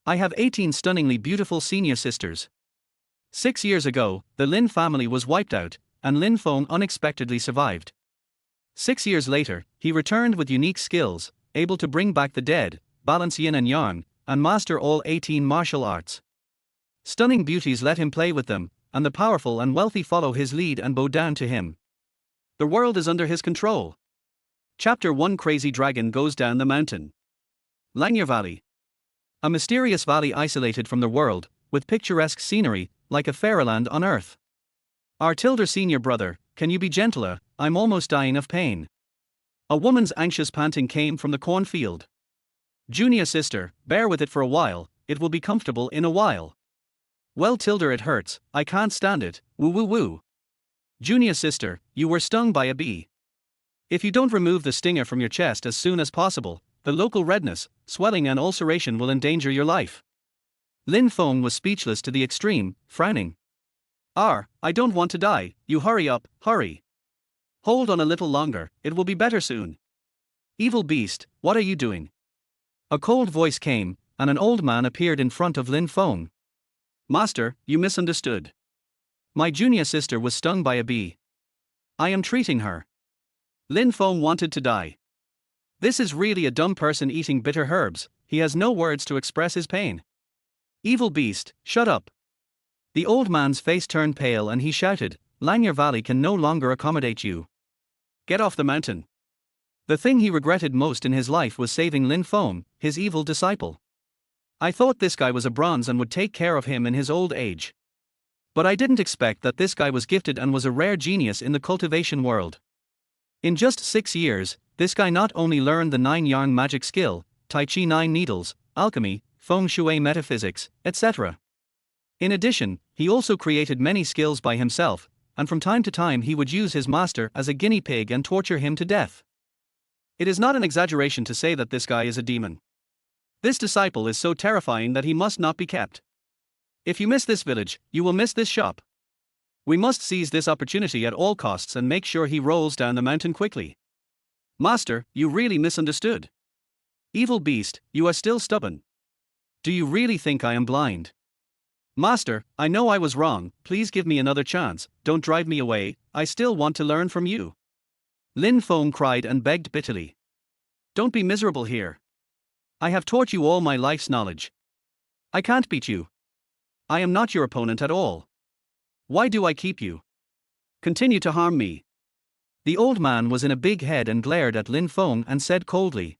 I have 18 stunningly beautiful senior sisters. 6 years ago, the Lin family was wiped out, and Lin Feng unexpectedly survived. 6 years later, he returned with unique skills, able to bring back the dead, balance yin and yang, and master all 18 martial arts. Stunning beauties let him play with them, and the powerful and wealthy follow his lead and bow down to him. The world is under his control. Chapter 1: Crazy Dragon Goes Down the Mountain. Langya Valley. A mysterious valley isolated from the world, with picturesque scenery, like a fairyland on earth. Our Tilder senior brother, can you be gentler? I'm almost dying of pain. A woman's anxious panting came from the cornfield. Junior sister, bear with it for a while, it will be comfortable in a while. Well Tilder, it hurts, I can't stand it, woo woo woo. Junior sister, you were stung by a bee. If you don't remove the stinger from your chest as soon as possible, the local redness, swelling and ulceration will endanger your life. Lin Feng was speechless to the extreme, frowning. I don't want to die, you hurry up, hurry. Hold on a little longer, it will be better soon. Evil beast, what are you doing? A cold voice came, and an old man appeared in front of Lin Feng. Master, you misunderstood. My junior sister was stung by a bee. I am treating her. Lin Feng wanted to die. This is really a dumb person eating bitter herbs, he has no words to express his pain. Evil beast, shut up. The old man's face turned pale and he shouted, Langya Valley can no longer accommodate you. Get off the mountain. The thing he regretted most in his life was saving Lin Feng, his evil disciple. I thought this guy was a bronze and would take care of him in his old age. But I didn't expect that this guy was gifted and was a rare genius in the cultivation world. In just 6 years, this guy not only learned the 9-yang magic skill, Tai Chi 9 needles, alchemy, Feng Shui metaphysics, etc. In addition, he also created many skills by himself, and from time to time he would use his master as a guinea pig and torture him to death. It is not an exaggeration to say that this guy is a demon. This disciple is so terrifying that he must not be kept. If you miss this village, you will miss this shop. We must seize this opportunity at all costs and make sure he rolls down the mountain quickly. Master, you really misunderstood. Evil beast, you are still stubborn. Do you really think I am blind? Master, I know I was wrong, please give me another chance, don't drive me away, I still want to learn from you. Lin Feng cried and begged bitterly. Don't be miserable here. I have taught you all my life's knowledge. I can't beat you. I am not your opponent at all. Why do I keep you? Continue to harm me. The old man was in a big head and glared at Lin Feng and said coldly.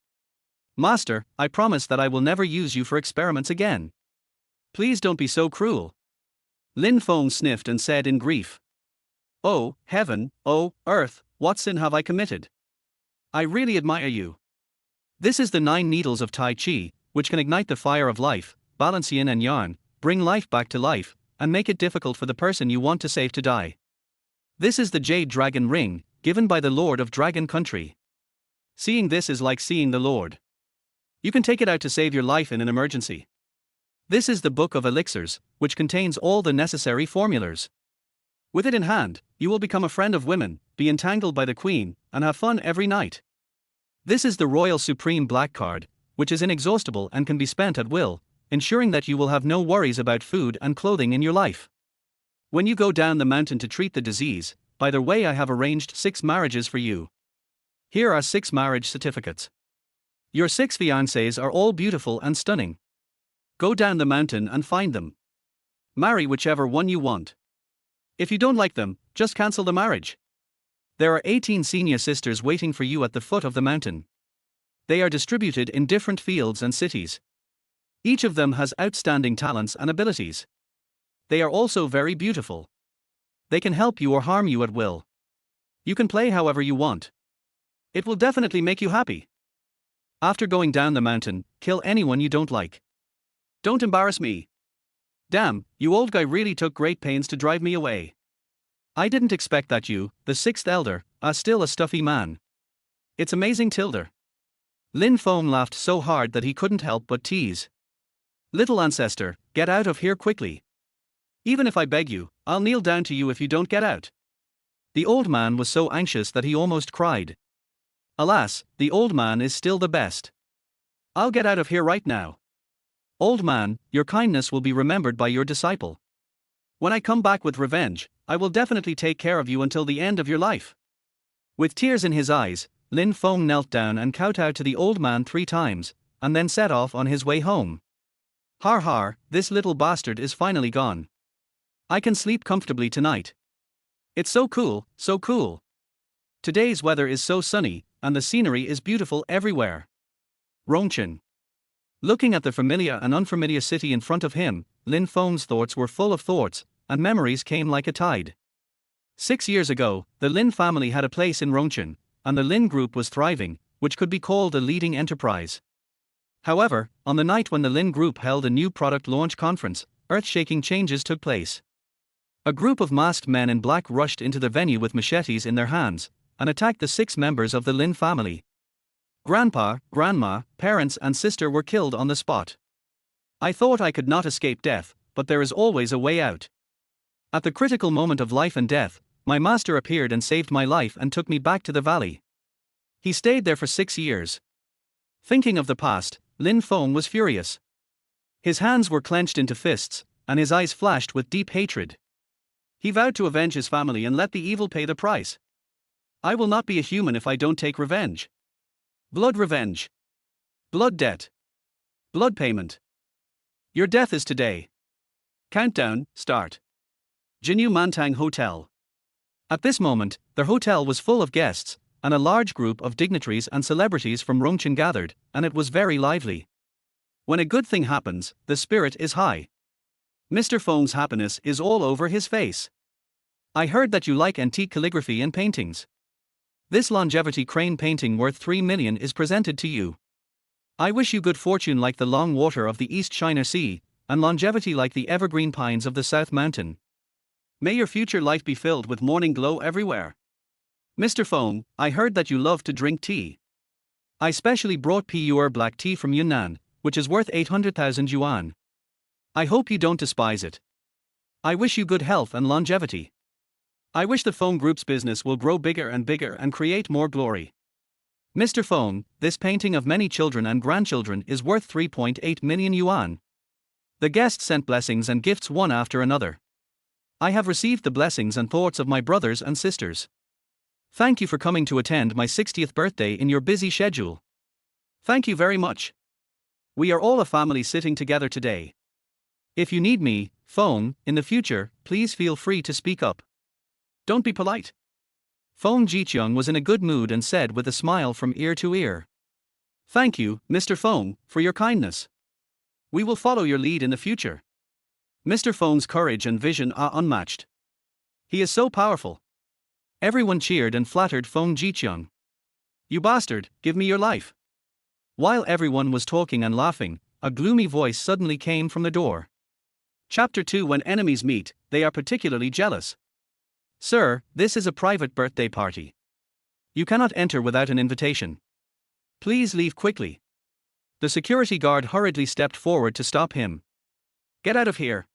Master, I promise that I will never use you for experiments again. Please don't be so cruel. Lin Feng sniffed and said in grief. Oh, heaven, oh, earth, what sin have I committed? I really admire you. This is the 9 needles of Tai Chi, which can ignite the fire of life, balance yin and yang, bring life back to life, and make it difficult for the person you want to save to die. This is the Jade Dragon Ring, given by the Lord of Dragon Country. Seeing this is like seeing the Lord. You can take it out to save your life in an emergency. This is the Book of Elixirs, which contains all the necessary formulas. With it in hand, you will become a friend of women, be entangled by the Queen, and have fun every night. This is the Royal Supreme Black Card, which is inexhaustible and can be spent at will, ensuring that you will have no worries about food and clothing in your life. When you go down the mountain to treat the disease, by the way, I have arranged 6 marriages for you. Here are 6 marriage certificates. Your 6 fiancés are all beautiful and stunning. Go down the mountain and find them. Marry whichever one you want. If you don't like them, just cancel the marriage. There are 18 senior sisters waiting for you at the foot of the mountain. They are distributed in different fields and cities. Each of them has outstanding talents and abilities. They are also very beautiful. They can help you or harm you at will. You can play however you want. It will definitely make you happy. After going down the mountain, kill anyone you don't like. Don't embarrass me. Damn, you old guy really took great pains to drive me away. I didn't expect that you, the 6th elder, are still a stuffy man. It's amazing, Tilder. Lin Feng laughed so hard that he couldn't help but tease. Little ancestor, get out of here quickly. Even if I beg you, I'll kneel down to you if you don't get out. The old man was so anxious that he almost cried. Alas, the old man is still the best. I'll get out of here right now. Old man, your kindness will be remembered by your disciple. When I come back with revenge, I will definitely take care of you until the end of your life. With tears in his eyes, Lin Feng knelt down and kowtowed to the old man 3 times, and then set off on his way home. Har har, this little bastard is finally gone. I can sleep comfortably tonight. It's so cool, so cool. Today's weather is so sunny, and the scenery is beautiful everywhere. Rongchen. Looking at the familiar and unfamiliar city in front of him, Lin Feng's thoughts were full of thoughts, and memories came like a tide. 6 years ago, the Lin family had a place in Rongchen, and the Lin group was thriving, which could be called a leading enterprise. However, on the night when the Lin group held a new product launch conference, earth-shaking changes took place. A group of masked men in black rushed into the venue with machetes in their hands, and attacked the 6 members of the Lin family. Grandpa, grandma, parents and sister were killed on the spot. I thought I could not escape death, but there is always a way out. At the critical moment of life and death, my master appeared and saved my life and took me back to the valley. He stayed there for 6 years. Thinking of the past, Lin Feng was furious. His hands were clenched into fists, and his eyes flashed with deep hatred. He vowed to avenge his family and let the evil pay the price. I will not be a human if I don't take revenge. Blood revenge. Blood debt. Blood payment. Your death is today. Countdown, start. Jinyu Mantang Hotel. At this moment, their hotel was full of guests, and a large group of dignitaries and celebrities from Rongchen gathered, and it was very lively. When a good thing happens, the spirit is high. Mr. Feng's happiness is all over his face. I heard that you like antique calligraphy and paintings. This longevity crane painting worth 3 million is presented to you. I wish you good fortune like the long water of the East China Sea, and longevity like the evergreen pines of the South Mountain. May your future life be filled with morning glow everywhere. Mr. Feng, I heard that you love to drink tea. I specially brought pure black tea from Yunnan, which is worth 800,000 yuan. I hope you don't despise it. I wish you good health and longevity. I wish the Feng Group's business will grow bigger and create more glory. Mr. Feng, this painting of many children and grandchildren is worth 3.8 million yuan. The guests sent blessings and gifts one after another. I have received the blessings and thoughts of my brothers and sisters. Thank you for coming to attend my 60th birthday in your busy schedule. Thank you very much. We are all a family sitting together today. If you need me, Feng, in the future, please feel free to speak up. Don't be polite. Feng Jiqiang was in a good mood and said with a smile from ear to ear. Thank you, Mr. Feng, for your kindness. We will follow your lead in the future. Mr. Feng's courage and vision are unmatched. He is so powerful. Everyone cheered and flattered Feng Jiqiang. You bastard, give me your life. While everyone was talking and laughing, a gloomy voice suddenly came from the door. Chapter 2. When enemies meet, they are particularly jealous. Sir, this is a private birthday party. You cannot enter without an invitation. Please leave quickly. The security guard hurriedly stepped forward to stop him. Get out of here.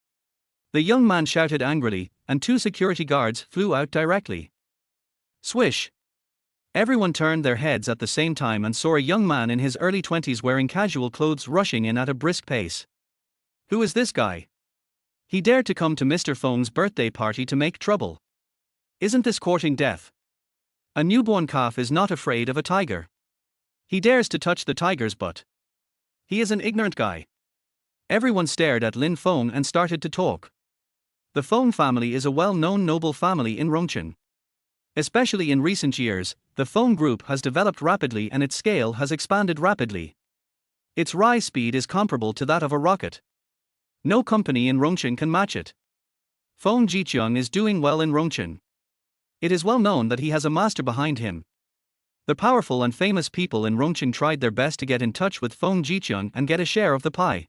The young man shouted angrily, and 2 security guards flew out directly. Swish. Everyone turned their heads at the same time and saw a young man in his early 20s wearing casual clothes rushing in at a brisk pace. Who is this guy? He dared to come to Mr. Feng's birthday party to make trouble. Isn't this courting death? A newborn calf is not afraid of a tiger. He dares to touch the tiger's butt. He is an ignorant guy. Everyone stared at Lin Feng and started to talk. The Feng family is a well-known noble family in Rongchen. Especially in recent years, the Feng Group has developed rapidly and its scale has expanded rapidly. Its rise speed is comparable to that of a rocket. No company in Rongchen can match it. Feng Jiqiang is doing well in Rongchen. It is well known that he has a master behind him. The powerful and famous people in Rongchen tried their best to get in touch with Feng Jiqiang and get a share of the pie.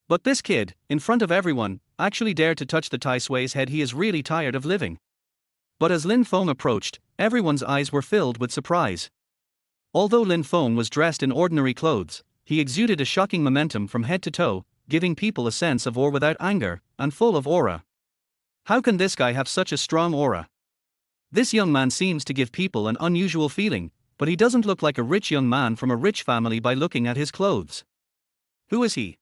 But this kid, in front of everyone, actually dared to touch the Tai Sui's head. He is really tired of living. But as Lin Feng approached, everyone's eyes were filled with surprise. Although Lin Feng was dressed in ordinary clothes, he exuded a shocking momentum from head to toe, giving people a sense of awe without anger, and full of aura. How can this guy have such a strong aura? This young man seems to give people an unusual feeling, but he doesn't look like a rich young man from a rich family by looking at his clothes. Who is he?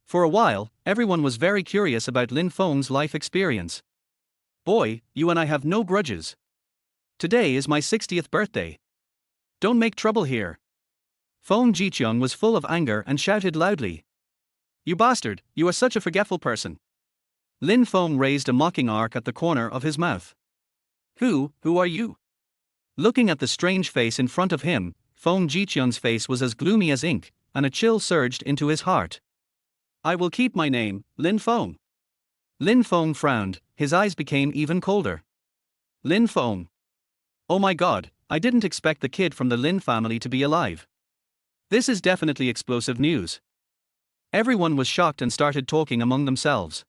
For a while, everyone was very curious about Lin Feng's life experience. Boy, you and I have no grudges. Today is my 60th birthday. Don't make trouble here. Feng Jiqiang was full of anger and shouted loudly. You bastard, you are such a forgetful person. Lin Feng raised a mocking arc at the corner of his mouth. Who are you? Looking at the strange face in front of him, Feng Jiqiang's face was as gloomy as ink, and a chill surged into his heart. I will keep my name, Lin Feng. Lin Feng frowned, his eyes became even colder. Lin Feng. Oh my god, I didn't expect the kid from the Lin family to be alive. This is definitely explosive news. Everyone was shocked and started talking among themselves.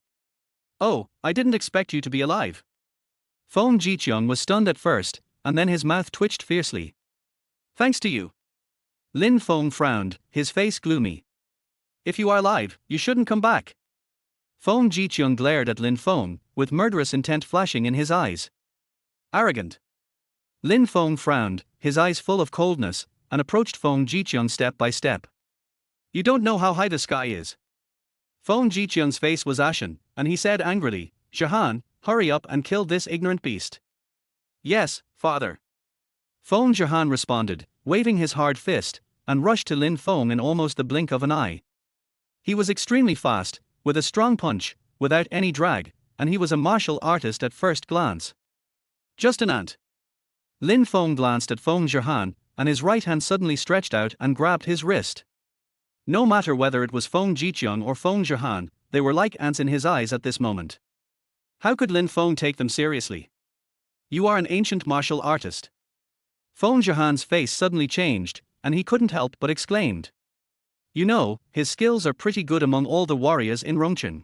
Oh, I didn't expect you to be alive. Feng Jiqiang was stunned at first, and then his mouth twitched fiercely. Thanks to you. Lin Feng frowned, his face gloomy. If you are alive, you shouldn't come back. Feng Jiqiang glared at Lin Feng, with murderous intent flashing in his eyes. Arrogant. Lin Feng frowned, his eyes full of coldness, and approached Feng Jiqiang step by step. You don't know how high the sky is. Feng Jiqiang's face was ashen, and he said angrily, Shahan, hurry up and kill this ignorant beast. Yes, father. Feng Shahan responded, waving his hard fist, and rushed to Lin Feng in almost the blink of an eye. He was extremely fast, with a strong punch, without any drag, and he was a martial artist at first glance. Just an ant. Lin Feng glanced at Feng Shahan, and his right hand suddenly stretched out and grabbed his wrist. No matter whether it was Feng Jiqiang or Feng Shahan, they were like ants in his eyes at this moment. How could Lin Feng take them seriously? You are an ancient martial artist. Feng Shahan's face suddenly changed, and he couldn't help but exclaimed. You know, his skills are pretty good among all the warriors in Rongchen.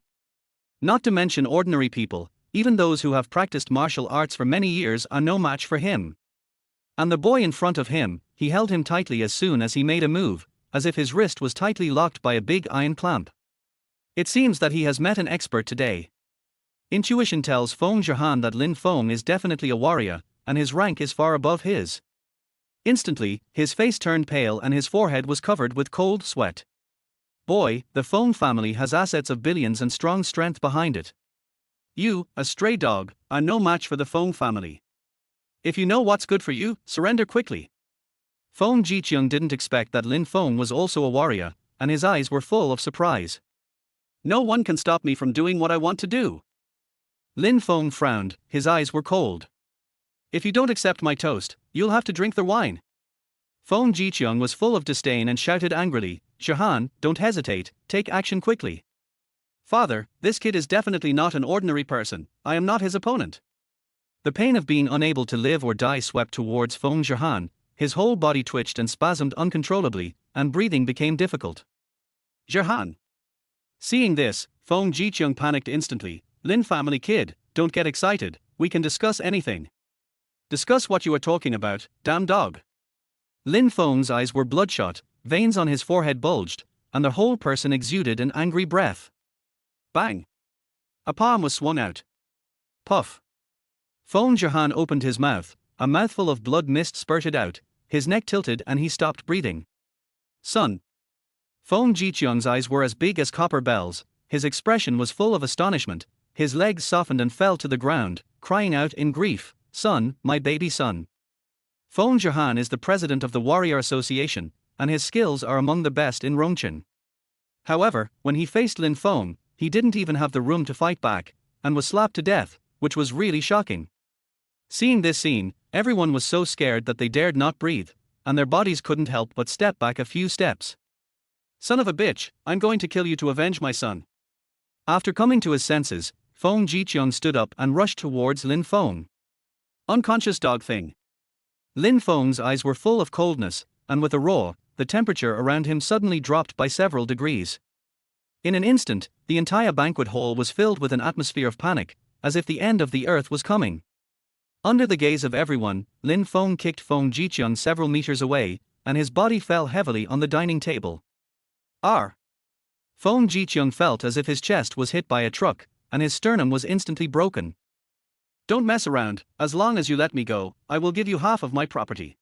Not to mention ordinary people, even those who have practiced martial arts for many years are no match for him. And the boy in front of him, he held him tightly as soon as he made a move, as if his wrist was tightly locked by a big iron clamp. It seems that he has met an expert today. Intuition tells Feng Shahan that Lin Feng is definitely a warrior, and his rank is far above his. Instantly, his face turned pale and his forehead was covered with cold sweat. Boy, the Feng family has assets of billions and strong strength behind it. You, a stray dog, are no match for the Feng family. If you know what's good for you, surrender quickly. Feng Jiqiang didn't expect that Lin Feng was also a warrior, and his eyes were full of surprise. No one can stop me from doing what I want to do. Lin Feng frowned, his eyes were cold. If you don't accept my toast, you'll have to drink the wine. Feng Jiqiang was full of disdain and shouted angrily, Shahan, don't hesitate, take action quickly. Father, this kid is definitely not an ordinary person, I am not his opponent. The pain of being unable to live or die swept towards Feng Shahan, his whole body twitched and spasmed uncontrollably, and breathing became difficult. Shahan. Seeing this, Feng Jiqiang panicked instantly, Lin family kid, don't get excited, we can discuss anything. Discuss what you are talking about, damn dog. Lin Feng's eyes were bloodshot, veins on his forehead bulged, and the whole person exuded an angry breath. Bang! A palm was swung out. Puff! Feng Shahan opened his mouth, a mouthful of blood mist spurted out, his neck tilted and he stopped breathing. Son! Feng Jiqiang's eyes were as big as copper bells, his expression was full of astonishment, his legs softened and fell to the ground, crying out in grief, Son, my baby son. Feng Shahan is the president of the Warrior Association, and his skills are among the best in Rongchen. However, when he faced Lin Feng, he didn't even have the room to fight back, and was slapped to death, which was really shocking. Seeing this scene, everyone was so scared that they dared not breathe, and their bodies couldn't help but step back a few steps. Son of a bitch, I'm going to kill you to avenge my son. After coming to his senses, Feng Jiqiang stood up and rushed towards Lin Feng. Unconscious dog thing. Lin Feng's eyes were full of coldness, and with a roar, the temperature around him suddenly dropped by several degrees. In an instant, the entire banquet hall was filled with an atmosphere of panic, as if the end of the earth was coming. Under the gaze of everyone, Lin Feng kicked Feng Jiqiang several meters away, and his body fell heavily on the dining table. Feng Jiqiang felt as if his chest was hit by a truck, and his sternum was instantly broken. Don't mess around, as long as you let me go, I will give you half of my property.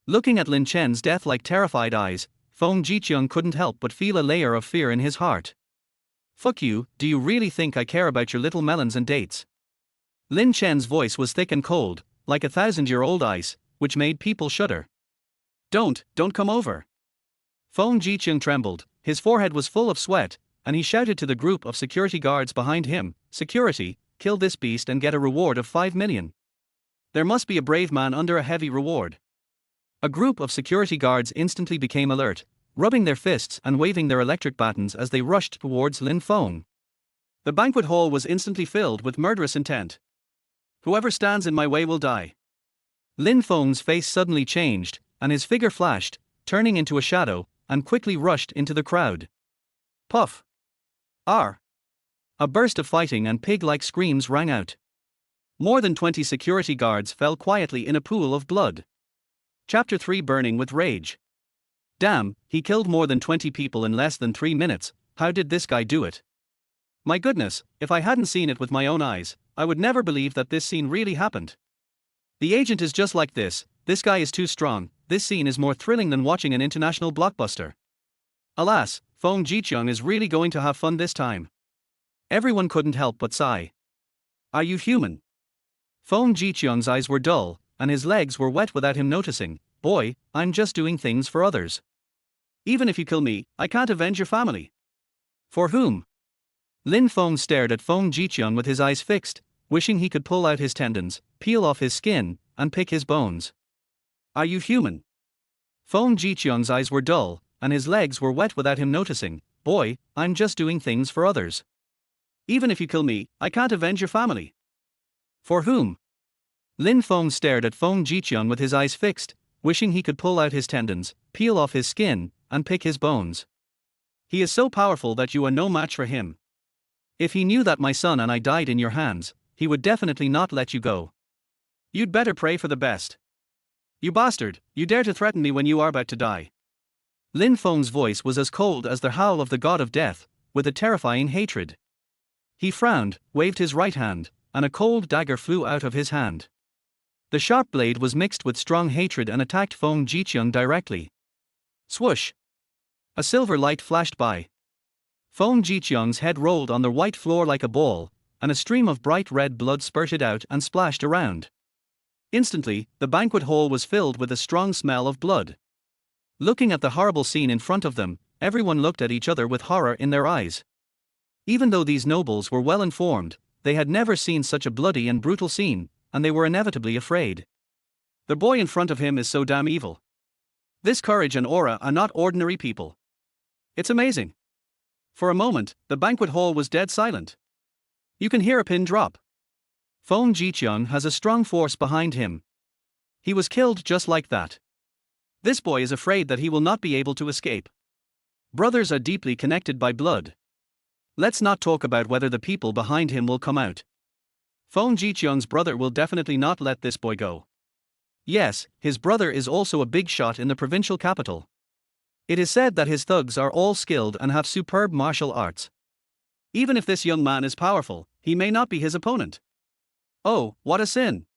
Looking at Lin Chen's death-like terrified eyes, Feng Jiqiang couldn't help but feel a layer of fear in his heart. Fuck you, do you really think I care about your little melons and dates? Lin Chen's voice was thick and cold, like 1,000-year-old ice, which made people shudder. Don't come over. Feng Jiqiang trembled, his forehead was full of sweat, and he shouted to the group of security guards behind him, "Security, kill this beast and get a reward of 5 million. There must be a brave man under a heavy reward." A group of security guards instantly became alert, rubbing their fists and waving their electric batons as they rushed towards Lin Feng. The banquet hall was instantly filled with murderous intent. "Whoever stands in my way will die." Lin Feng's face suddenly changed, and his figure flashed, turning into a shadow, and quickly rushed into the crowd. Puff! R! A burst of fighting and pig-like screams rang out. More than 20 security guards fell quietly in a pool of blood. Chapter 3: Burning with Rage. Damn, he killed more than 20 people in less than 3 minutes, how did this guy do it? My goodness, if I hadn't seen it with my own eyes, I would never believe that this scene really happened. The agent is just like this guy is too strong, this scene is more thrilling than watching an international blockbuster. Alas, Feng Jiqiang is really going to have fun this time. Everyone couldn't help but sigh. Are you human? Feng Jiqiang's eyes were dull, and his legs were wet without him noticing. Boy, I'm just doing things for others. Even if you kill me, I can't avenge your family. For whom? Lin Feng stared at Feng Jiqiang with his eyes fixed, wishing he could pull out his tendons, peel off his skin, and pick his bones. Are you human? Feng Jiqiang's eyes were dull, and his legs were wet without him noticing. Boy, I'm just doing things for others. Even if you kill me, I can't avenge your family. For whom? Lin Feng stared at Feng Jiqiang with his eyes fixed, wishing he could pull out his tendons, peel off his skin, and pick his bones. He is so powerful that you are no match for him. If he knew that my son and I died in your hands, he would definitely not let you go. You'd better pray for the best. You bastard, you dare to threaten me when you are about to die. Lin Feng's voice was as cold as the howl of the god of death, with a terrifying hatred. He frowned, waved his right hand, and a cold dagger flew out of his hand. The sharp blade was mixed with strong hatred and attacked Feng Jiqiang directly. Swoosh! A silver light flashed by. Feng Jiqiang's head rolled on the white floor like a ball, and a stream of bright red blood spurted out and splashed around. Instantly, the banquet hall was filled with a strong smell of blood. Looking at the horrible scene in front of them, everyone looked at each other with horror in their eyes. Even though these nobles were well informed, they had never seen such a bloody and brutal scene, and they were inevitably afraid. The boy in front of him is so damn evil. This courage and aura are not ordinary people. It's amazing. For a moment, the banquet hall was dead silent. You can hear a pin drop. Feng Jiqiang has a strong force behind him. He was killed just like that. This boy is afraid that he will not be able to escape. Brothers are deeply connected by blood. Let's not talk about whether the people behind him will come out. Feng Jiqiang's brother will definitely not let this boy go. Yes, his brother is also a big shot in the provincial capital. It is said that his thugs are all skilled and have superb martial arts. Even if this young man is powerful, he may not be his opponent. Oh, what a sin!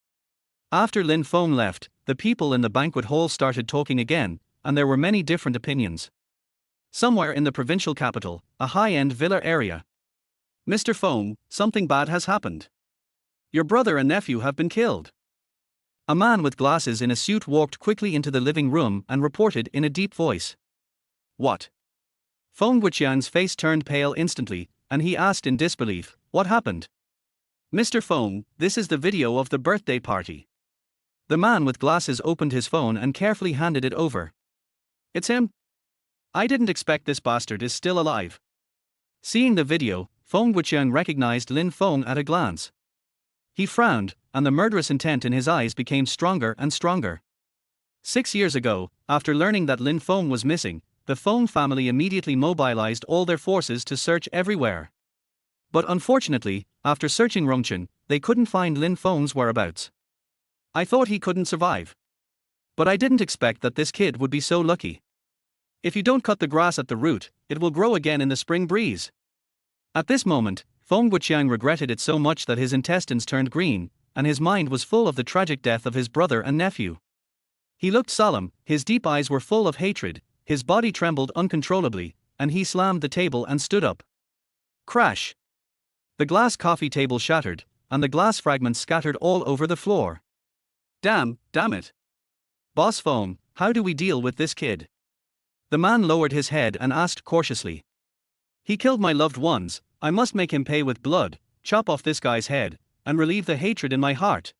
After Lin Feng left, the people in the banquet hall started talking again, and there were many different opinions. Somewhere in the provincial capital, a high-end villa area. Mr. Feng, something bad has happened. Your brother and nephew have been killed. A man with glasses in a suit walked quickly into the living room and reported in a deep voice. What? Feng Guiqian's face turned pale instantly, and he asked in disbelief, what happened? Mr. Feng, this is the video of the birthday party. The man with glasses opened his phone and carefully handed it over. It's him? I didn't expect this bastard is still alive. Seeing the video, Feng Guiqian recognized Lin Feng at a glance. He frowned, and the murderous intent in his eyes became stronger and stronger. 6 years ago, after learning that Lin Feng was missing, the Feng family immediately mobilized all their forces to search everywhere. But unfortunately, after searching Rongchen, they couldn't find Lin Feng's whereabouts. I thought he couldn't survive. But I didn't expect that this kid would be so lucky. If you don't cut the grass at the root, it will grow again in the spring breeze. At this moment, Feng Guiqiang regretted it so much that his intestines turned green, and his mind was full of the tragic death of his brother and nephew. He looked solemn, his deep eyes were full of hatred, his body trembled uncontrollably, and he slammed the table and stood up. Crash! The glass coffee table shattered, and the glass fragments scattered all over the floor. Damn it. Boss Feng, how do we deal with this kid? The man lowered his head and asked cautiously. He killed my loved ones, I must make him pay with blood, chop off this guy's head, and relieve the hatred in my heart.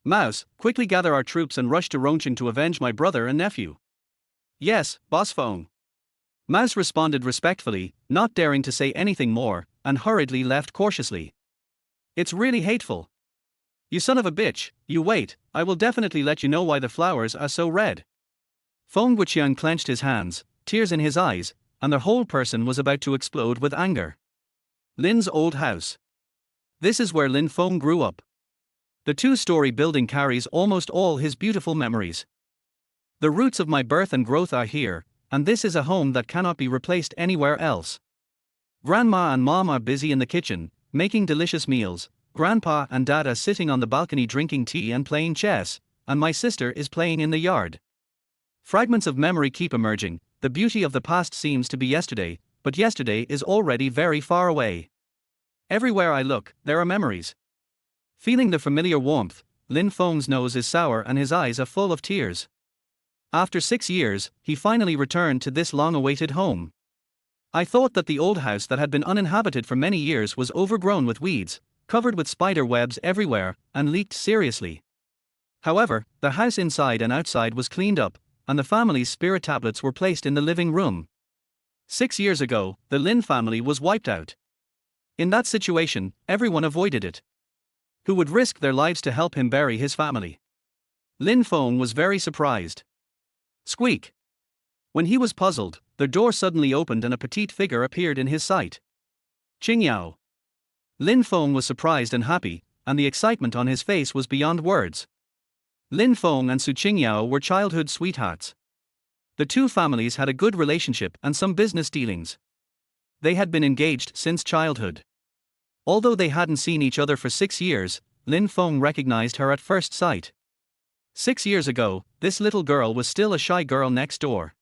Mouse, quickly gather our troops and rush to Rongqing to avenge my brother and nephew. Yes, Boss Feng. Mouse responded respectfully, not daring to say anything more, and hurriedly left cautiously. It's really hateful. You son of a bitch, you wait, I will definitely let you know why the flowers are so red. Feng Wuqian clenched his hands, tears in his eyes, and the whole person was about to explode with anger. Lin's old house. This is where Lin Feng grew up. The two-story building carries almost all his beautiful memories. The roots of my birth and growth are here, and this is a home that cannot be replaced anywhere else. Grandma and Mom are busy in the kitchen, making delicious meals. Grandpa and Dad are sitting on the balcony drinking tea and playing chess, and my sister is playing in the yard. Fragments of memory keep emerging. The beauty of the past seems to be yesterday, but yesterday is already very far away. Everywhere I look, there are memories. Feeling the familiar warmth, Lin Feng's nose is sour and his eyes are full of tears. After 6 years, he finally returned to this long-awaited home. I thought that the old house that had been uninhabited for many years was overgrown with weeds, covered with spider webs everywhere, and leaked seriously. However, the house inside and outside was cleaned up, and the family's spirit tablets were placed in the living room. 6 years ago, the Lin family was wiped out. In that situation, everyone avoided it. Who would risk their lives to help him bury his family? Lin Feng was very surprised. Squeak! When he was puzzled, the door suddenly opened and a petite figure appeared in his sight. Qingyao. Lin Feng was surprised and happy, and the excitement on his face was beyond words. Lin Feng and Su Qingyao were childhood sweethearts. The two families had a good relationship and some business dealings. They had been engaged since childhood. Although they hadn't seen each other for 6 years, Lin Feng recognized her at first sight. 6 years ago, this little girl was still a shy girl next door.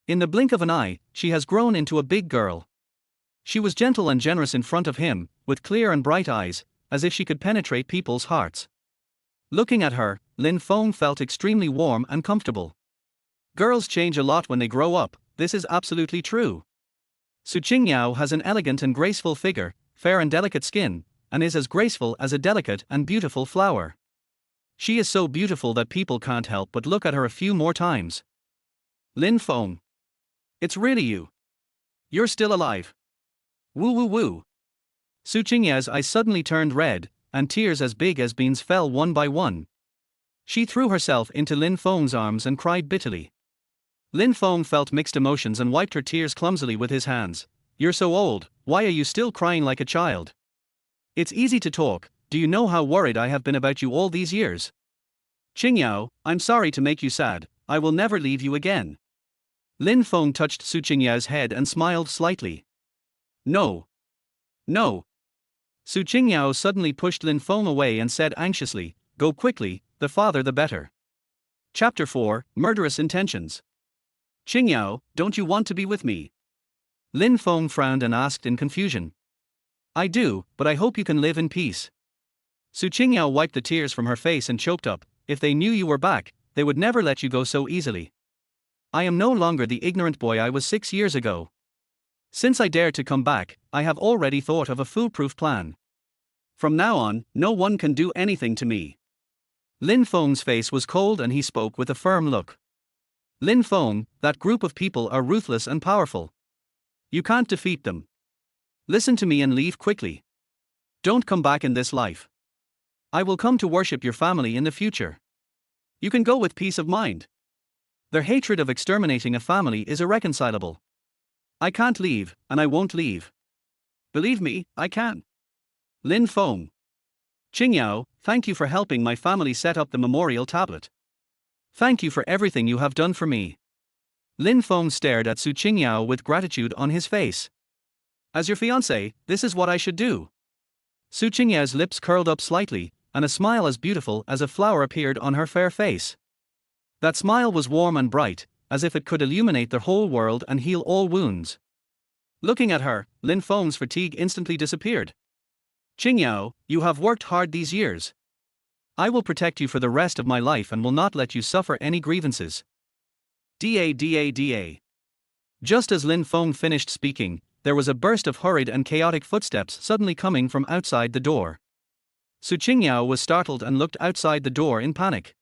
In the blink of an eye, she has grown into a big girl. She was gentle and generous in front of him, with clear and bright eyes, as if she could penetrate people's hearts. Looking at her, Lin Feng felt extremely warm and comfortable. Girls change a lot when they grow up, this is absolutely true. Su Qingyao has an elegant and graceful figure, fair and delicate skin, and is as graceful as a delicate and beautiful flower. She is so beautiful that people can't help but look at her a few more times. Lin Feng. It's really you. You're still alive. Woo woo woo. Su Qingyao's eyes suddenly turned red, and tears as big as beans fell one by one. She threw herself into Lin Feng's arms and cried bitterly. Lin Feng felt mixed emotions and wiped her tears clumsily with his hands. You're so old, why are you still crying like a child? It's easy to talk, do you know how worried I have been about you all these years? Qingyao, I'm sorry to make you sad, I will never leave you again. Lin Feng touched Su Qingyao's head and smiled slightly. No. No. Su Qingyao suddenly pushed Lin Feng away and said anxiously, Go quickly, the farther the better. Chapter 4, Murderous Intentions. Qingyao, don't you want to be with me? Lin Feng frowned and asked in confusion. I do, but I hope you can live in peace. Su Qingyao wiped the tears from her face and choked up, if they knew you were back, they would never let you go so easily. I am no longer the ignorant boy I was 6 years ago. Since I dared to come back, I have already thought of a foolproof plan. From now on, no one can do anything to me. Lin Feng's face was cold and he spoke with a firm look. Lin Feng, that group of people are ruthless and powerful. You can't defeat them. Listen to me and leave quickly. Don't come back in this life. I will come to worship your family in the future. You can go with peace of mind. Their hatred of exterminating a family is irreconcilable. I can't leave, and I won't leave. Believe me, I can. Lin Feng. Qingyao, thank you for helping my family set up the memorial tablet. Thank you for everything you have done for me. Lin Feng stared at Su Qingyao with gratitude on his face. As your fiancé, this is what I should do. Su Qingyao's lips curled up slightly, and a smile as beautiful as a flower appeared on her fair face. That smile was warm and bright, as if it could illuminate the whole world and heal all wounds. Looking at her, Lin Feng's fatigue instantly disappeared. Qingyao, you have worked hard these years. I will protect you for the rest of my life and will not let you suffer any grievances. Da. Just as Lin Feng finished speaking, there was a burst of hurried and chaotic footsteps suddenly coming from outside the door. Su Qingyao was startled and looked outside the door in panic.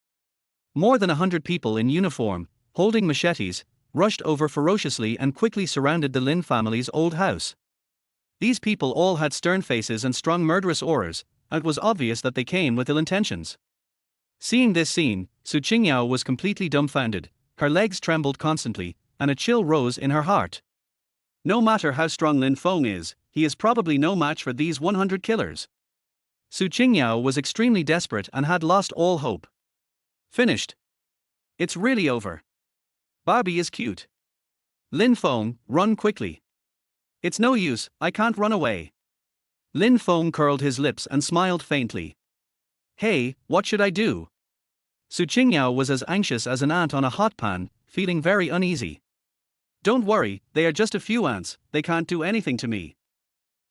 More than 100 people in uniform, holding machetes, rushed over ferociously and quickly surrounded the Lin family's old house. These people all had stern faces and strong murderous auras, and it was obvious that they came with ill intentions. Seeing this scene, Su Qingyao was completely dumbfounded, her legs trembled constantly, and a chill rose in her heart. No matter how strong Lin Feng is, he is probably no match for these 100 killers. Su Qingyao was extremely desperate and had lost all hope. Finished. It's really over. Barbie is cute. Lin Feng, run quickly. It's no use, I can't run away. Lin Feng curled his lips and smiled faintly. Hey, what should I do? Su Qingyao was as anxious as an ant on a hot pan, feeling very uneasy. Don't worry, they are just a few ants, they can't do anything to me.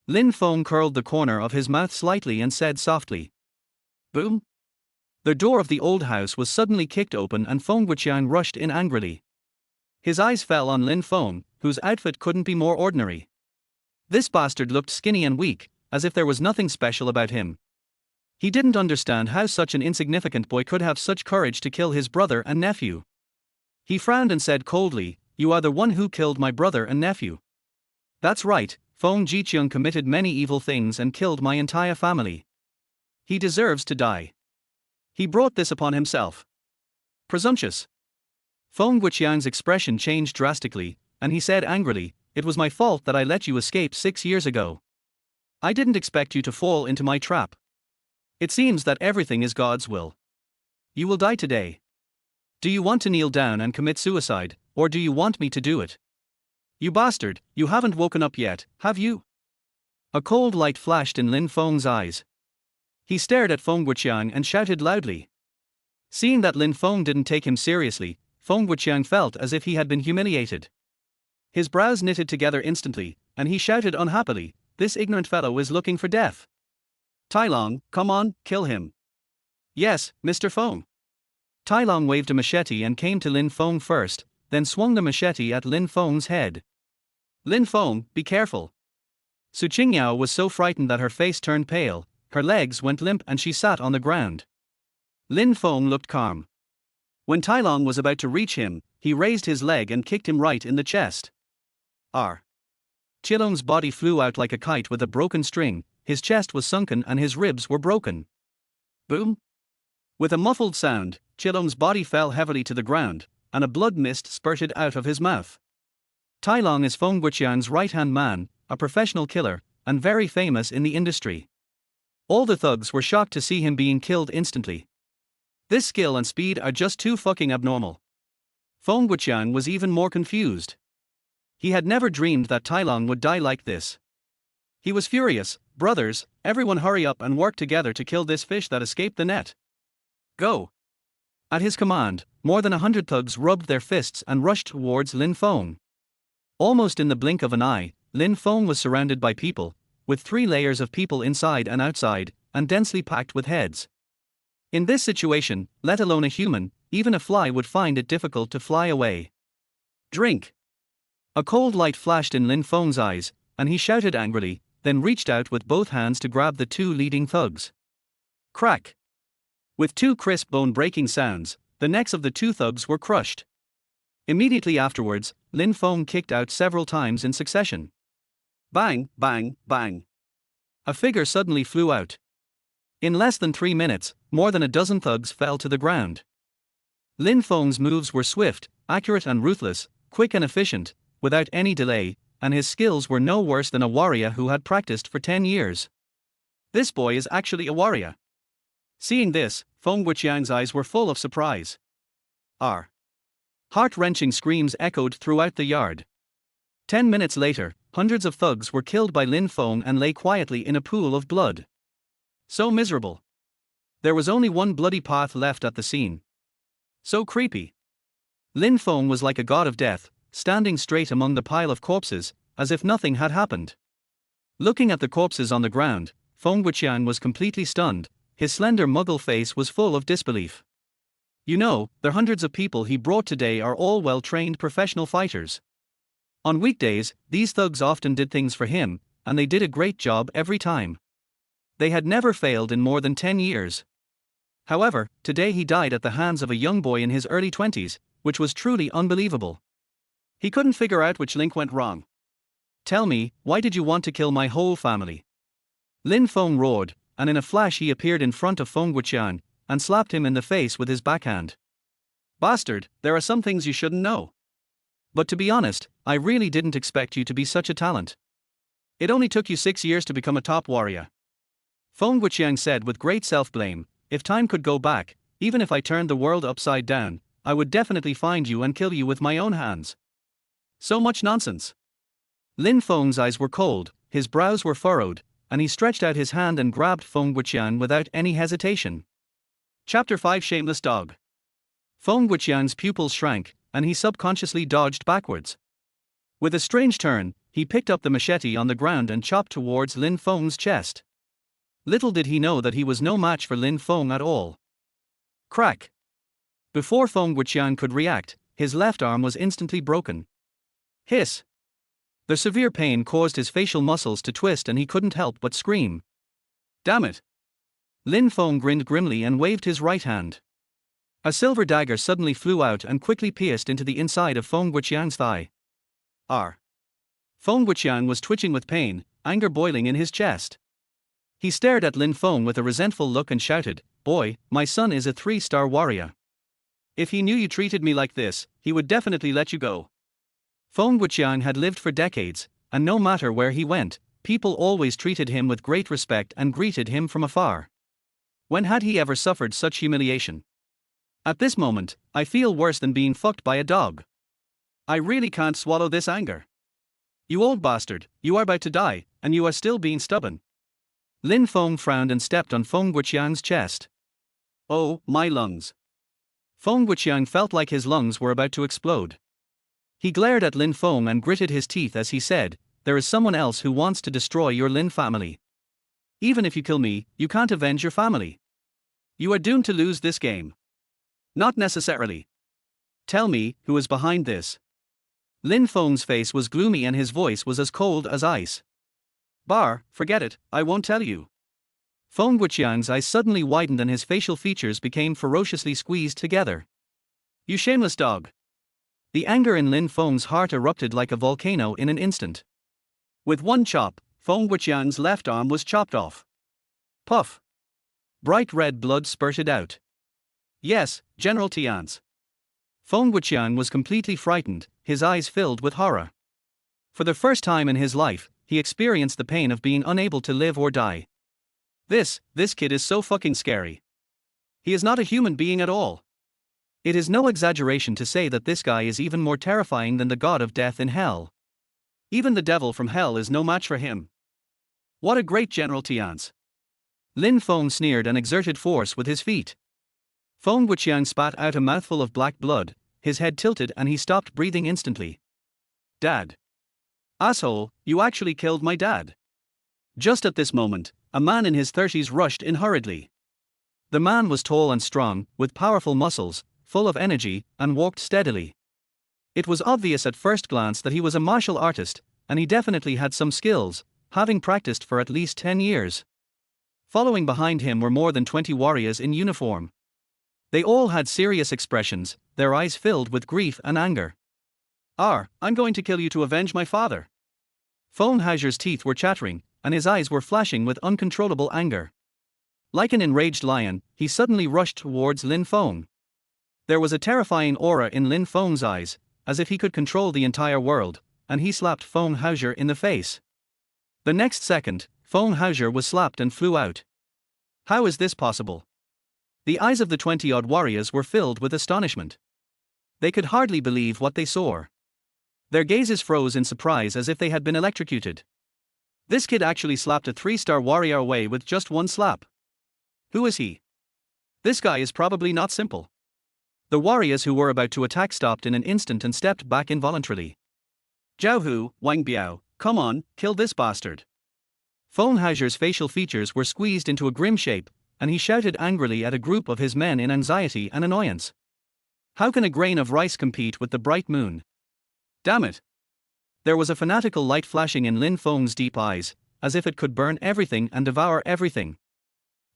Lin Feng curled the corner of his mouth slightly and said softly. Boom! The door of the old house was suddenly kicked open and Feng Wuqiang rushed in angrily. His eyes fell on Lin Feng, whose outfit couldn't be more ordinary. This bastard looked skinny and weak, as if there was nothing special about him. He didn't understand how such an insignificant boy could have such courage to kill his brother and nephew. He frowned and said coldly, "You are the one who killed my brother and nephew." "That's right, Feng Jiqiang committed many evil things and killed my entire family. He deserves to die. He brought this upon himself. Presumptuous." Feng Wuqiang's expression changed drastically, and he said angrily, "It was my fault that I let you escape 6 years ago. I didn't expect you to fall into my trap. It seems that everything is God's will. You will die today. Do you want to kneel down and commit suicide, or do you want me to do it? You bastard, you haven't woken up yet, have you?" A cold light flashed in Lin Feng's eyes. He stared at Feng Wuqiang and shouted loudly. Seeing that Lin Feng didn't take him seriously, Feng Wuqiang felt as if he had been humiliated. His brows knitted together instantly, and he shouted unhappily, "This ignorant fellow is looking for death. Tai Long, come on, kill him." "Yes, Mr. Feng." Tai Long waved a machete and came to Lin Feng first, then swung the machete at Lin Feng's head. "Lin Feng, be careful." Su Qingyao was so frightened that her face turned pale, her legs went limp and she sat on the ground. Lin Feng looked calm. When Tai Long was about to reach him, he raised his leg and kicked him right in the chest. R. Qilong's body flew out like a kite with a broken string, his chest was sunken and his ribs were broken. Boom! With a muffled sound, Qilong's body fell heavily to the ground, and a blood mist spurted out of his mouth. Tai Long is Feng Wuqiang's right-hand man, a professional killer, and very famous in the industry. All the thugs were shocked to see him being killed instantly. This skill and speed are just too fucking abnormal. Feng Wuqiang was even more confused. He had never dreamed that Tai Long would die like this. He was furious. "Brothers, everyone hurry up and work together to kill this fish that escaped the net. Go!" At his command, more than 100 thugs rubbed their fists and rushed towards Lin Feng. Almost in the blink of an eye, Lin Feng was surrounded by people, with 3 layers of people inside and outside, and densely packed with heads. In this situation, let alone a human, even a fly would find it difficult to fly away. "Drink!" A cold light flashed in Lin Feng's eyes, and he shouted angrily, then reached out with both hands to grab the 2 leading thugs. Crack! With 2 crisp bone-breaking sounds, the necks of the 2 thugs were crushed. Immediately afterwards, Lin Feng kicked out several times in succession. Bang, bang, bang. A figure suddenly flew out. In less than 3 minutes, more than a dozen thugs fell to the ground. Lin Feng's moves were swift, accurate and ruthless, quick and efficient, without any delay, and his skills were no worse than a warrior who had practiced for 10 years. This boy is actually a warrior. Seeing this, Feng Wuqiang's eyes were full of surprise. R. Heart-wrenching screams echoed throughout the yard. 10 minutes later, hundreds of thugs were killed by Lin Feng and lay quietly in a pool of blood. So miserable. There was only one bloody path left at the scene. So creepy. Lin Feng was like a god of death, standing straight among the pile of corpses, as if nothing had happened. Looking at the corpses on the ground, Feng Wuqiang was completely stunned. His slender muggle face was full of disbelief. You know, the hundreds of people he brought today are all well-trained professional fighters. On weekdays, these thugs often did things for him, and they did a great job every time. They had never failed in more than 10 years. However, today he died at the hands of a young boy in his early 20s, which was truly unbelievable. He couldn't figure out which link went wrong. Tell me, why did you want to kill my whole family? Lin Feng roared, and in a flash he appeared in front of Feng Wuqiang, and slapped him in the face with his backhand. Bastard, there are some things you shouldn't know. But to be honest, I really didn't expect you to be such a talent. It only took you 6 years to become a top warrior. Feng Wuqiang said with great self-blame, if time could go back, even if I turned the world upside down, I would definitely find you and kill you with my own hands. So much nonsense. Lin Feng's eyes were cold, his brows were furrowed, and he stretched out his hand and grabbed Feng Wuqiang without any hesitation. Chapter 5 Shameless Dog. Feng Wuqiang's pupils shrank, and he subconsciously dodged backwards. With a strange turn, he picked up the machete on the ground and chopped towards Lin Feng's chest. Little did he know that he was no match for Lin Feng at all. Crack! Before Feng Wuqiang could react, his left arm was instantly broken. Hiss! The severe pain caused his facial muscles to twist and he couldn't help but scream. Damn it! Lin Feng grinned grimly and waved his right hand. A silver dagger suddenly flew out and quickly pierced into the inside of Feng Wuqiang's thigh. R. Feng Wuqiang was twitching with pain, anger boiling in his chest. He stared at Lin Feng with a resentful look and shouted, "Boy, my son is a 3-star warrior. If he knew you treated me like this, he would definitely let you go." Feng Wuqiang had lived for decades, and no matter where he went, people always treated him with great respect and greeted him from afar. When had he ever suffered such humiliation? At this moment, I feel worse than being fucked by a dog. I really can't swallow this anger. You old bastard, you are about to die, and you are still being stubborn. Lin Feng frowned and stepped on Feng Wuqiang's chest. Oh, my lungs. Feng Wuqiang felt like his lungs were about to explode. He glared at Lin Feng and gritted his teeth as he said, "There is someone else who wants to destroy your Lin family. Even if you kill me, you can't avenge your family. You are doomed to lose this game." Not necessarily. Tell me, who is behind this? Lin Feng's face was gloomy and his voice was as cold as ice. Forget it, I won't tell you. Feng Wuqiang's eyes suddenly widened and his facial features became ferociously squeezed together. You shameless dog. The anger in Lin Feng's heart erupted like a volcano in an instant. With one chop, Feng Wuqiang's left arm was chopped off. Puff! Bright red blood spurted out. Yes, General Tian's. Feng Wuqiang was completely frightened, his eyes filled with horror. For the first time in his life, he experienced the pain of being unable to live or die. This kid is so fucking scary. He is not a human being at all. It is no exaggeration to say that this guy is even more terrifying than the god of death in hell. Even the devil from hell is no match for him. What a great General Tian's. Lin Feng sneered and exerted force with his feet. Feng Wuqiang spat out a mouthful of black blood, his head tilted and he stopped breathing instantly. Dad. Asshole, you actually killed my dad. Just at this moment, a man in his 30s rushed in hurriedly. The man was tall and strong, with powerful muscles, full of energy, and walked steadily. It was obvious at first glance that he was a martial artist, and he definitely had some skills, having practiced for at least 10 years. Following behind him were more than 20 warriors in uniform. They all had serious expressions, their eyes filled with grief and anger. I'm going to kill you to avenge my father. Feng Hauser's teeth were chattering, and his eyes were flashing with uncontrollable anger. Like an enraged lion, he suddenly rushed towards Lin Feng. There was a terrifying aura in Lin Feng's eyes, as if he could control the entire world, and he slapped Feng Hauser in the face. The next second, Feng Hauser was slapped and flew out. How is this possible? The eyes of the 20-odd warriors were filled with astonishment. They could hardly believe what they saw. Their gazes froze in surprise as if they had been electrocuted. This kid actually slapped a 3-star warrior away with just one slap. Who is he? This guy is probably not simple. The warriors who were about to attack stopped in an instant and stepped back involuntarily. Zhao Hu, Wang Biao, come on, kill this bastard. Feng Hao's facial features were squeezed into a grim shape, and he shouted angrily at a group of his men in anxiety and annoyance. How can a grain of rice compete with the bright moon? Damn it! There was a fanatical light flashing in Lin Feng's deep eyes, as if it could burn everything and devour everything.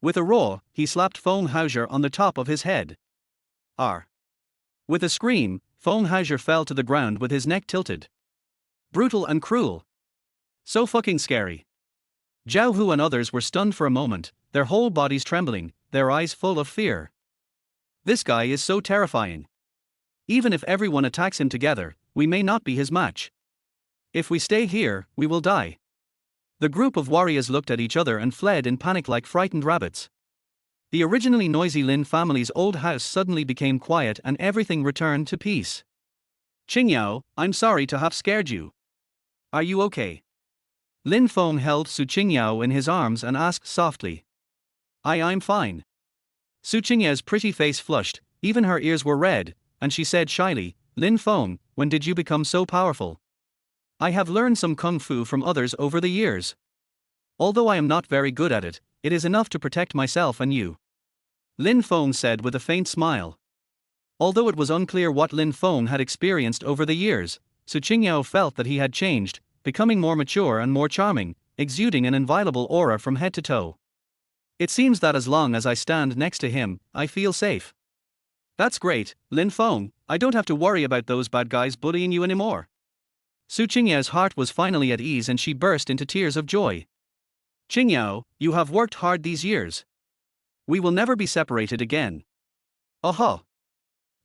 With a roar, he slapped Feng Hao on the top of his head. R. With a scream, Feng Hao fell to the ground with his neck tilted. Brutal and cruel. So fucking scary. Zhao Hu and others were stunned for a moment, their whole bodies trembling, their eyes full of fear. This guy is so terrifying. Even if everyone attacks him together, we may not be his match. If we stay here, we will die. The group of warriors looked at each other and fled in panic like frightened rabbits. The originally noisy Lin family's old house suddenly became quiet and everything returned to peace. Qingyao, I'm sorry to have scared you. Are you okay? Lin Feng held Su Qingyao in his arms and asked softly. I'm fine. Su Qingyao's pretty face flushed, even her ears were red, and she said shyly, Lin Feng, when did you become so powerful? I have learned some kung fu from others over the years. Although I am not very good at it, it is enough to protect myself and you. Lin Feng said with a faint smile. Although it was unclear what Lin Feng had experienced over the years, Su Qingyao felt that he had changed, becoming more mature and more charming, exuding an inviolable aura from head to toe. It seems that as long as I stand next to him, I feel safe. That's great, Lin Feng, I don't have to worry about those bad guys bullying you anymore. Su Qingyao's heart was finally at ease and she burst into tears of joy. Qingyao, you have worked hard these years. We will never be separated again. Aha!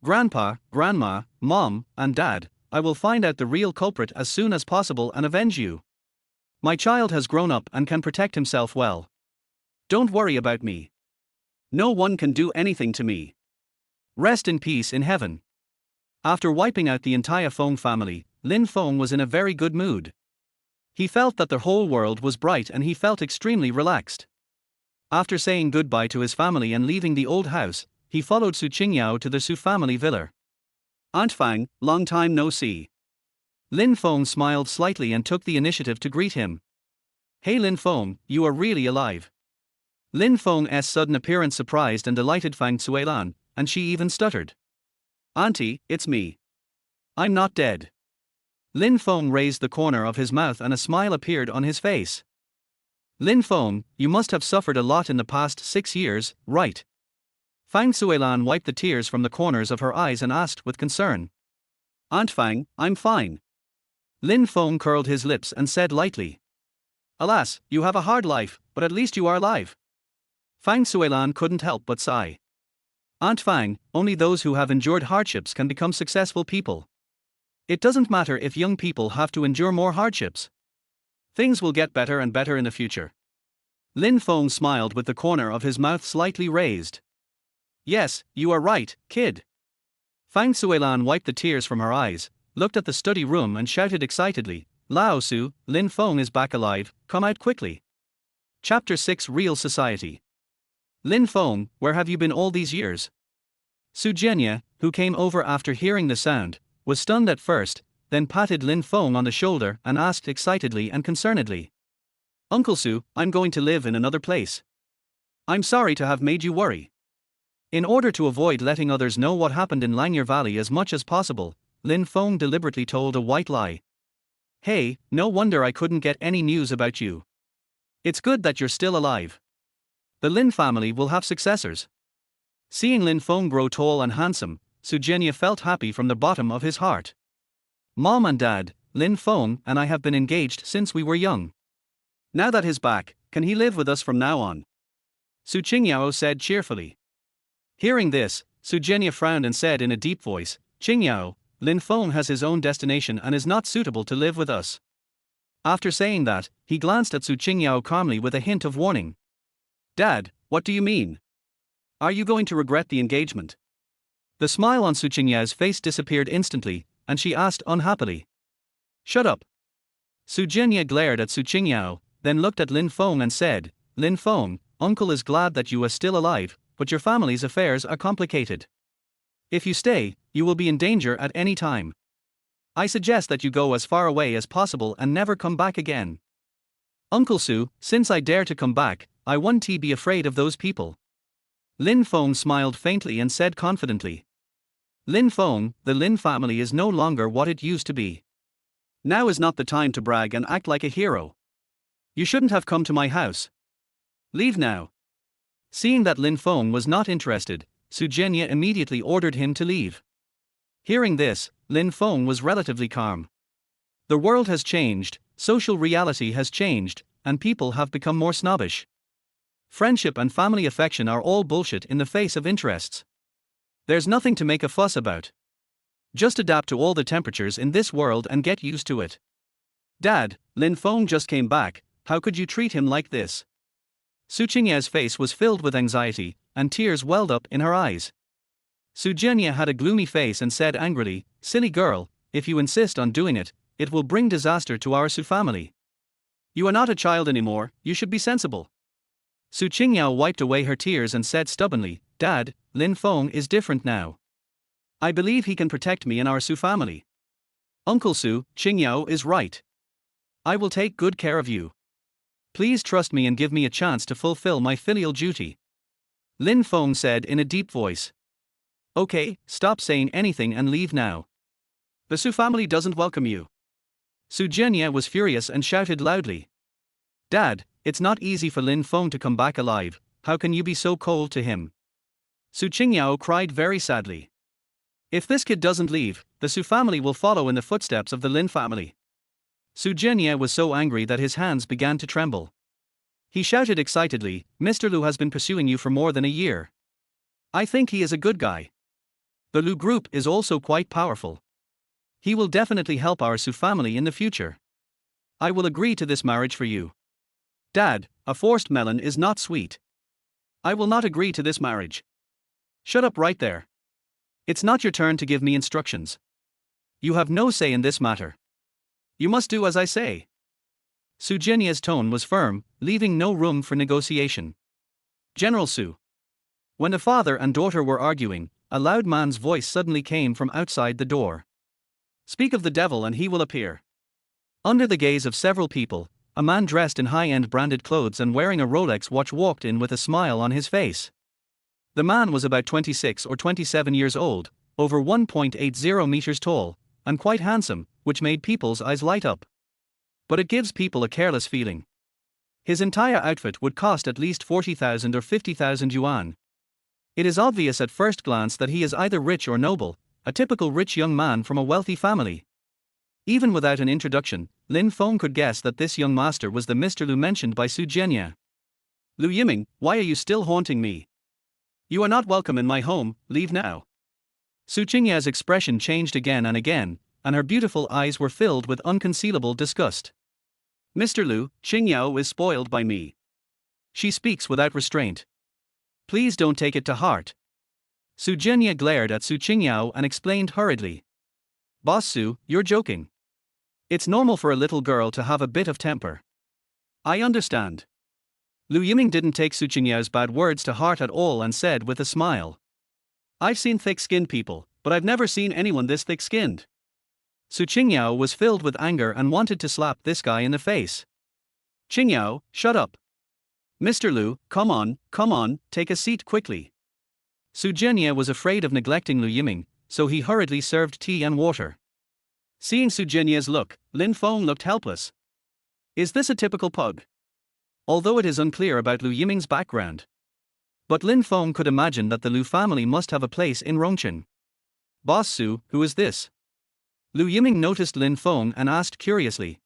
Grandpa, Grandma, Mom, and Dad, I will find out the real culprit as soon as possible and avenge you. My child has grown up and can protect himself well. Don't worry about me. No one can do anything to me. Rest in peace in heaven. After wiping out the entire Feng family, Lin Feng was in a very good mood. He felt that the whole world was bright and he felt extremely relaxed. After saying goodbye to his family and leaving the old house, he followed Su Qingyao to the Su family villa. Aunt Fang, long time no see. Lin Feng smiled slightly and took the initiative to greet him. Hey Lin Feng, you are really alive. Lin Feng's sudden appearance surprised and delighted Fang Suilan, and she even stuttered. Auntie, it's me. I'm not dead. Lin Feng raised the corner of his mouth and a smile appeared on his face. Lin Feng, you must have suffered a lot in the past 6 years, right? Fang Suilan wiped the tears from the corners of her eyes and asked with concern. Aunt Fang, I'm fine. Lin Feng curled his lips and said lightly. Alas, you have a hard life, but at least you are alive. Fang Suilan couldn't help but sigh. Aunt Fang, only those who have endured hardships can become successful people. It doesn't matter if young people have to endure more hardships. Things will get better and better in the future. Lin Feng smiled with the corner of his mouth slightly raised. Yes, you are right, kid. Fang Suilan wiped the tears from her eyes, looked at the study room and shouted excitedly, Lao Su, Lin Feng is back alive, come out quickly. Chapter 6 Real Society. Lin Feng, where have you been all these years? Su Jianya, who came over after hearing the sound, was stunned at first, then patted Lin Feng on the shoulder and asked excitedly and concernedly. Uncle Su, I'm going to live in another place. I'm sorry to have made you worry. In order to avoid letting others know what happened in Langyer Valley as much as possible, Lin Feng deliberately told a white lie. Hey, no wonder I couldn't get any news about you. It's good that you're still alive. The Lin family will have successors. Seeing Lin Feng grow tall and handsome, Su Jianya felt happy from the bottom of his heart. Mom and Dad, Lin Feng and I have been engaged since we were young. Now that he's back, can he live with us from now on? Su Qingyao said cheerfully. Hearing this, Su Jianya frowned and said in a deep voice, Qingyao, Lin Feng has his own destination and is not suitable to live with us. After saying that, he glanced at Su Qingyao calmly with a hint of warning. Dad, what do you mean? Are you going to regret the engagement? The smile on Su Qingyao's face disappeared instantly, and she asked unhappily. Shut up. Su Jianya glared at Su Qingyao, then looked at Lin Feng and said, Lin Feng, uncle is glad that you are still alive, but your family's affairs are complicated. If you stay, you will be in danger at any time. I suggest that you go as far away as possible and never come back again. Uncle Su, since I dare to come back, I won't be afraid of those people. Lin Feng smiled faintly and said confidently. Lin Feng, the Lin family is no longer what it used to be. Now is not the time to brag and act like a hero. You shouldn't have come to my house. Leave now. Seeing that Lin Feng was not interested, Su Jianye immediately ordered him to leave. Hearing this, Lin Feng was relatively calm. The world has changed, social reality has changed, and people have become more snobbish. Friendship and family affection are all bullshit in the face of interests. There's nothing to make a fuss about. Just adapt to all the temperatures in this world and get used to it. Dad, Lin Feng just came back, how could you treat him like this? Su Qingya's face was filled with anxiety, and tears welled up in her eyes. Su Jianye had a gloomy face and said angrily, "Silly girl, if you insist on doing it, it will bring disaster to our Su family. You are not a child anymore, you should be sensible." Su Qingya wiped away her tears and said stubbornly, "Dad, Lin Feng is different now. I believe he can protect me and our Su family. Uncle Su, Qingyao is right. I will take good care of you. Please trust me and give me a chance to fulfill my filial duty." Lin Feng said in a deep voice. "Okay, stop saying anything and leave now. The Su family doesn't welcome you." Su Jianye was furious and shouted loudly. "Dad, it's not easy for Lin Feng to come back alive, how can you be so cold to him?" Su Qingyao cried very sadly. "If this kid doesn't leave, the Su family will follow in the footsteps of the Lin family." Su Jianye was so angry that his hands began to tremble. He shouted excitedly, "Mr. Lu has been pursuing you for more than a year. I think he is a good guy. The Lu group is also quite powerful. He will definitely help our Su family in the future. I will agree to this marriage for you." "Dad, a forced melon is not sweet. I will not agree to this marriage." "Shut up right there. It's not your turn to give me instructions. You have no say in this matter. You must do as I say." Su Jinye's tone was firm, leaving no room for negotiation. "General Su." When the father and daughter were arguing, a loud man's voice suddenly came from outside the door. "Speak of the devil and he will appear." Under the gaze of several people, a man dressed in high-end branded clothes and wearing a Rolex watch walked in with a smile on his face. The man was about 26 or 27 years old, over 1.80 meters tall, and quite handsome, which made people's eyes light up. But it gives people a careless feeling. His entire outfit would cost at least 40,000 or 50,000 yuan. It is obvious at first glance that he is either rich or noble, a typical rich young man from a wealthy family. Even without an introduction, Lin Feng could guess that this young master was the Mr. Lu mentioned by Su Jianye. "Lu Yiming, why are you still haunting me? You are not welcome in my home, leave now." Su Qingya's expression changed again, and her beautiful eyes were filled with unconcealable disgust. "Mr. Lu, Qingyao is spoiled by me. She speaks without restraint. Please don't take it to heart." Su Jianye glared at Su Qingyao and explained hurriedly. "Boss Su, you're joking. It's normal for a little girl to have a bit of temper. I understand." Lu Yiming didn't take Su Qingyao's bad words to heart at all and said with a smile, "I've seen thick-skinned people, but I've never seen anyone this thick-skinned." Su Qingyao was filled with anger and wanted to slap this guy in the face. "Qingyao, shut up. Mr. Lu, come on, take a seat quickly." Su Jianye was afraid of neglecting Lu Yiming, so he hurriedly served tea and water. Seeing Su Jinye's look, Lin Feng looked helpless. Is this a typical pug? Although it is unclear about Lu Yiming's background. But Lin Feng could imagine that the Lu family must have a place in Rongqing. "Boss Su, who is this?" Lu Yiming noticed Lin Feng and asked curiously.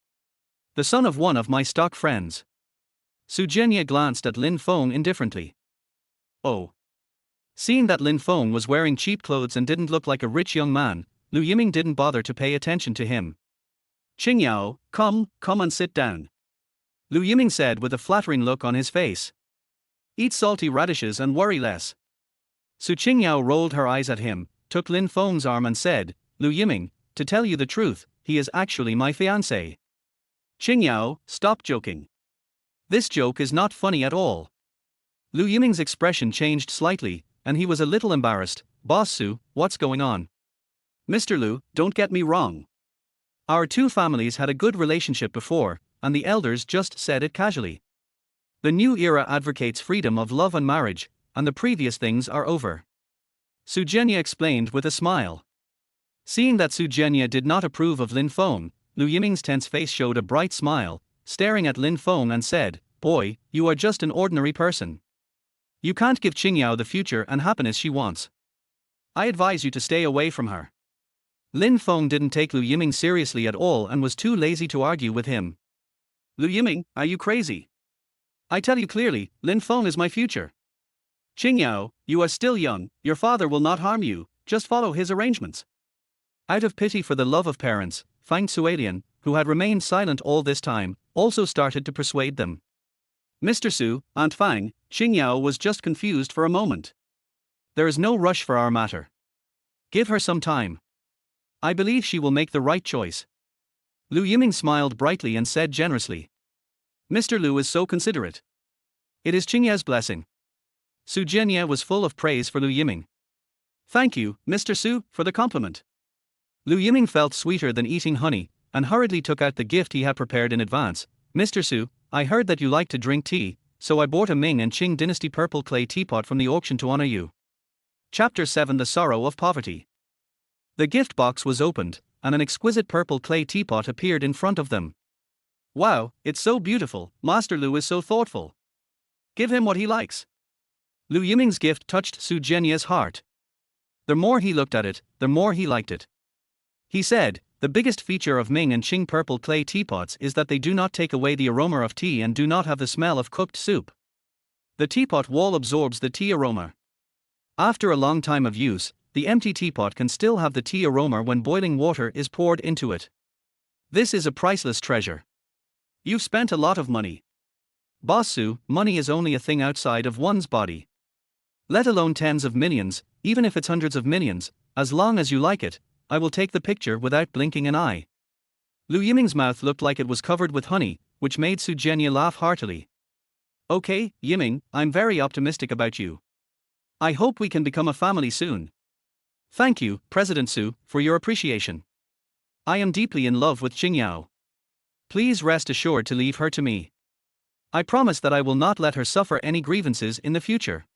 "The son of one of my stock friends." Su Jianye glanced at Lin Feng indifferently. "Oh." Seeing that Lin Feng was wearing cheap clothes and didn't look like a rich young man, Lu Yiming didn't bother to pay attention to him. "Qingyao, come and sit down," Lu Yiming said with a flattering look on his face. "Eat salty radishes and worry less." Su Qingyao rolled her eyes at him, took Lin Feng's arm and said, "Lu Yiming, to tell you the truth, he is actually my fiancé." "Qingyao, stop joking. This joke is not funny at all." Lu Yiming's expression changed slightly, and he was a little embarrassed. "Boss Su, what's going on?" "Mr. Lu, don't get me wrong. Our two families had a good relationship before, and the elders just said it casually. The new era advocates freedom of love and marriage, and the previous things are over. Su Jianye explained with a smile. Seeing that Su Jianye did not approve of Lin Feng, Lu Yiming's tense face showed a bright smile, staring at Lin Feng and said, "Boy, you are just an ordinary person. You can't give Qingyao the future and happiness she wants. I advise you to stay away from her." Lin Feng didn't take Lu Yiming seriously at all and was too lazy to argue with him. "Lu Yiming, are you crazy? I tell you clearly, Lin Feng is my future. Qingyao, you are still young, your father will not harm you, just follow his arrangements." Out of pity for the love of parents, Fang Sualian, who had remained silent all this time, also started to persuade them. "Mr. Su, Aunt Fang, Qingyao was just confused for a moment. There is no rush for our matter. Give her some time. I believe she will make the right choice." Lu Yiming smiled brightly and said generously. "Mr. Lu is so considerate. It is Qingyao's blessing." Su Jianye was full of praise for Lu Yiming. "Thank you, Mr. Su, for the compliment." Lu Yiming felt sweeter than eating honey, and hurriedly took out the gift he had prepared in advance. "Mr. Su, I heard that you like to drink tea, so I bought a Ming and Qing dynasty purple clay teapot from the auction to honor you." Chapter 7: The Sorrow of Poverty. The gift box was opened, and an exquisite purple clay teapot appeared in front of them. "Wow, it's so beautiful, Master Lu is so thoughtful. Give him what he likes." Lu Yiming's gift touched Su Jianye's heart. The more he looked at it, the more he liked it. He said, "The biggest feature of Ming and Qing purple clay teapots is that they do not take away the aroma of tea and do not have the smell of cooked soup. The teapot wall absorbs the tea aroma. After a long time of use, the empty teapot can still have the tea aroma when boiling water is poured into it. This is a priceless treasure. You've spent a lot of money. Boss Su, money is only a thing outside of one's body. Let alone tens of millions, even if it's hundreds of millions, as long as you like it, I will take the picture without blinking an eye." Lu Yiming's mouth looked like it was covered with honey, which made Su Jianye laugh heartily. "Okay, Yiming, I'm very optimistic about you. I hope we can become a family soon." "Thank you, President Su, for your appreciation. I am deeply in love with Qingyao. Please rest assured to leave her to me. I promise that I will not let her suffer any grievances in the future.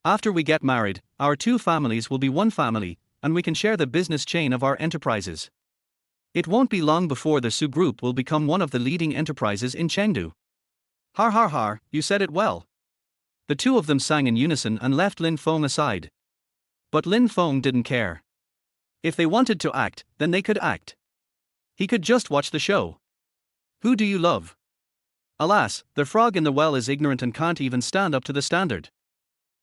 After we get married, our two families will be one family, and we can share the business chain of our enterprises. It won't be long before the Su Group will become one of the leading enterprises in Chengdu." "Har har har, you said it well." The two of them sang in unison and left Lin Feng aside. But Lin Feng didn't care. If they wanted to act, then they could act. He could just watch the show. "Who do you love?" Alas, the frog in the well is ignorant and can't even stand up to the standard.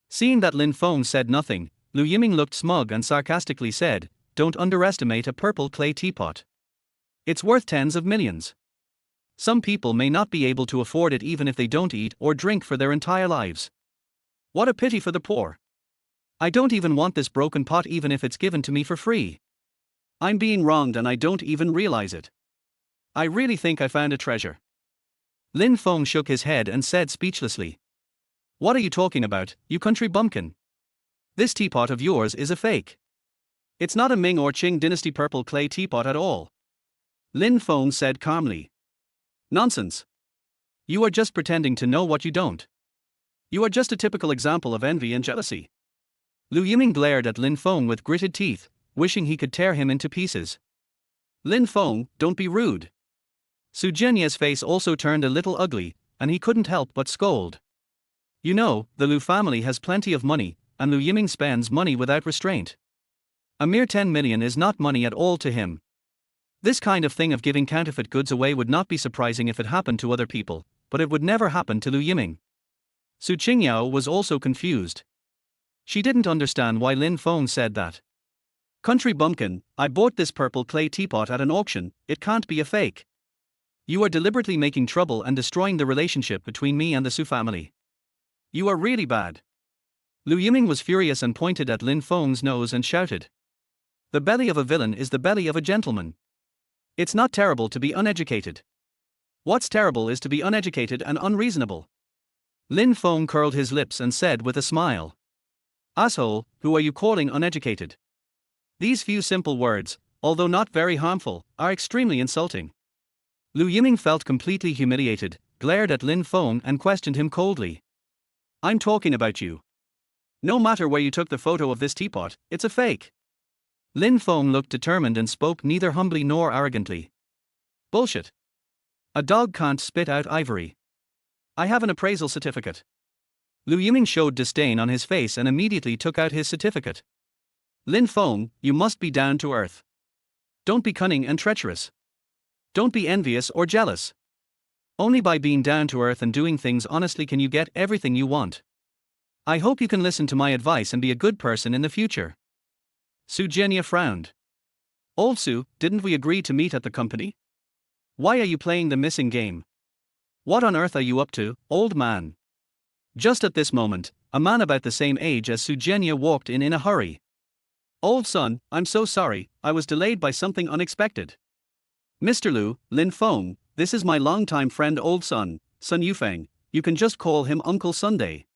Seeing that Lin Feng said nothing, Lu Yiming looked smug and sarcastically said, "Don't underestimate a purple clay teapot. It's worth tens of millions. Some people may not be able to afford it even if they don't eat or drink for their entire lives. What a pity for the poor. I don't even want this broken pot even if it's given to me for free. I'm being wronged and I don't even realize it. I really think I found a treasure." Lin Feng shook his head and said speechlessly, "What are you talking about, you country bumpkin? This teapot of yours is a fake. It's not a Ming or Qing dynasty purple clay teapot at all." Lin Feng said calmly. "Nonsense. You are just pretending to know what you don't. You are just a typical example of envy and jealousy." Lu Yiming glared at Lin Feng with gritted teeth, wishing he could tear him into pieces. "Lin Feng, don't be rude." Su Jianye's face also turned a little ugly, and he couldn't help but scold. "You know, the Lu family has plenty of money, and Lu Yiming spends money without restraint. A mere 10 million is not money at all to him. This kind of thing of giving counterfeit goods away would not be surprising if it happened to other people, but it would never happen to Lu Yiming." Su Qingyao was also confused. She didn't understand why Lin Feng said that. "Country bumpkin, I bought this purple clay teapot at an auction, it can't be a fake. You are deliberately making trouble and destroying the relationship between me and the Su family. You are really bad." Lu Yiming was furious and pointed at Lin Feng's nose and shouted, "The belly of a villain is the belly of a gentleman. It's not terrible to be uneducated. What's terrible is to be uneducated and unreasonable." Lin Feng curled his lips and said with a smile, "Asshole, who are you calling uneducated?" These few simple words, although not very harmful, are extremely insulting. Lu Yiming felt completely humiliated, glared at Lin Feng and questioned him coldly. I'm talking about you. No matter where you took the photo of this teapot, it's a fake. Lin Feng looked determined and spoke neither humbly nor arrogantly. Bullshit. A dog can't spit out ivory. I have an appraisal certificate. Lu Yiming showed disdain on his face and immediately took out his certificate. Lin Feng, you must be down to earth. Don't be cunning and treacherous. Don't be envious or jealous. Only by being down to earth and doing things honestly can you get everything you want. I hope you can listen to my advice and be a good person in the future. Su Jianye frowned. Old Su, didn't we agree to meet at the company? Why are you playing the missing game? What on earth are you up to, old man? Just at this moment, a man about the same age as Su Jianye walked in a hurry. Old son, I'm so sorry, I was delayed by something unexpected. Mr. Lu, Lin Feng, this is my longtime friend old son, Sun Yufeng, you can just call him Uncle Sunday.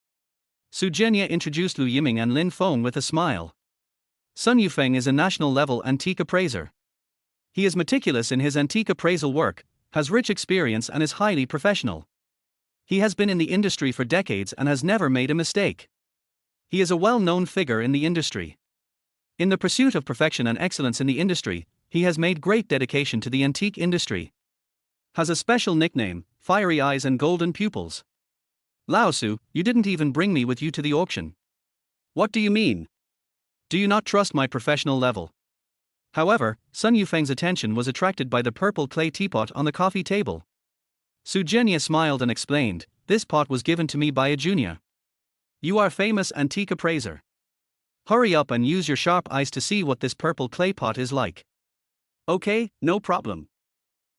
Su Jianye introduced Lu Yiming and Lin Feng with a smile. Sun Yufeng is a national-level antique appraiser. He is meticulous in his antique appraisal work, has rich experience and is highly professional. He has been in the industry for decades and has never made a mistake. He is a well-known figure in the industry. In the pursuit of perfection and excellence in the industry, he has made great dedication to the antique industry. Has a special nickname, Fiery Eyes and Golden Pupils. Lao Su, you didn't even bring me with you to the auction. What do you mean? Do you not trust my professional level? However, Sun Yufeng's attention was attracted by the purple clay teapot on the coffee table. Su Jianye smiled and explained, this pot was given to me by a junior. You are famous antique appraiser. Hurry up and use your sharp eyes to see what this purple clay pot is like. Okay, no problem.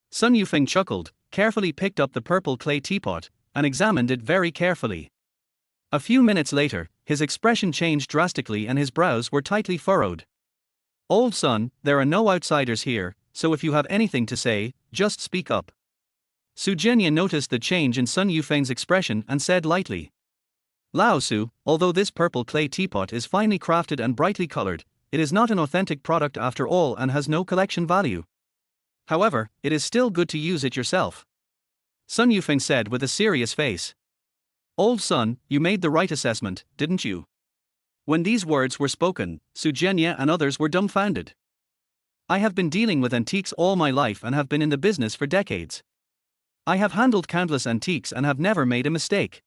Sun Yufeng chuckled, carefully picked up the purple clay teapot, and examined it very carefully. A few minutes later, his expression changed drastically and his brows were tightly furrowed. Old son, there are no outsiders here, so if you have anything to say, just speak up. Su Jianye noticed the change in Sun Yufeng's expression and said lightly. Lao Su, although this purple clay teapot is finely crafted and brightly colored, it is not an authentic product after all and has no collection value. However, it is still good to use it yourself. Sun Yufeng said with a serious face. Old son, you made the right assessment, didn't you? When these words were spoken, Su Jianye and others were dumbfounded. I have been dealing with antiques all my life and have been in the business for decades. I have handled countless antiques and have never made a mistake.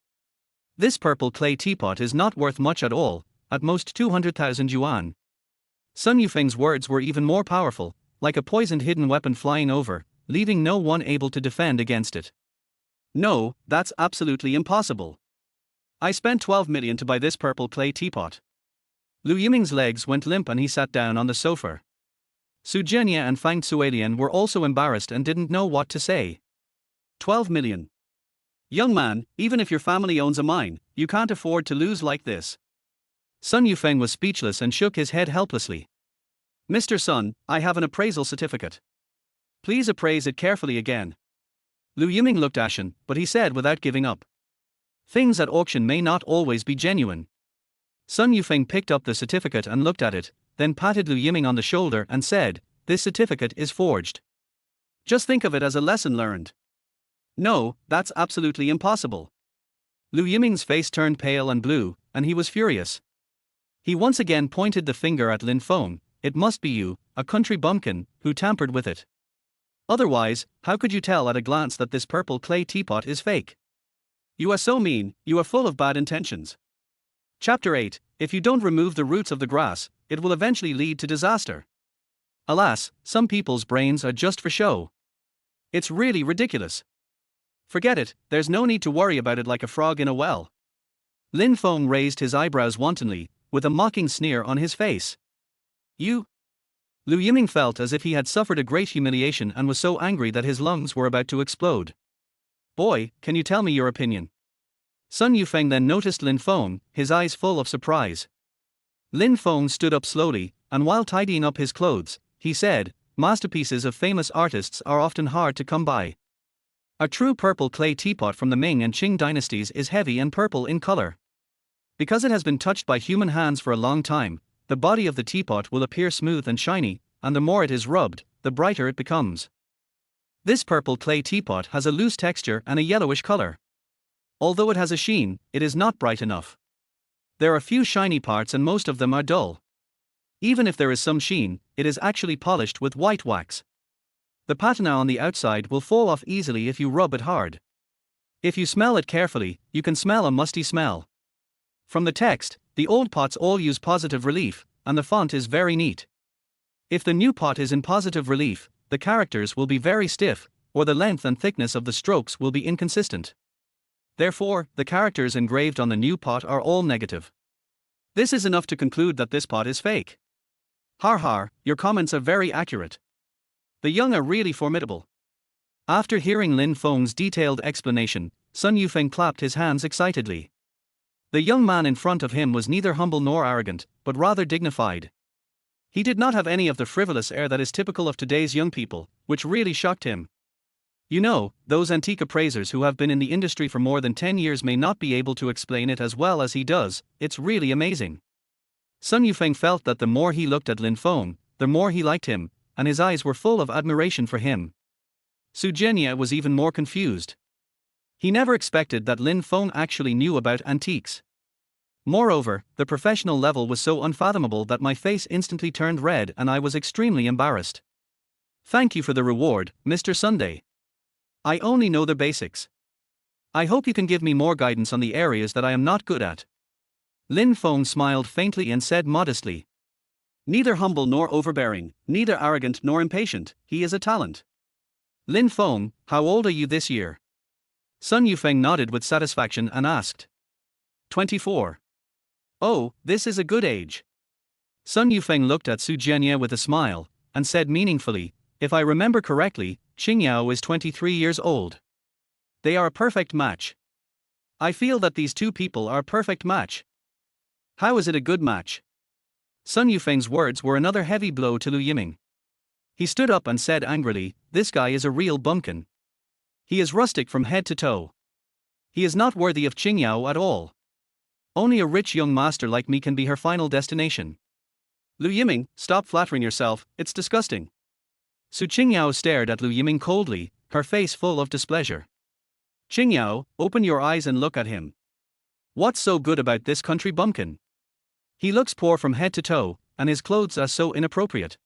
This purple clay teapot is not worth much at all, at most 200,000 yuan. Sun Yufeng's words were even more powerful, like a poisoned hidden weapon flying over, leaving no one able to defend against it. No, that's absolutely impossible. I spent 12 million to buy this purple clay teapot. Lu Yiming's legs went limp and he sat down on the sofa. Su Jianye and Fang Suelian were also embarrassed and didn't know what to say. 12 million. Young man, even if your family owns a mine, you can't afford to lose like this. Sun Yufeng was speechless and shook his head helplessly. Mr. Sun, I have an appraisal certificate. Please appraise it carefully again. Lu Yiming looked ashen, but he said without giving up. Things at auction may not always be genuine. Sun Yufeng picked up the certificate and looked at it, then patted Lu Yiming on the shoulder and said, this certificate is forged. Just think of it as a lesson learned. No, that's absolutely impossible. Lu Yiming's face turned pale and blue, and he was furious. He once again pointed the finger at Lin Feng. It must be you, a country bumpkin, who tampered with it. Otherwise, how could you tell at a glance that this purple clay teapot is fake? You are so mean, you are full of bad intentions. Chapter 8, if you don't remove the roots of the grass, it will eventually lead to disaster. Alas, some people's brains are just for show. It's really ridiculous. Forget it, there's no need to worry about it like a frog in a well. Lin Feng raised his eyebrows wantonly, with a mocking sneer on his face. You? Lu Yiming felt as if he had suffered a great humiliation and was so angry that his lungs were about to explode. Boy, can you tell me your opinion? Sun Yufeng then noticed Lin Feng, his eyes full of surprise. Lin Feng stood up slowly, and while tidying up his clothes, he said, masterpieces of famous artists are often hard to come by. A true purple clay teapot from the Ming and Qing dynasties is heavy and purple in color. Because it has been touched by human hands for a long time, the body of the teapot will appear smooth and shiny, and the more it is rubbed, the brighter it becomes. This purple clay teapot has a loose texture and a yellowish color. Although it has a sheen, it is not bright enough. There are few shiny parts and most of them are dull. Even if there is some sheen, it is actually polished with white wax. The patina on the outside will fall off easily if you rub it hard. If you smell it carefully, you can smell a musty smell. From the text, the old pots all use positive relief, and the font is very neat. If the new pot is in positive relief, the characters will be very stiff, or the length and thickness of the strokes will be inconsistent. Therefore, the characters engraved on the new pot are all negative. This is enough to conclude that this pot is fake. Har har, your comments are very accurate. The young are really formidable. After hearing Lin Feng's detailed explanation, Sun Yufeng clapped his hands excitedly. The young man in front of him was neither humble nor arrogant, but rather dignified. He did not have any of the frivolous air that is typical of today's young people, which really shocked him. You know, those antique appraisers who have been in the industry for more than 10 years may not be able to explain it as well as he does. It's really amazing. Sun Yufeng felt that the more he looked at Lin Feng, the more he liked him, and his eyes were full of admiration for him. Su Jianye was even more confused. He never expected that Lin Feng actually knew about antiques. Moreover, the professional level was so unfathomable that my face instantly turned red and I was extremely embarrassed. Thank you for the reward, Mr. Sunday. I only know the basics. I hope you can give me more guidance on the areas that I am not good at. Lin Feng smiled faintly and said modestly. Neither humble nor overbearing, neither arrogant nor impatient, he is a talent. Lin Feng, how old are you this year? Sun Yufeng nodded with satisfaction and asked. 24. Oh, this is a good age. Sun Yufeng looked at Su Jianye with a smile, and said meaningfully, if I remember correctly, Qingyao is 23 years old. They are a perfect match. I feel that these two people are a perfect match. How is it a good match? Sun Yufeng's words were another heavy blow to Liu Yiming. He stood up and said angrily, this guy is a real bumpkin. He is rustic from head to toe. He is not worthy of Qingyao at all. Only a rich young master like me can be her final destination. Liu Yiming, stop flattering yourself, it's disgusting. Su Qingyao stared at Liu Yiming coldly, her face full of displeasure. Qingyao, open your eyes and look at him. What's so good about this country bumpkin? He looks poor from head to toe, and his clothes are so inappropriate.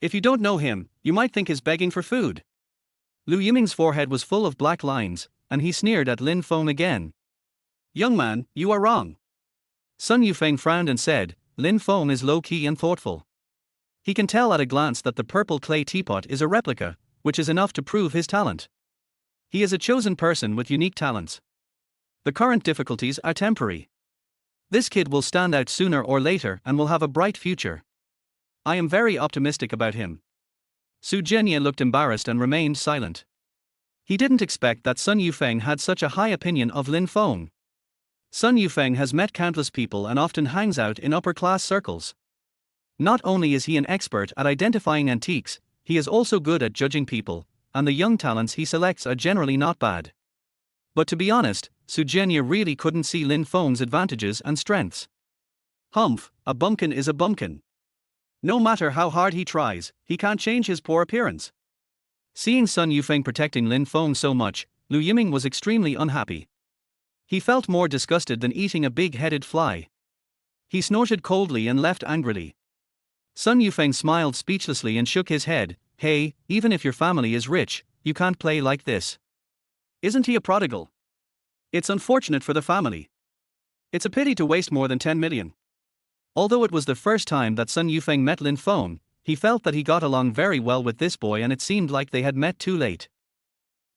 If you don't know him, you might think he's begging for food. Liu Yiming's forehead was full of black lines, and he sneered at Lin Feng again. Young man, you are wrong. Sun Yufeng frowned and said, Lin Feng is low-key and thoughtful. He can tell at a glance that the purple clay teapot is a replica, which is enough to prove his talent. He is a chosen person with unique talents. The current difficulties are temporary. This kid will stand out sooner or later and will have a bright future. I am very optimistic about him. Su Jianye looked embarrassed and remained silent. He didn't expect that Sun Yufeng had such a high opinion of Lin Feng. Sun Yufeng has met countless people and often hangs out in upper-class circles. Not only is he an expert at identifying antiques, he is also good at judging people, and the young talents he selects are generally not bad. But to be honest, Su Jianye really couldn't see Lin Feng's advantages and strengths. Humph, a bumpkin is a bumpkin. No matter how hard he tries, he can't change his poor appearance. Seeing Sun Yufeng protecting Lin Feng so much, Liu Yiming was extremely unhappy. He felt more disgusted than eating a big-headed fly. He snorted coldly and left angrily. Sun Yufeng smiled speechlessly and shook his head. Hey, even if your family is rich, you can't play like this. Isn't he a prodigal? It's unfortunate for the family. It's a pity to waste more than 10 million. Although it was the first time that Sun Yufeng met Lin Feng, he felt that he got along very well with this boy and it seemed like they had met too late.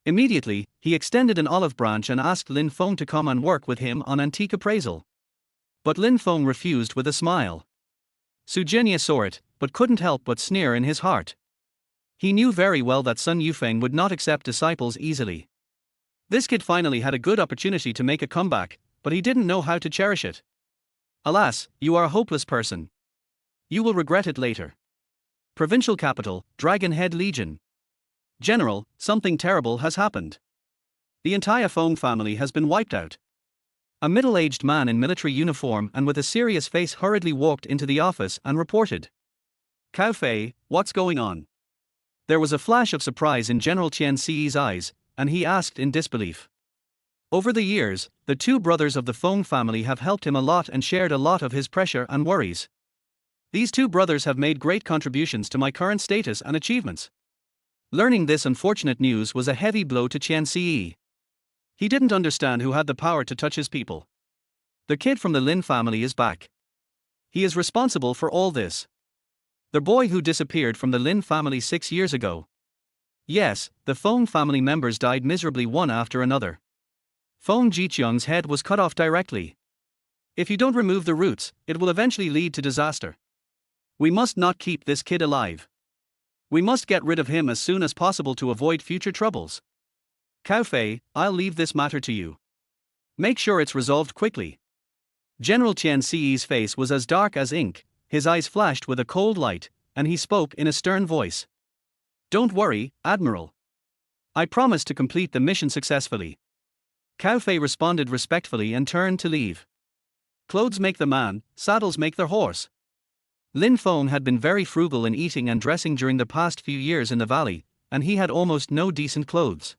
Immediately, he extended an olive branch and asked Lin Feng to come and work with him on antique appraisal. But Lin Feng refused with a smile. Su Jianye saw it, but couldn't help but sneer in his heart. He knew very well that Sun Yufeng would not accept disciples easily. This kid finally had a good opportunity to make a comeback, but he didn't know how to cherish it. Alas, you are a hopeless person. You will regret it later. Provincial capital, Dragon Head Legion. General, something terrible has happened. The entire Feng family has been wiped out. A middle-aged man in military uniform and with a serious face hurriedly walked into the office and reported. Cao Fei, what's going on? There was a flash of surprise in General Qian Ci's eyes, and he asked in disbelief. Over the years, the two brothers of the Feng family have helped him a lot and shared a lot of his pressure and worries. These two brothers have made great contributions to my current status and achievements. Learning this unfortunate news was a heavy blow to Qian Ce. He didn't understand who had the power to touch his people. The kid from the Lin family is back. He is responsible for all this. The boy who disappeared from the Lin family 6 years ago. Yes, the Feng family members died miserably one after another. Feng Jiqiang's head was cut off directly. If you don't remove the roots, it will eventually lead to disaster. We must not keep this kid alive. We must get rid of him as soon as possible to avoid future troubles. Cao Fei, I'll leave this matter to you. Make sure it's resolved quickly. General Qian Ce's face was as dark as ink, his eyes flashed with a cold light, and he spoke in a stern voice. Don't worry, Admiral. I promise to complete the mission successfully. Cao Fei responded respectfully and turned to leave. Clothes make the man, saddles make the horse. Lin Feng had been very frugal in eating and dressing during the past few years in the valley, and he had almost no decent clothes.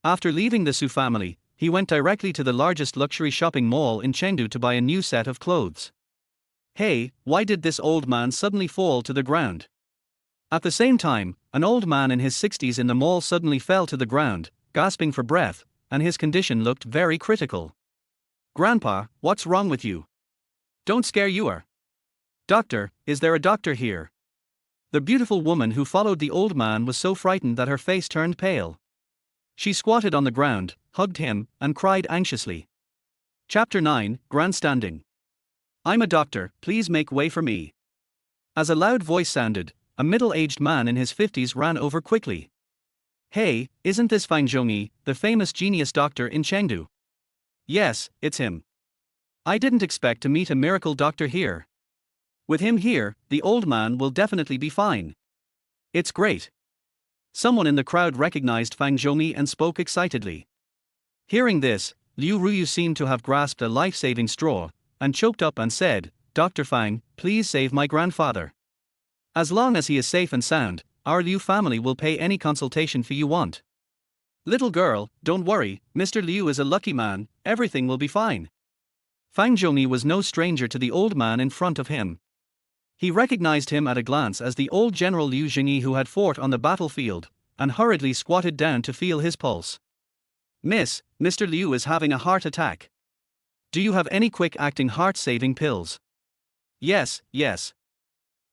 After leaving the Su family, he went directly to the largest luxury shopping mall in Chengdu to buy a new set of clothes. Hey, why did this old man suddenly fall to the ground? At the same time, an old man in his 60s in the mall suddenly fell to the ground, gasping for breath, and his condition looked very critical. Grandpa, what's wrong with you? Don't scare you are. Doctor, is there a doctor here? The beautiful woman who followed the old man was so frightened that her face turned pale. She squatted on the ground, hugged him, and cried anxiously. Chapter 9, Grandstanding. I'm a doctor, please make way for me. As a loud voice sounded, a middle-aged man in his 50s ran over quickly. Hey, isn't this Fang Zhongyi, the famous genius doctor in Chengdu? Yes, it's him. I didn't expect to meet a miracle doctor here. With him here, the old man will definitely be fine. It's great. Someone in the crowd recognized Fang Zhongyi and spoke excitedly. Hearing this, Liu Ruyu seemed to have grasped a life-saving straw, and choked up and said, Dr. Fang, please save my grandfather. As long as he is safe and sound, our Liu family will pay any consultation fee you want. Little girl, don't worry, Mr. Liu is a lucky man, everything will be fine. Fang Zhongyi was no stranger to the old man in front of him. He recognized him at a glance as the old General Liu Jingyi who had fought on the battlefield, and hurriedly squatted down to feel his pulse. Miss, Mr. Liu is having a heart attack. Do you have any quick-acting heart-saving pills? Yes, yes.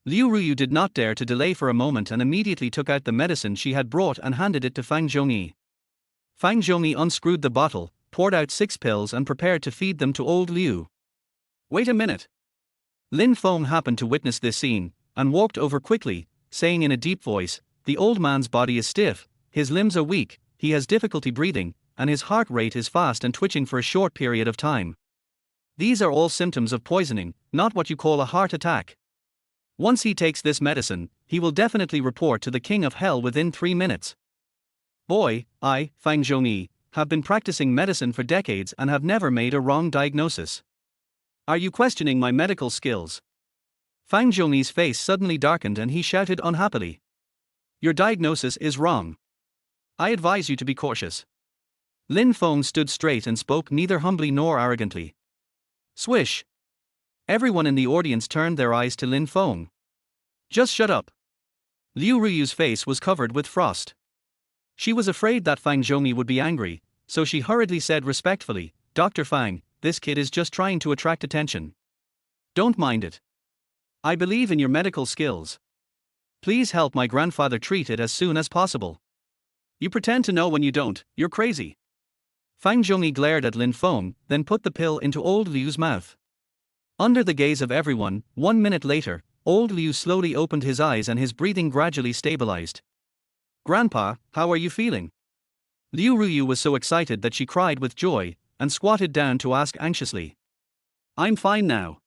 Liu Ruyu did not dare to delay for a moment and immediately took out the medicine she had brought and handed it to Fang Zhongyi. Fang Zhongyi unscrewed the bottle, poured out 6 pills and prepared to feed them to old Liu. Wait a minute. Lin Feng happened to witness this scene, and walked over quickly, saying in a deep voice, the old man's body is stiff, his limbs are weak, he has difficulty breathing, and his heart rate is fast and twitching for a short period of time. These are all symptoms of poisoning, not what you call a heart attack. Once he takes this medicine, he will definitely report to the King of Hell within 3 minutes. Boy, I, Fang Zhongyi, have been practicing medicine for decades and have never made a wrong diagnosis. Are you questioning my medical skills? Fang Zhongyi's face suddenly darkened and he shouted unhappily. Your diagnosis is wrong. I advise you to be cautious. Lin Feng stood straight and spoke neither humbly nor arrogantly. Swish. Everyone in the audience turned their eyes to Lin Feng. Just shut up. Liu Ruyu's face was covered with frost. She was afraid that Fang Zhongyi would be angry, so she hurriedly said respectfully, Dr. Fang, this kid is just trying to attract attention. Don't mind it. I believe in your medical skills. Please help my grandfather treat it as soon as possible. You pretend to know when you don't, you're crazy. Fang Zhongyi glared at Lin Feng, then put the pill into old Liu's mouth. Under the gaze of everyone, 1 minute later, old Liu slowly opened his eyes and his breathing gradually stabilized. Grandpa, how are you feeling? Liu Ruyu was so excited that she cried with joy, and squatted down to ask anxiously. I'm fine now.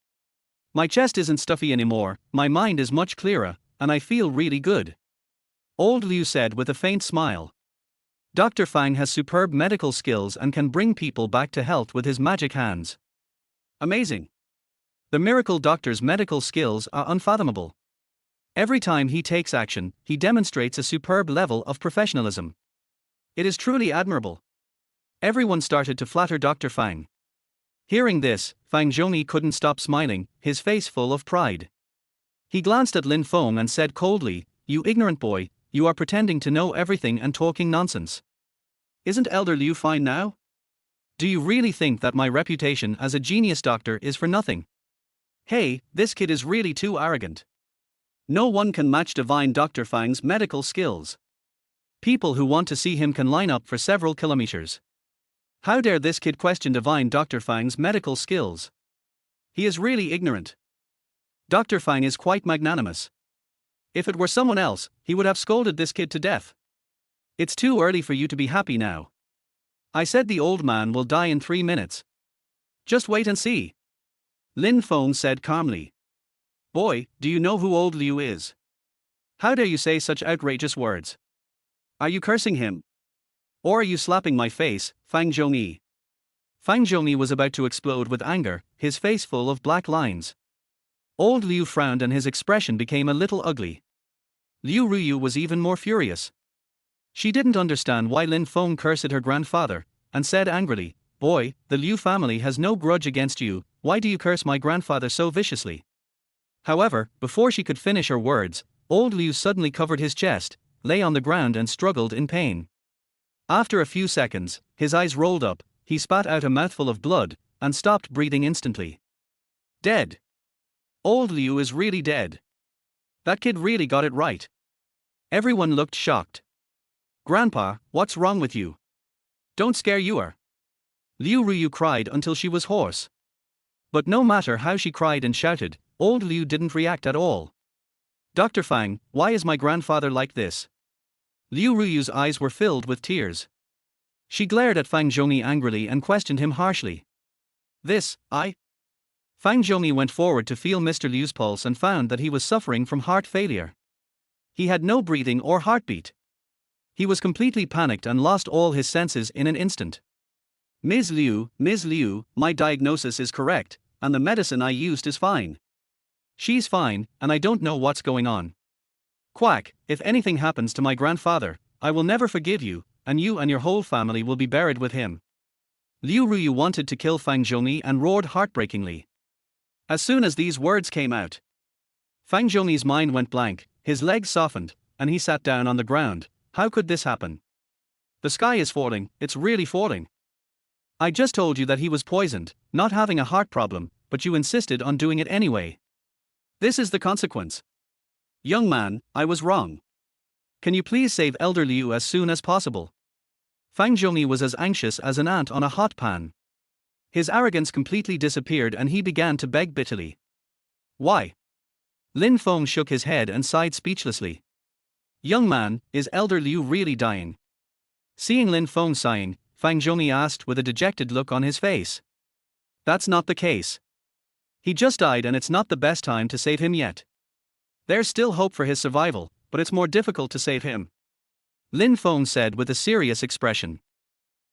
My chest isn't stuffy anymore, my mind is much clearer, and I feel really good. Old Liu said with a faint smile. Dr. Fang has superb medical skills and can bring people back to health with his magic hands. Amazing. The miracle doctor's medical skills are unfathomable. Every time he takes action, he demonstrates a superb level of professionalism. It is truly admirable. Everyone started to flatter Dr. Fang. Hearing this, Fang Zhongyi couldn't stop smiling, his face full of pride. He glanced at Lin Feng and said coldly, "You ignorant boy, you are pretending to know everything and talking nonsense. Isn't Elder Liu fine now? Do you really think that my reputation as a genius doctor is for nothing? Hey, this kid is really too arrogant. No one can match divine Dr. Fang's medical skills. People who want to see him can line up for several kilometers. How dare this kid question divine Dr. Fang's medical skills? He is really ignorant. Dr. Fang is quite magnanimous. If it were someone else, he would have scolded this kid to death. It's too early for you to be happy now. I said the old man will die in 3 minutes. Just wait and see." Lin Feng said calmly. "Boy, do you know who old Liu is? How dare you say such outrageous words? Are you cursing him? Or are you slapping my face, Fang Zhongyi?" Fang Zhongyi was about to explode with anger, his face full of black lines. Old Liu frowned and his expression became a little ugly. Liu Ruyu was even more furious. She didn't understand why Lin Feng cursed her grandfather, and said angrily, "Boy, the Liu family has no grudge against you, why do you curse my grandfather so viciously?" However, before she could finish her words, old Liu suddenly covered his chest, lay on the ground and struggled in pain. After a few seconds, his eyes rolled up, he spat out a mouthful of blood, and stopped breathing instantly. Dead. Old Liu is really dead. That kid really got it right. Everyone looked shocked. "Grandpa, what's wrong with you? Don't scare you." Liu Ruyu cried until she was hoarse. But no matter how she cried and shouted, old Liu didn't react at all. "Dr. Fang, why is my grandfather like this?" Liu Ruyu's eyes were filled with tears. She glared at Fang Zhongyi angrily and questioned him harshly. Fang Zhongyi went forward to feel Mr. Liu's pulse and found that he was suffering from heart failure. He had no breathing or heartbeat. He was completely panicked and lost all his senses in an instant. Ms. Liu, my diagnosis is correct, and the medicine I used is fine. She's fine, and I don't know what's going on. Quack, if anything happens to my grandfather, I will never forgive you, and your whole family will be buried with him." Liu Ruyu wanted to kill Fang Zhongyi and roared heartbreakingly. As soon as these words came out, Fang Zhongyi's mind went blank, his legs softened, and he sat down on the ground. How could this happen? The sky is falling, it's really falling. I just told you that he was poisoned, not having a heart problem, but you insisted on doing it anyway. This is the consequence. Young man, I was wrong. Can you please save Elder Liu as soon as possible? Fang Zhongyi was as anxious as an ant on a hot pan. His arrogance completely disappeared and he began to beg bitterly. Why? Lin Feng shook his head and sighed speechlessly. Young man, is Elder Liu really dying? Seeing Lin Feng sighing, Fang Zhongyi asked with a dejected look on his face. That's not the case. He just died and it's not the best time to save him yet. There's still hope for his survival, but it's more difficult to save him. Lin Feng said with a serious expression.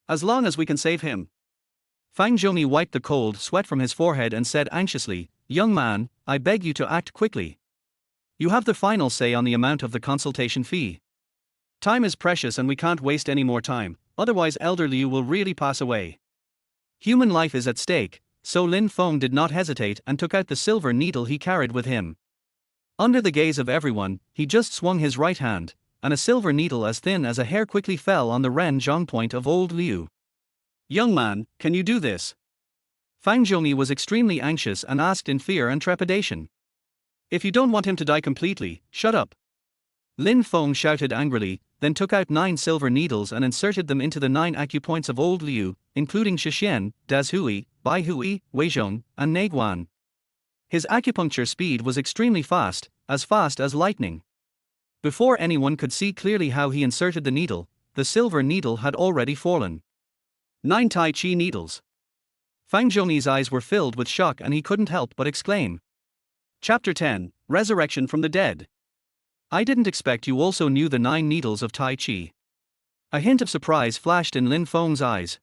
As long as we can save him. Fang Zhongyi wiped the cold sweat from his forehead and said anxiously, Young man, I beg you to act quickly. You have the final say on the amount of the consultation fee. Time is precious and we can't waste any more time, otherwise Elder Liu will really pass away. Human life is at stake, so Lin Feng did not hesitate and took out the silver needle he carried with him. Under the gaze of everyone, he just swung his right hand, and a silver needle as thin as a hair quickly fell on the Ren Zhong point of old Liu. Young man, can you do this? Fang Zhongyi was extremely anxious and asked in fear and trepidation. If you don't want him to die completely, shut up. Lin Feng shouted angrily, then took out 9 silver needles and inserted them into the 9 acupoints of old Liu, including Shixian, Dazhui, Baihui, Weizhong, and Neiguan. His acupuncture speed was extremely fast as lightning. Before anyone could see clearly how he inserted the needle, the silver needle had already fallen. 9 Tai Chi needles. Fang Zhongyi's eyes were filled with shock and he couldn't help but exclaim. Chapter 10, Resurrection from the Dead. I didn't expect you also knew the 9 needles of Tai Chi. A hint of surprise flashed in Lin Feng's eyes.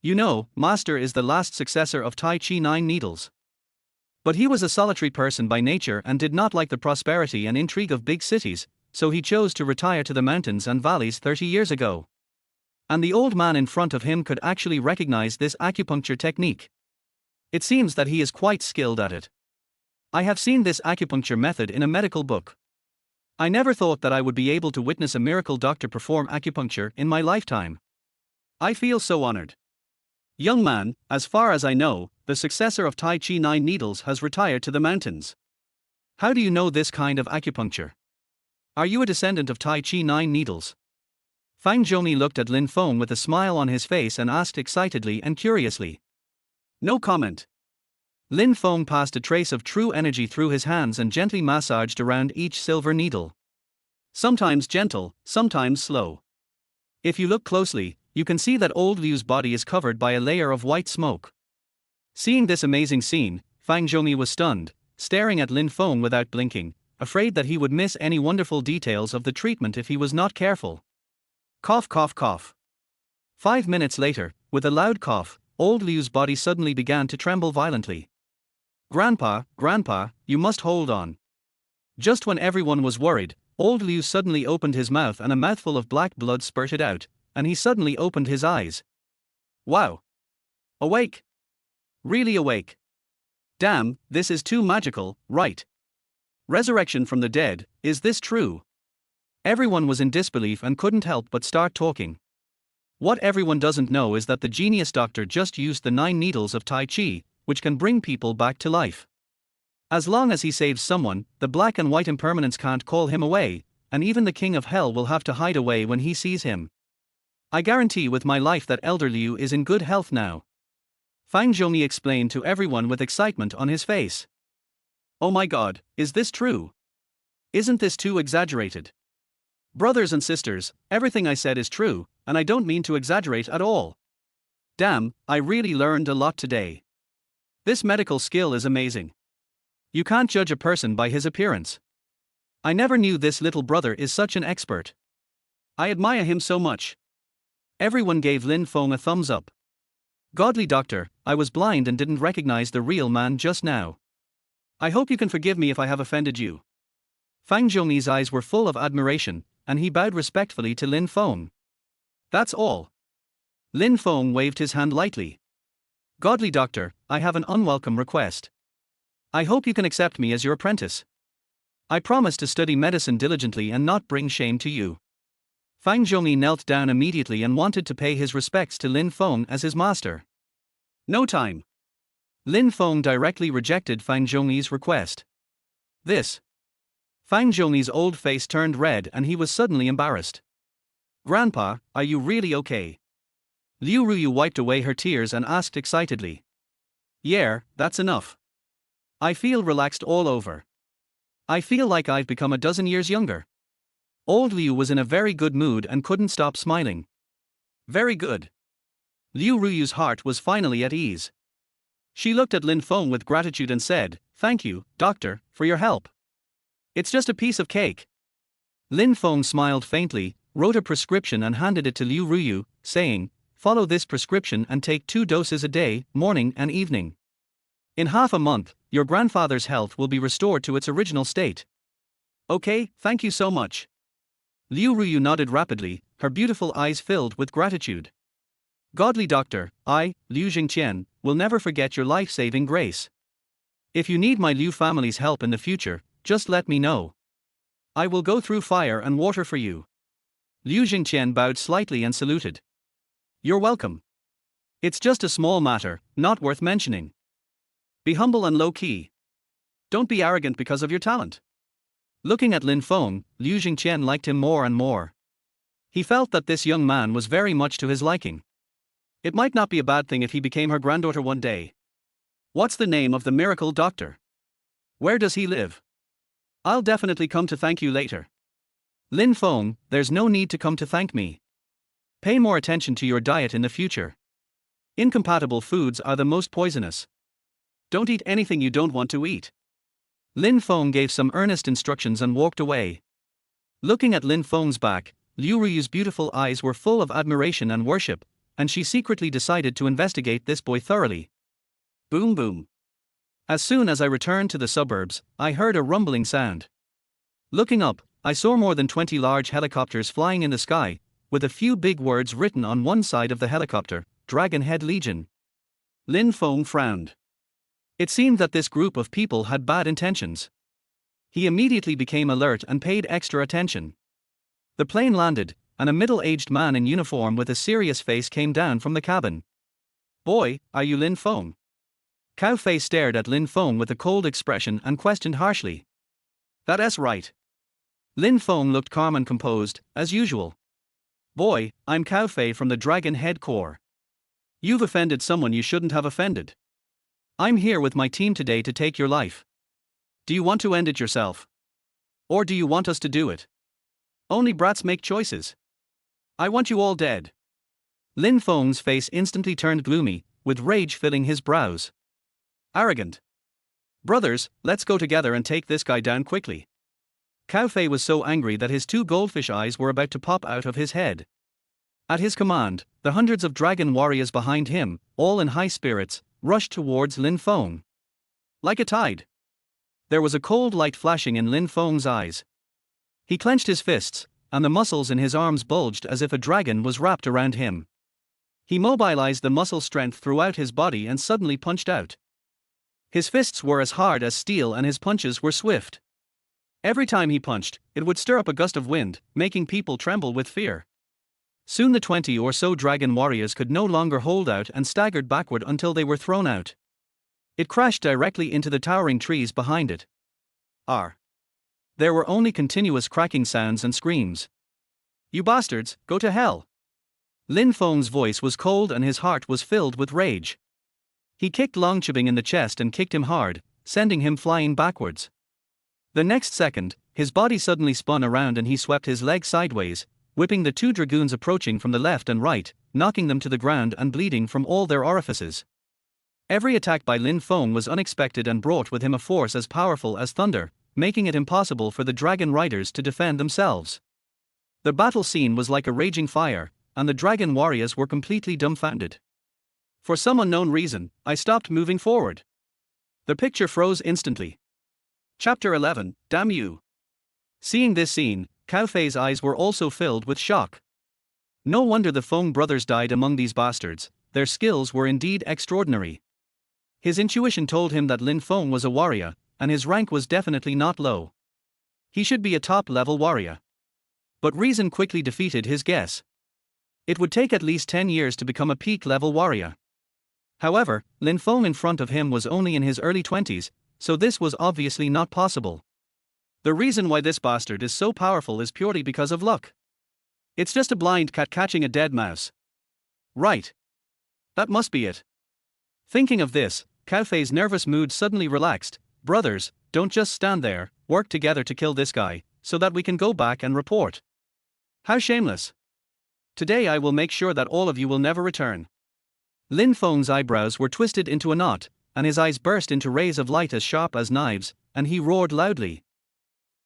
You know, Master is the last successor of Tai Chi 9 needles. But he was a solitary person by nature and did not like the prosperity and intrigue of big cities, so he chose to retire to the mountains and valleys 30 years ago. And the old man in front of him could actually recognize this acupuncture technique. It seems that he is quite skilled at it. I have seen this acupuncture method in a medical book. I never thought that I would be able to witness a miracle doctor perform acupuncture in my lifetime. I feel so honored. Young man, as far as I know, the successor of Tai Chi 9 Needles has retired to the mountains. How do you know this kind of acupuncture? Are you a descendant of Tai Chi 9 Needles? Fang Zhongyi looked at Lin Feng with a smile on his face and asked excitedly and curiously. No comment. Lin Feng passed a trace of true energy through his hands and gently massaged around each silver needle. Sometimes gentle, sometimes slow. If you look closely, you can see that old Liu's body is covered by a layer of white smoke. Seeing this amazing scene, Fang Zhongyi was stunned, staring at Lin Feng without blinking, afraid that he would miss any wonderful details of the treatment if he was not careful. Cough, cough, cough. 5 minutes later, with a loud cough, old Liu's body suddenly began to tremble violently. Grandpa, Grandpa, you must hold on. Just when everyone was worried, old Liu suddenly opened his mouth and a mouthful of black blood spurted out, and he suddenly opened his eyes. Wow! Awake! Really awake! Damn, this is too magical, right? Resurrection from the dead, is this true? Everyone was in disbelief and couldn't help but start talking. What everyone doesn't know is that the genius doctor just used the 9 needles of Tai Chi, which can bring people back to life. As long as he saves someone, the black and white impermanence can't call him away, and even the king of hell will have to hide away when he sees him. I guarantee with my life that Elder Liu is in good health now. Fang Zhongyi explained to everyone with excitement on his face. Oh my god, is this true? Isn't this too exaggerated? Brothers and sisters, everything I said is true, and I don't mean to exaggerate at all. Damn, I really learned a lot today. This medical skill is amazing. You can't judge a person by his appearance. I never knew this little brother is such an expert. I admire him so much. Everyone gave Lin Feng a thumbs up. Godly doctor, I was blind and didn't recognize the real man just now. I hope you can forgive me if I have offended you. Fang Zhongyi's eyes were full of admiration, and he bowed respectfully to Lin Feng. That's all. Lin Feng waved his hand lightly. Godly doctor, I have an unwelcome request. I hope you can accept me as your apprentice. I promise to study medicine diligently and not bring shame to you. Fang Zhongyi knelt down immediately and wanted to pay his respects to Lin Feng as his master. No time. Lin Feng directly rejected Fang Zhongyi's request. This. Fang Zhongyi's old face turned red and he was suddenly embarrassed. Grandpa, are you really okay? Liu Ruyu wiped away her tears and asked excitedly. Yeah, that's enough. I feel relaxed all over. I feel like I've become a dozen years younger. Old Liu was in a very good mood and couldn't stop smiling. Very good. Liu Ruyu's heart was finally at ease. She looked at Lin Feng with gratitude and said, Thank you, doctor, for your help. It's just a piece of cake. Lin Feng smiled faintly, wrote a prescription and handed it to Liu Ruyu, saying, Follow this prescription and take 2 doses a day, morning and evening. In half a month, your grandfather's health will be restored to its original state. Okay, thank you so much. Liu Ruyu nodded rapidly, her beautiful eyes filled with gratitude. Godly doctor, I, Liu Jingqian, will never forget your life-saving grace. If you need my Liu family's help in the future, just let me know. I will go through fire and water for you. Liu Jingqian bowed slightly and saluted. You're welcome. It's just a small matter, not worth mentioning. Be humble and low-key. Don't be arrogant because of your talent. Looking at Lin Feng, Liu Jingqian liked him more and more. He felt that this young man was very much to his liking. It might not be a bad thing if he became her granddaughter one day. What's the name of the miracle doctor? Where does he live? I'll definitely come to thank you later. Lin Feng, there's no need to come to thank me. Pay more attention to your diet in the future. Incompatible foods are the most poisonous. Don't eat anything you don't want to eat. Lin Feng gave some earnest instructions and walked away. Looking at Lin Feng's back, Liu Ruyu's beautiful eyes were full of admiration and worship, and she secretly decided to investigate this boy thoroughly. Boom boom. As soon as I returned to the suburbs, I heard a rumbling sound. Looking up, I saw more than 20 large helicopters flying in the sky, with a few big words written on one side of the helicopter, Dragon Head Legion. Lin Feng frowned. It seemed that this group of people had bad intentions. He immediately became alert and paid extra attention. The plane landed, and a middle-aged man in uniform with a serious face came down from the cabin. "Boy, are you Lin Feng?" Cao Fei stared at Lin Feng with a cold expression and questioned harshly. "That's right." Lin Feng looked calm and composed, as usual. "Boy, I'm Cao Fei from the Dragon Head Corps. You've offended someone you shouldn't have offended. I'm here with my team today to take your life. Do you want to end it yourself? Or do you want us to do it? Only brats make choices. I want you all dead." Lin Feng's face instantly turned gloomy, with rage filling his brows. "Arrogant. Brothers, let's go together and take this guy down quickly." Cao Fei was so angry that his two goldfish eyes were about to pop out of his head. At his command, the hundreds of dragon warriors behind him, all in high spirits, rushed towards Lin Feng. Like a tide. There was a cold light flashing in Lin Feng's eyes. He clenched his fists, and the muscles in his arms bulged as if a dragon was wrapped around him. He mobilized the muscle strength throughout his body and suddenly punched out. His fists were as hard as steel and his punches were swift. Every time he punched, it would stir up a gust of wind, making people tremble with fear. Soon the 20 or so dragon warriors could no longer hold out and staggered backward until they were thrown out. It crashed directly into the towering trees behind it. There were only continuous cracking sounds and screams. "You bastards, go to hell!" Lin Feng's voice was cold and his heart was filled with rage. He kicked Long Chibing in the chest and kicked him hard, sending him flying backwards. The next second, his body suddenly spun around and he swept his leg sideways, whipping the two dragoons approaching from the left and right, knocking them to the ground and bleeding from all their orifices. Every attack by Lin Feng was unexpected and brought with him a force as powerful as thunder, making it impossible for the dragon riders to defend themselves. The battle scene was like a raging fire, and the dragon warriors were completely dumbfounded. For some unknown reason, I stopped moving forward. The picture froze instantly. Chapter 11, Damn You! Seeing this scene, Cao Fei's eyes were also filled with shock. No wonder the Feng brothers died among these bastards, their skills were indeed extraordinary. His intuition told him that Lin Feng was a warrior, and his rank was definitely not low. He should be a top-level warrior. But reason quickly defeated his guess. It would take at least 10 years to become a peak-level warrior. However, Lin Feng in front of him was only in his early 20s, so this was obviously not possible. The reason why this bastard is so powerful is purely because of luck. It's just a blind cat catching a dead mouse. Right. That must be it. Thinking of this, Cao Fei's nervous mood suddenly relaxed. "Brothers, don't just stand there, work together to kill this guy, so that we can go back and report." How shameless. Today I will make sure that all of you will never return. Lin Feng's eyebrows were twisted into a knot, and his eyes burst into rays of light as sharp as knives, and he roared loudly.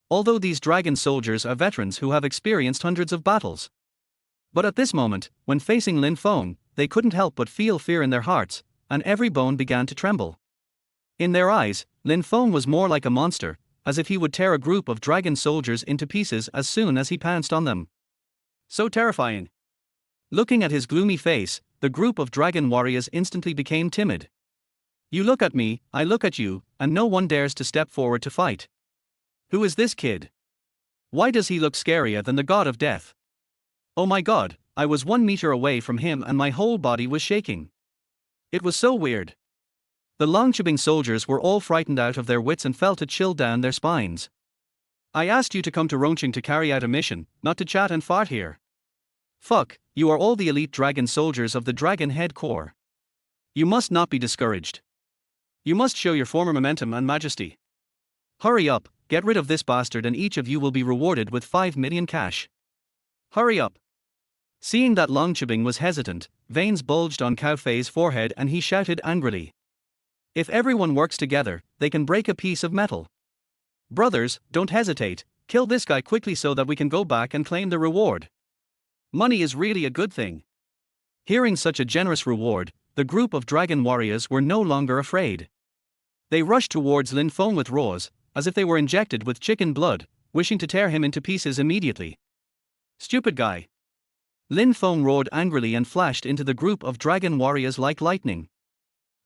Although these dragon soldiers are veterans who have experienced hundreds of battles. But at this moment, when facing Lin Feng, they couldn't help but feel fear in their hearts, and every bone began to tremble. In their eyes, Lin Feng was more like a monster, as if he would tear a group of dragon soldiers into pieces as soon as he pounced on them. So terrifying. Looking at his gloomy face, the group of dragon warriors instantly became timid. You look at me, I look at you, and no one dares to step forward to fight. Who is this kid? Why does he look scarier than the god of death? Oh my god, I was 1 meter away from him and my whole body was shaking. It was so weird. The Longchibing soldiers were all frightened out of their wits and felt a chill down their spines. I asked you to come to Rongqing to carry out a mission, not to chat and fart here. Fuck, you are all the elite dragon soldiers of the Dragon Head Corps. You must not be discouraged. You must show your former momentum and majesty. Hurry up, get rid of this bastard and each of you will be rewarded with 5 million cash. Hurry up. Seeing that Longchibing was hesitant, veins bulged on Cao Fei's forehead and he shouted angrily. If everyone works together, they can break a piece of metal. Brothers, don't hesitate, kill this guy quickly so that we can go back and claim the reward. Money is really a good thing. Hearing such a generous reward, the group of dragon warriors were no longer afraid. They rushed towards Lin Feng with roars, as if they were injected with chicken blood, wishing to tear him into pieces immediately. Stupid guy! Lin Feng roared angrily and flashed into the group of dragon warriors like lightning.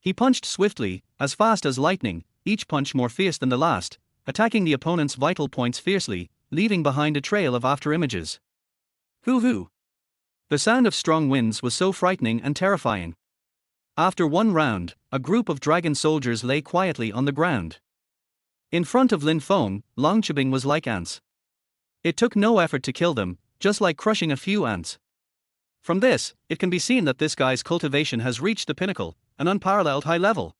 He punched swiftly, as fast as lightning, each punch more fierce than the last, attacking the opponent's vital points fiercely, leaving behind a trail of afterimages. Hoo hoo! The sound of strong winds was so frightening and terrifying. After one round, a group of dragon soldiers lay quietly on the ground. In front of Lin Feng, Longqibing was like ants. It took no effort to kill them, just like crushing a few ants. From this, it can be seen that this guy's cultivation has reached the pinnacle, an unparalleled high level.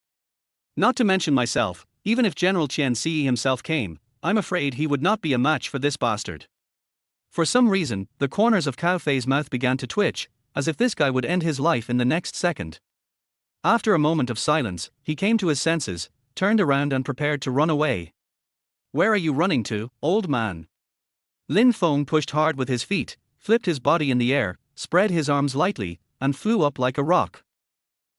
Not to mention myself, even if General Qian Ce himself came, I'm afraid he would not be a match for this bastard. For some reason, the corners of Cao Fei's mouth began to twitch, as if this guy would end his life in the next second. After a moment of silence, he came to his senses, turned around and prepared to run away. Where are you running to, old man? Lin Feng pushed hard with his feet, flipped his body in the air, spread his arms lightly, and flew up like a rock.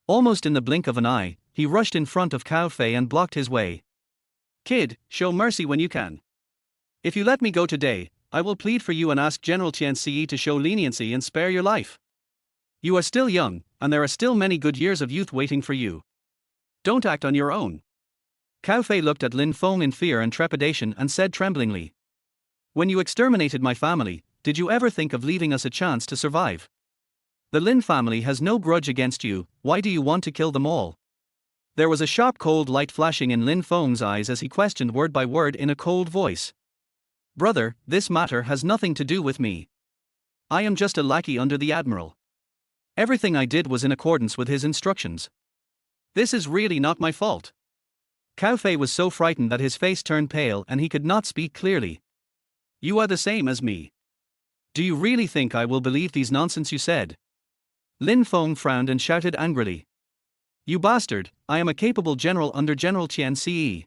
Almost in the blink of an eye, he rushed in front of Cao Fei and blocked his way. Kid, show mercy when you can. If you let me go today, I will plead for you and ask General Qian Ce to show leniency and spare your life. You are still young, and there are still many good years of youth waiting for you. Don't act on your own. Cao Fei looked at Lin Feng in fear and trepidation and said tremblingly, when you exterminated my family, did you ever think of leaving us a chance to survive? The Lin family has no grudge against you, why do you want to kill them all? There was a sharp cold light flashing in Lin Feng's eyes as he questioned word by word in a cold voice. Brother, this matter has nothing to do with me. I am just a lackey under the admiral. Everything I did was in accordance with his instructions. This is really not my fault. Cao Fei was so frightened that his face turned pale and he could not speak clearly. You are the same as me. Do you really think I will believe these nonsense you said? Lin Feng frowned and shouted angrily. You bastard, I am a capable general under General Qian Ce.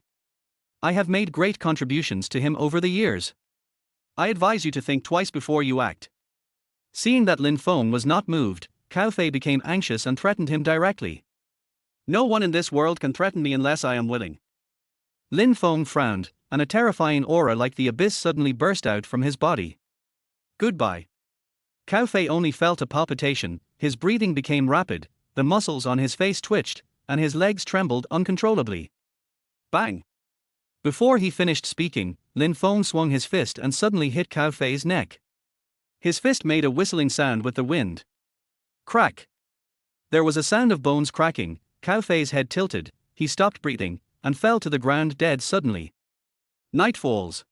I have made great contributions to him over the years. I advise you to think twice before you act. Seeing that Lin Feng was not moved, Cao Fei became anxious and threatened him directly. No one in this world can threaten me unless I am willing. Lin Feng frowned, and a terrifying aura like the abyss suddenly burst out from his body. Goodbye. Cao Fei only felt a palpitation, his breathing became rapid, the muscles on his face twitched, and his legs trembled uncontrollably. Bang! Before he finished speaking, Lin Feng swung his fist and suddenly hit Cao Fei's neck. His fist made a whistling sound with the wind. Crack! There was a sound of bones cracking, Cao Fei's head tilted, he stopped breathing, and fell to the ground dead suddenly. Night falls.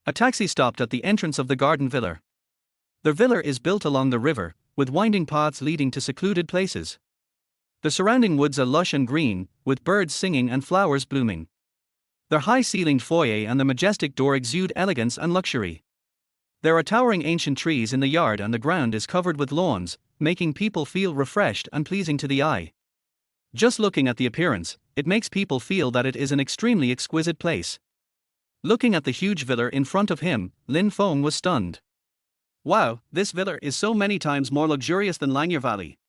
A taxi stopped at the entrance of the garden villa. The villa is built along the river, with winding paths leading to secluded places. The surrounding woods are lush and green, with birds singing and flowers blooming. The high-ceilinged foyer and the majestic door exude elegance and luxury. There are towering ancient trees in the yard and the ground is covered with lawns, making people feel refreshed and pleasing to the eye. Just looking at the appearance, it makes people feel that it is an extremely exquisite place. Looking at the huge villa in front of him, Lin Feng was stunned. Wow, this villa is so many times more luxurious than Langya Valley.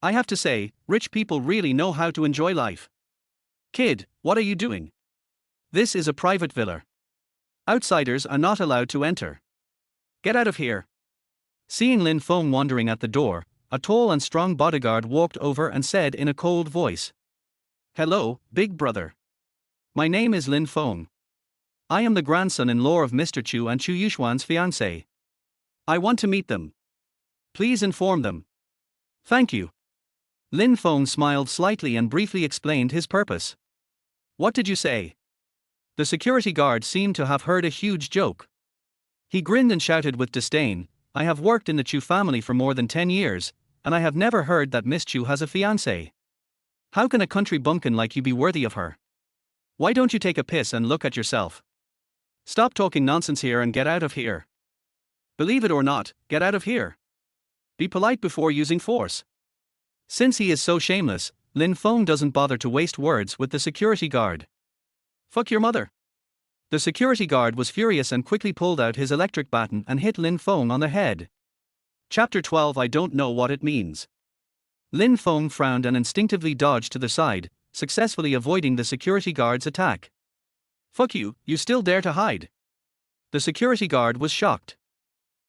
I have to say, rich people really know how to enjoy life. Kid, what are you doing? This is a private villa. Outsiders are not allowed to enter. Get out of here. Seeing Lin Feng wandering at the door, a tall and strong bodyguard walked over and said in a cold voice. Hello, big brother. My name is Lin Feng. I am the grandson-in-law of Mr. Chu and Chu Yuxuan's fiancé. I want to meet them. Please inform them. Thank you. Lin Feng smiled slightly and briefly explained his purpose. What did you say? The security guard seemed to have heard a huge joke. He grinned and shouted with disdain, I have worked in the Chu family for more than 10 years, and I have never heard that Miss Chu has a fiancé. How can a country bumpkin like you be worthy of her? Why don't you take a piss and look at yourself? Stop talking nonsense here and get out of here. Believe it or not, get out of here. Be polite before using force. Since he is so shameless, Lin Feng doesn't bother to waste words with the security guard. Fuck your mother. The security guard was furious and quickly pulled out his electric baton and hit Lin Feng on the head. Chapter 12 I don't know what it means. Lin Feng frowned and instinctively dodged to the side, successfully avoiding the security guard's attack. "Fuck you, you still dare to hide?" The security guard was shocked.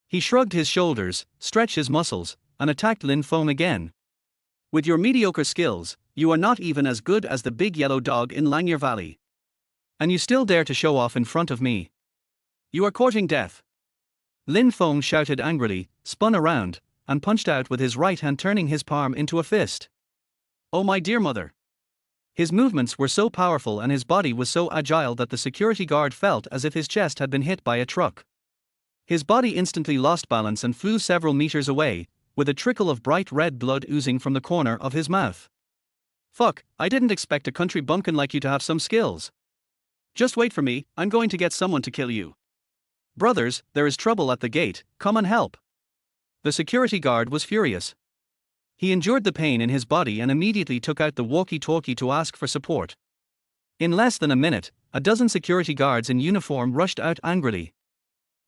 He shrugged his shoulders, stretched his muscles, and attacked Lin Feng again. "With your mediocre skills, you are not even as good as the big yellow dog in Langir Valley. And you still dare to show off in front of me? You are courting death." Lin Feng shouted angrily, spun around, and punched out with his right hand, turning his palm into a fist. "Oh my dear mother." His movements were so powerful and his body was so agile that the security guard felt as if his chest had been hit by a truck. His body instantly lost balance and flew several meters away, with a trickle of bright red blood oozing from the corner of his mouth. "Fuck, I didn't expect a country bumpkin like you to have some skills. Just wait for me, I'm going to get someone to kill you. Brothers, there is trouble at the gate, come and help." The security guard was furious. He endured the pain in his body and immediately took out the walkie-talkie to ask for support. In less than a minute, a dozen security guards in uniform rushed out angrily.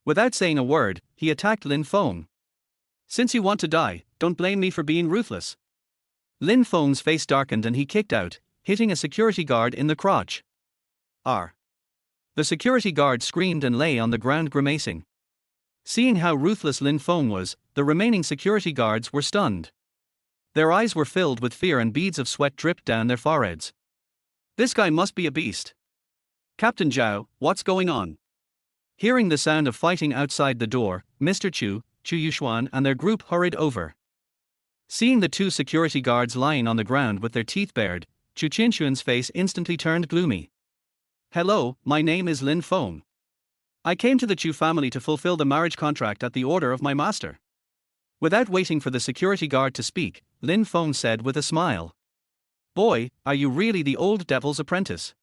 Without saying a word, he attacked Lin Feng. "Since you want to die, don't blame me for being ruthless." Lin Feng's face darkened and he kicked out, hitting a security guard in the crotch. "R." The security guard screamed and lay on the ground grimacing. Seeing how ruthless Lin Feng was, the remaining security guards were stunned. Their eyes were filled with fear and beads of sweat dripped down their foreheads. "This guy must be a beast. Captain Zhao, what's going on?" Hearing the sound of fighting outside the door, Mr. Chu Yuxuan and their group hurried over. Seeing the two security guards lying on the ground with their teeth bared, Chu Qinshuan's face instantly turned gloomy. "Hello, my name is Lin Feng. I came to the Chu family to fulfill the marriage contract at the order of my master." Without waiting for the security guard to speak, Lin Feng said with a smile. "Boy, are you really the old devil's apprentice?"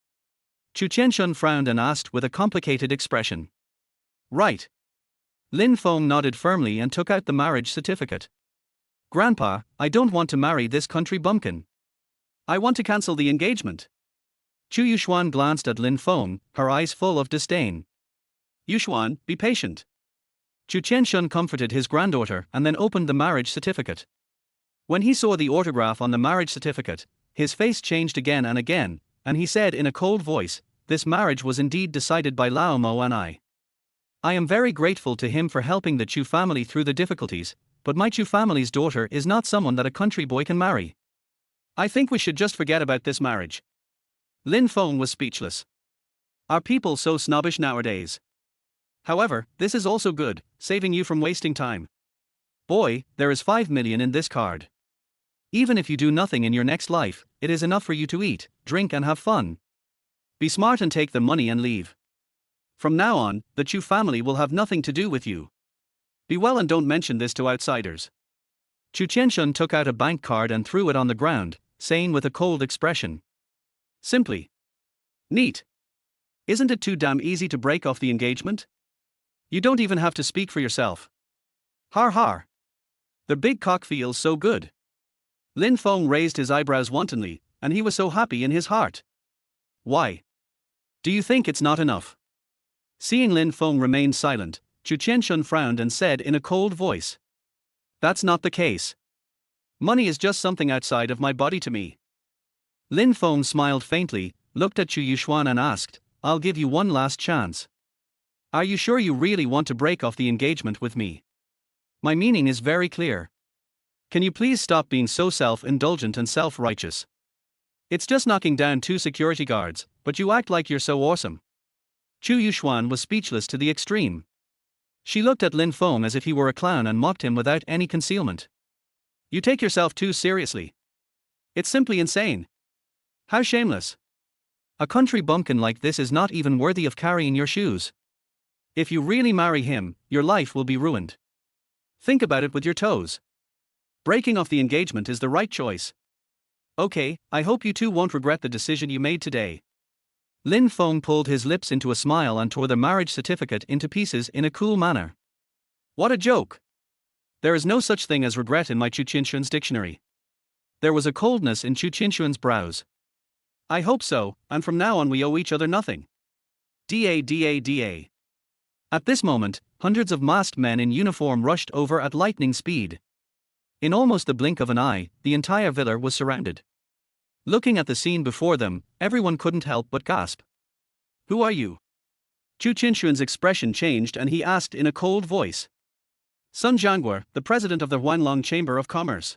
Chu Qianshun frowned and asked with a complicated expression. "Right." Lin Feng nodded firmly and took out the marriage certificate. "Grandpa, I don't want to marry this country bumpkin. I want to cancel the engagement." Chu Yuxuan glanced at Lin Feng, her eyes full of disdain. "Yuxuan, be patient." Chu Qianshun comforted his granddaughter and then opened the marriage certificate. When he saw the autograph on the marriage certificate, his face changed again, and he said in a cold voice, "This marriage was indeed decided by Lao Mo and I. I am very grateful to him for helping the Chu family through the difficulties, but my Chu family's daughter is not someone that a country boy can marry. I think we should just forget about this marriage." Lin Feng was speechless. Are people so snobbish nowadays? However, this is also good, saving you from wasting time. "Boy, there is 5 million in this card. Even if you do nothing in your next life, it is enough for you to eat, drink and have fun. Be smart and take the money and leave. From now on, the Chu family will have nothing to do with you. Be well and don't mention this to outsiders." Chu Qianshun took out a bank card and threw it on the ground, saying with a cold expression. "Simply neat. Isn't it too damn easy to break off the engagement? You don't even have to speak for yourself. Har har. The big cock feels so good." Lin Feng raised his eyebrows wantonly, and he was so happy in his heart. "Why? Do you think it's not enough?" Seeing Lin Feng remain silent, Chu Qianshun frowned and said in a cold voice. "That's not the case. Money is just something outside of my body to me." Lin Feng smiled faintly, looked at Chu Yuxuan and asked, "I'll give you one last chance. Are you sure you really want to break off the engagement with me? My meaning is very clear. Can you please stop being so self-indulgent and self-righteous? It's just knocking down 2 security guards, but you act like you're so awesome." Chu Yuxuan was speechless to the extreme. She looked at Lin Feng as if he were a clown and mocked him without any concealment. "You take yourself too seriously. It's simply insane. How shameless. A country bumpkin like this is not even worthy of carrying your shoes. If you really marry him, your life will be ruined. Think about it with your toes. Breaking off the engagement is the right choice. Okay, I hope you two won't regret the decision you made today." Lin Feng pulled his lips into a smile and tore the marriage certificate into pieces in a cool manner. "What a joke. There is no such thing as regret in my Chu Qianshun's dictionary." There was a coldness in Chu Qianshun's brows. "I hope so, and from now on we owe each other nothing. Da. At this moment, hundreds of masked men in uniform rushed over at lightning speed. In almost the blink of an eye, the entire villa was surrounded. Looking at the scene before them, everyone couldn't help but gasp. Who are you? Chu Qinshuan's expression changed and he asked in a cold voice. Sun Jianguo, the president of the Huanglong Chamber of Commerce.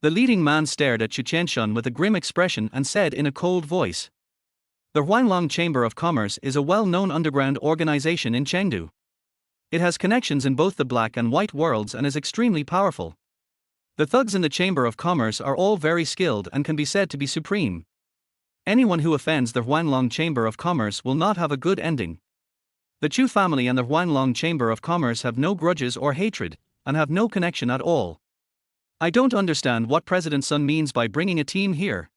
The leading man stared at Chu Qinshuan with a grim expression and said in a cold voice. The Huanglong Chamber of Commerce is a well-known underground organization in Chengdu. It has connections in both the black and white worlds and is extremely powerful. The thugs in the Chamber of Commerce are all very skilled and can be said to be supreme. Anyone who offends the Huanglong Chamber of Commerce will not have a good ending. The Chu family and the Huanglong Chamber of Commerce have no grudges or hatred, and have no connection at all. I don't understand what President Sun means by bringing a team here.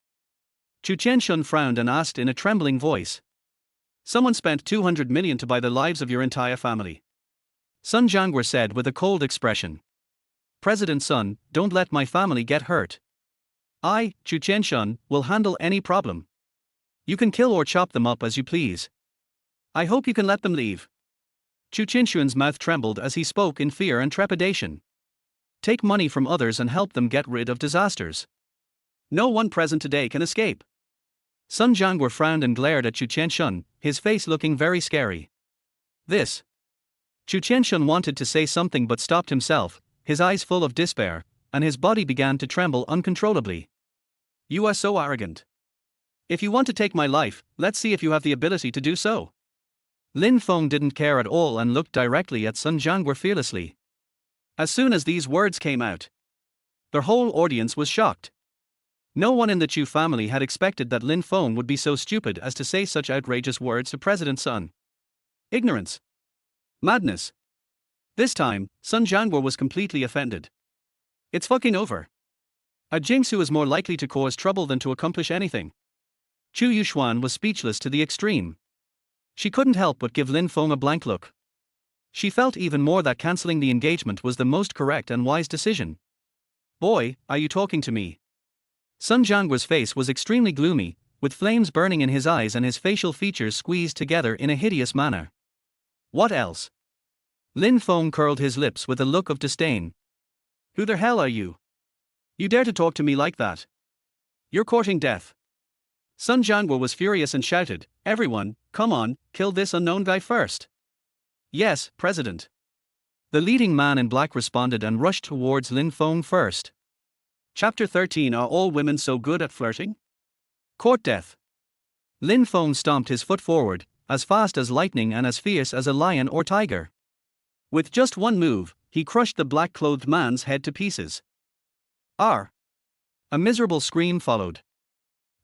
Chu Qinshuan frowned and asked in a trembling voice. Someone spent 200 million to buy the lives of your entire family. Sun Jianguo said with a cold expression. President Sun, don't let my family get hurt. I, Chu Qinshuan, will handle any problem. You can kill or chop them up as you please. I hope you can let them leave. Chu Qinshuan's mouth trembled as he spoke in fear and trepidation. Take money from others and help them get rid of disasters. No one present today can escape. Sun Jianguo frowned and glared at Chu Qinshuan, his face looking very scary. This. Chu Qinshuan wanted to say something but stopped himself, his eyes full of despair, and his body began to tremble uncontrollably. You are so arrogant. If you want to take my life, let's see if you have the ability to do so. Lin Feng didn't care at all and looked directly at Sun Jianguo fearlessly. As soon as these words came out, the whole audience was shocked. No one in the Chu family had expected that Lin Feng would be so stupid as to say such outrageous words to President Sun. Ignorance. Madness. This time, Sun Jianguo was completely offended. It's fucking over. A jinx who is more likely to cause trouble than to accomplish anything. Chu Yuxuan was speechless to the extreme. She couldn't help but give Lin Feng a blank look. She felt even more that cancelling the engagement was the most correct and wise decision. Boy, are you talking to me? Sun Jianguo's face was extremely gloomy, with flames burning in his eyes and his facial features squeezed together in a hideous manner. What else? Lin Feng curled his lips with a look of disdain. Who the hell are you? You dare to talk to me like that? You're courting death. Sun Jianguo was furious and shouted, Everyone, come on, kill this unknown guy first. Yes, President. The leading man in black responded and rushed towards Lin Feng first. Chapter 13. Are all women so good at flirting? Court death. Lin Feng stomped his foot forward, as fast as lightning and as fierce as a lion or tiger. With just one move, he crushed the black-clothed man's head to pieces. R. A miserable scream followed.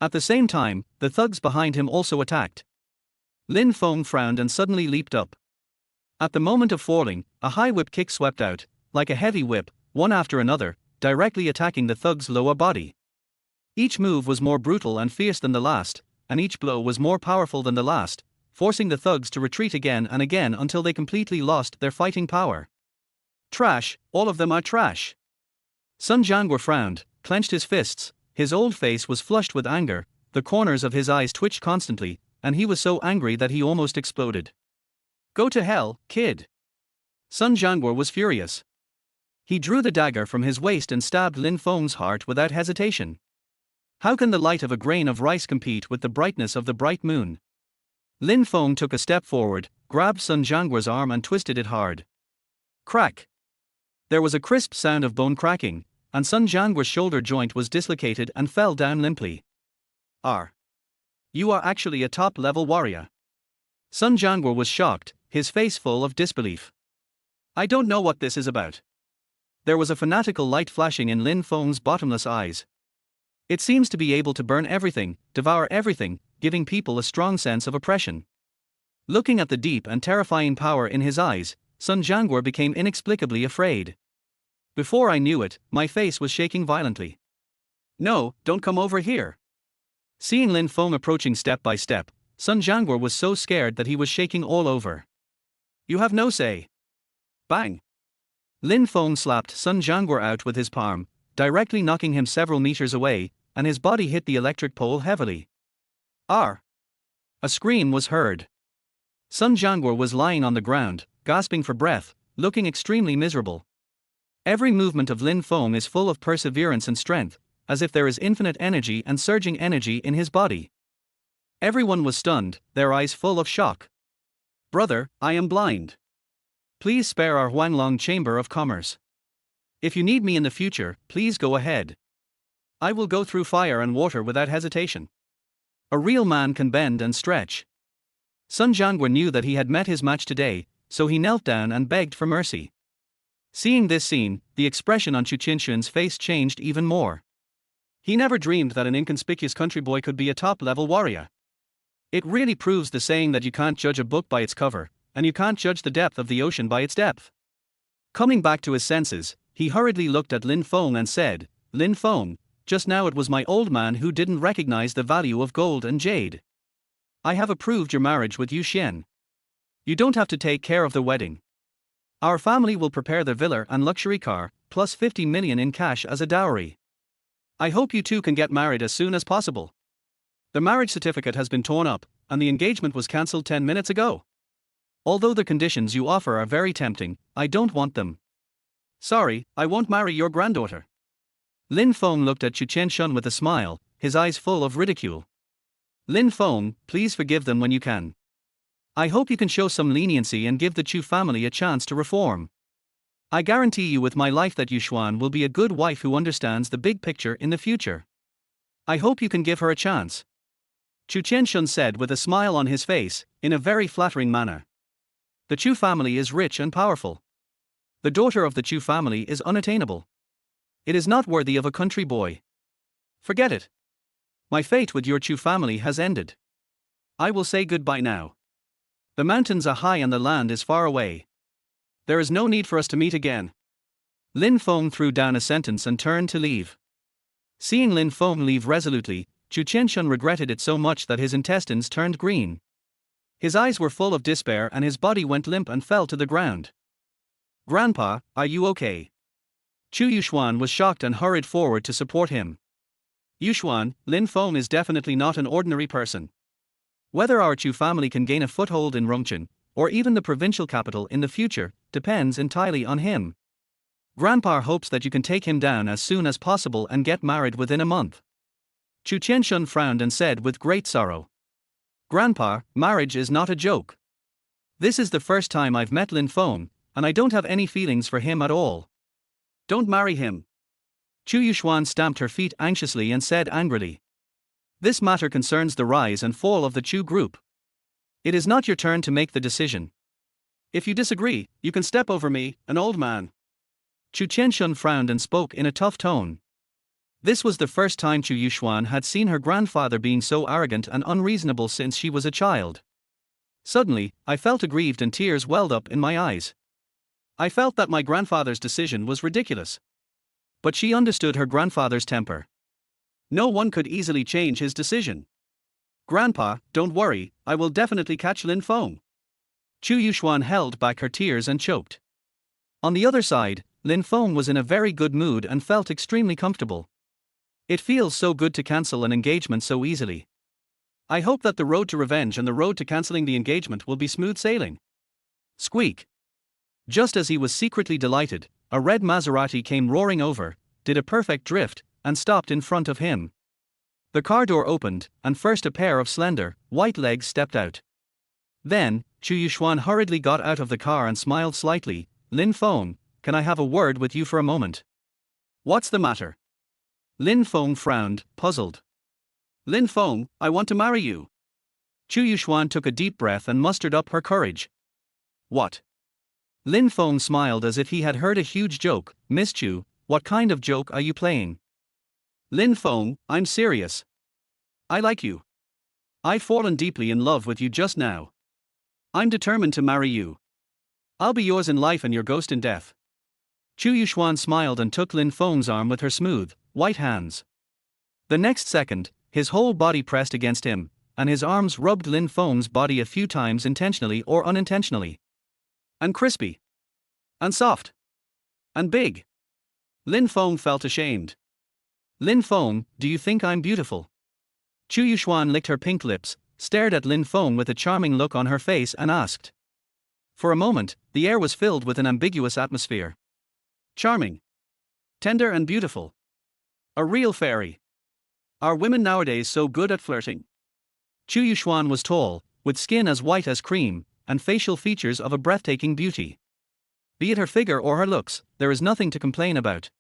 At the same time, the thugs behind him also attacked. Lin Feng frowned and suddenly leaped up. At the moment of falling, a high whip kick swept out, like a heavy whip, one after another, directly attacking the thug's lower body. Each move was more brutal and fierce than the last, and each blow was more powerful than the last, forcing the thugs to retreat again and again until they completely lost their fighting power. Trash, all of them are trash. Sun Jianguo frowned, clenched his fists, his old face was flushed with anger, the corners of his eyes twitched constantly, and he was so angry that he almost exploded. Go to hell, kid. Sun Jianguo was furious. He drew the dagger from his waist and stabbed Lin Feng's heart without hesitation. How can the light of a grain of rice compete with the brightness of the bright moon? Lin Feng took a step forward, grabbed Sun Jianguo's arm and twisted it hard. Crack. There was a crisp sound of bone cracking, and Sun Jianguo's shoulder joint was dislocated and fell down limply. R. You are actually a top-level warrior. Sun Jianguo was shocked, his face full of disbelief. I don't know what this is about. There was a fanatical light flashing in Lin Feng's bottomless eyes. It seems to be able to burn everything, devour everything, giving people a strong sense of oppression. Looking at the deep and terrifying power in his eyes, Sun Jianguo became inexplicably afraid. Before I knew it, my face was shaking violently. No, don't come over here. Seeing Lin Feng approaching step by step, Sun Jianguo was so scared that he was shaking all over. You have no say. Bang. Lin Feng slapped Sun Jianguo out with his palm, directly knocking him several meters away, and his body hit the electric pole heavily. R. A scream was heard. Sun Jianguo was lying on the ground, gasping for breath, looking extremely miserable. Every movement of Lin Feng is full of perseverance and strength, as if there is infinite energy and surging energy in his body. Everyone was stunned, their eyes full of shock. "Brother, I am blind. Please spare our Huanglong Chamber of Commerce. If you need me in the future, please go ahead. I will go through fire and water without hesitation." A real man can bend and stretch. Sun Jianguo knew that he had met his match today, so he knelt down and begged for mercy. Seeing this scene, the expression on Chu Qianxun's face changed even more. He never dreamed that an inconspicuous country boy could be a top-level warrior. It really proves the saying that you can't judge a book by its cover, and you can't judge the depth of the ocean by its depth. Coming back to his senses, he hurriedly looked at Lin Feng and said, "Lin Feng, just now it was my old man who didn't recognize the value of gold and jade. I have approved your marriage with Yu Xian. You don't have to take care of the wedding. Our family will prepare the villa and luxury car, plus 50 million in cash as a dowry. I hope you two can get married as soon as possible. The marriage certificate has been torn up, and the engagement was cancelled 10 minutes ago. Although the conditions you offer are very tempting, I don't want them. Sorry, I won't marry your granddaughter." Lin Feng looked at Chu Qianxun with a smile, his eyes full of ridicule. "Lin Feng, please forgive them when you can. I hope you can show some leniency and give the Chu family a chance to reform. I guarantee you with my life that Yu Xuan will be a good wife who understands the big picture in the future. I hope you can give her a chance." Chu Qianxun said with a smile on his face, in a very flattering manner. "The Chu family is rich and powerful. The daughter of the Chu family is unattainable. It is not worthy of a country boy. Forget it. My fate with your Chu family has ended. I will say goodbye now. The mountains are high and the land is far away. There is no need for us to meet again." Lin Feng threw down a sentence and turned to leave. Seeing Lin Feng leave resolutely, Chu Qianxun regretted it so much that his intestines turned green. His eyes were full of despair and his body went limp and fell to the ground. "Grandpa, are you okay?" Chu Yuxuan was shocked and hurried forward to support him. "Yuxuan, Lin Feng is definitely not an ordinary person. Whether our Chu family can gain a foothold in Rongchen, or even the provincial capital in the future, depends entirely on him. Grandpa hopes that you can take him down as soon as possible and get married within a month." Chu Qianxun frowned and said with great sorrow, "Grandpa, marriage is not a joke. This is the first time I've met Lin Feng, and I don't have any feelings for him at all. Don't marry him." Chu Yuxuan stamped her feet anxiously and said angrily, "This matter concerns the rise and fall of the Chu group. It is not your turn to make the decision. If you disagree, you can step over me, an old man." Chu Qianxun frowned and spoke in a tough tone. This was the first time Chu Yuxuan had seen her grandfather being so arrogant and unreasonable since she was a child. Suddenly, I felt aggrieved and tears welled up in my eyes. I felt that my grandfather's decision was ridiculous. But she understood her grandfather's temper. No one could easily change his decision. "Grandpa, don't worry, I will definitely catch Lin Feng." Chu Yuxuan held back her tears and choked. On the other side, Lin Feng was in a very good mood and felt extremely comfortable. It feels so good to cancel an engagement so easily. I hope that the road to revenge and the road to cancelling the engagement will be smooth sailing. Squeak. Just as he was secretly delighted, a red Maserati came roaring over, did a perfect drift, and stopped in front of him. The car door opened, and first a pair of slender, white legs stepped out. Then, Chu Yuxuan hurriedly got out of the car and smiled slightly. "Lin Feng, can I have a word with you for a moment?" "What's the matter?" Lin Feng frowned, puzzled. "Lin Feng, I want to marry you." Chu Yuxuan took a deep breath and mustered up her courage. "What?" Lin Feng smiled as if he had heard a huge joke. "Miss Chu, what kind of joke are you playing?" "Lin Feng, I'm serious. I like you. I've fallen deeply in love with you just now. I'm determined to marry you. I'll be yours in life and your ghost in death." Chu Yuxuan smiled and took Lin Feng's arm with her smooth, white hands. The next second, his whole body pressed against him, and his arms rubbed Lin Feng's body a few times intentionally or unintentionally. And crispy. And soft. And big. Lin Feng felt ashamed. "Lin Feng, do you think I'm beautiful?" Chu Yuxuan licked her pink lips, stared at Lin Feng with a charming look on her face and asked. For a moment, the air was filled with an ambiguous atmosphere. Charming. Tender and beautiful. A real fairy. Are women nowadays so good at flirting? Chu Yuxuan was tall, with skin as white as cream, and facial features of a breathtaking beauty. Be it her figure or her looks, there is nothing to complain about.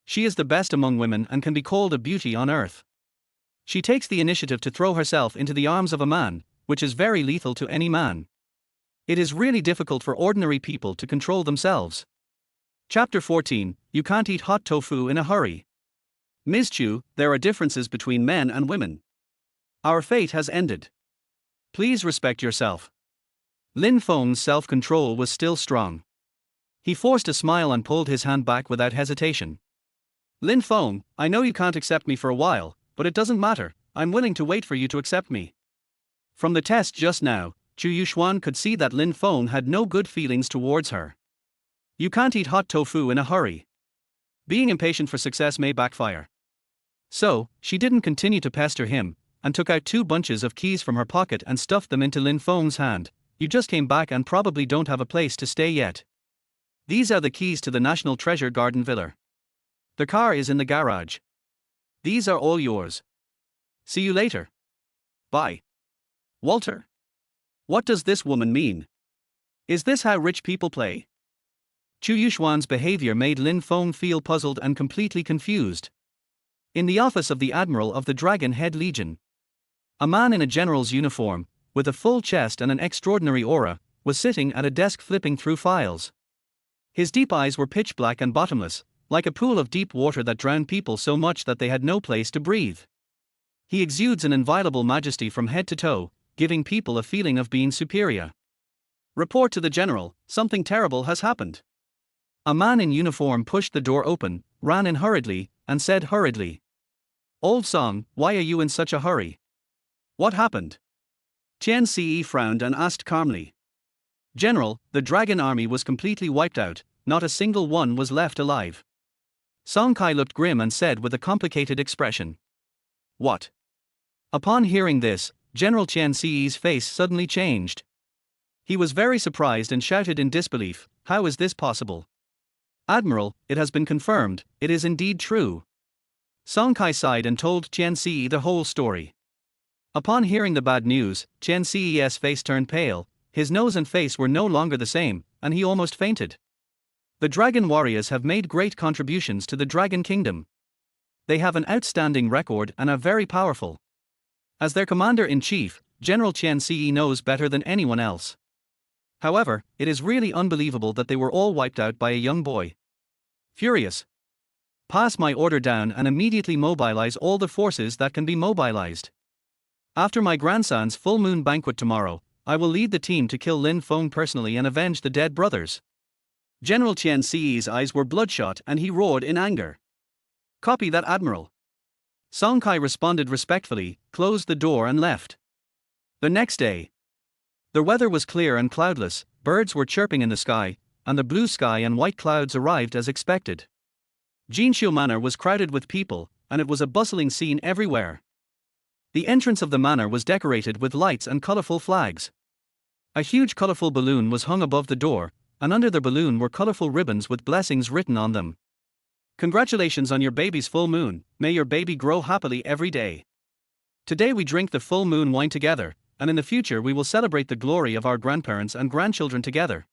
She is the best among women and can be called a beauty on earth. She takes the initiative to throw herself into the arms of a man, which is very lethal to any man. It is really difficult for ordinary people to control themselves. Chapter 14, You Can't Eat Hot Tofu in a Hurry. Ms. Chu, there are differences between men and women. Our fate has ended. Please respect yourself. Lin Feng's self-control was still strong. He forced a smile and pulled his hand back without hesitation. Lin Feng, I know you can't accept me for a while, but it doesn't matter, I'm willing to wait for you to accept me. From the test just now, Chu Yuxuan could see that Lin Feng had no good feelings towards her. You can't eat hot tofu in a hurry. Being impatient for success may backfire. So, she didn't continue to pester him, and took out 2 bunches of keys from her pocket and stuffed them into Lin Feng's hand. You just came back and probably don't have a place to stay yet. These are the keys to the National Treasure Garden Villa. The car is in the garage. These are all yours. See you later. Bye. Walter. What does this woman mean? Is this how rich people play? Chu Yuxuan's behavior made Lin Feng feel puzzled and completely confused. In the office of the Admiral of the Dragon Head Legion, a man in a general's uniform, with a full chest and an extraordinary aura, was sitting at a desk flipping through files. His deep eyes were pitch black and bottomless, like a pool of deep water that drowned people so much that they had no place to breathe. He exudes an inviolable majesty from head to toe, giving people a feeling of being superior. Report to the general, something terrible has happened. A man in uniform pushed the door open, ran in hurriedly, and said hurriedly, Old Song, why are you in such a hurry? What happened? Tian Ce frowned and asked calmly. General, the dragon army was completely wiped out, not a single one was left alive. Song Kai looked grim and said with a complicated expression. What? Upon hearing this, General Tian Ce's face suddenly changed. He was very surprised and shouted in disbelief, How is this possible? Admiral, it has been confirmed, it is indeed true. Song Kai sighed and told Tian Ce the whole story. Upon hearing the bad news, Tian Ce's face turned pale, his nose and face were no longer the same, and he almost fainted. The dragon warriors have made great contributions to the Dragon Kingdom. They have an outstanding record and are very powerful. As their commander-in-chief, General Tian Ce knows better than anyone else. However, it is really unbelievable that they were all wiped out by a young boy. Furious. Pass my order down and immediately mobilize all the forces that can be mobilized. After my grandson's full moon banquet tomorrow, I will lead the team to kill Lin Feng personally and avenge the dead brothers. General Tian Ce's eyes were bloodshot and he roared in anger. Copy that, Admiral. Song Kai responded respectfully, closed the door and left. The next day, the weather was clear and cloudless, birds were chirping in the sky, and the blue sky and white clouds arrived as expected. Jinshu Manor was crowded with people, and it was a bustling scene everywhere. The entrance of the manor was decorated with lights and colorful flags. A huge colorful balloon was hung above the door, and under the balloon were colorful ribbons with blessings written on them. Congratulations on your baby's full moon, may your baby grow happily every day. Today we drink the full moon wine together, and in the future we will celebrate the glory of our grandparents and grandchildren together.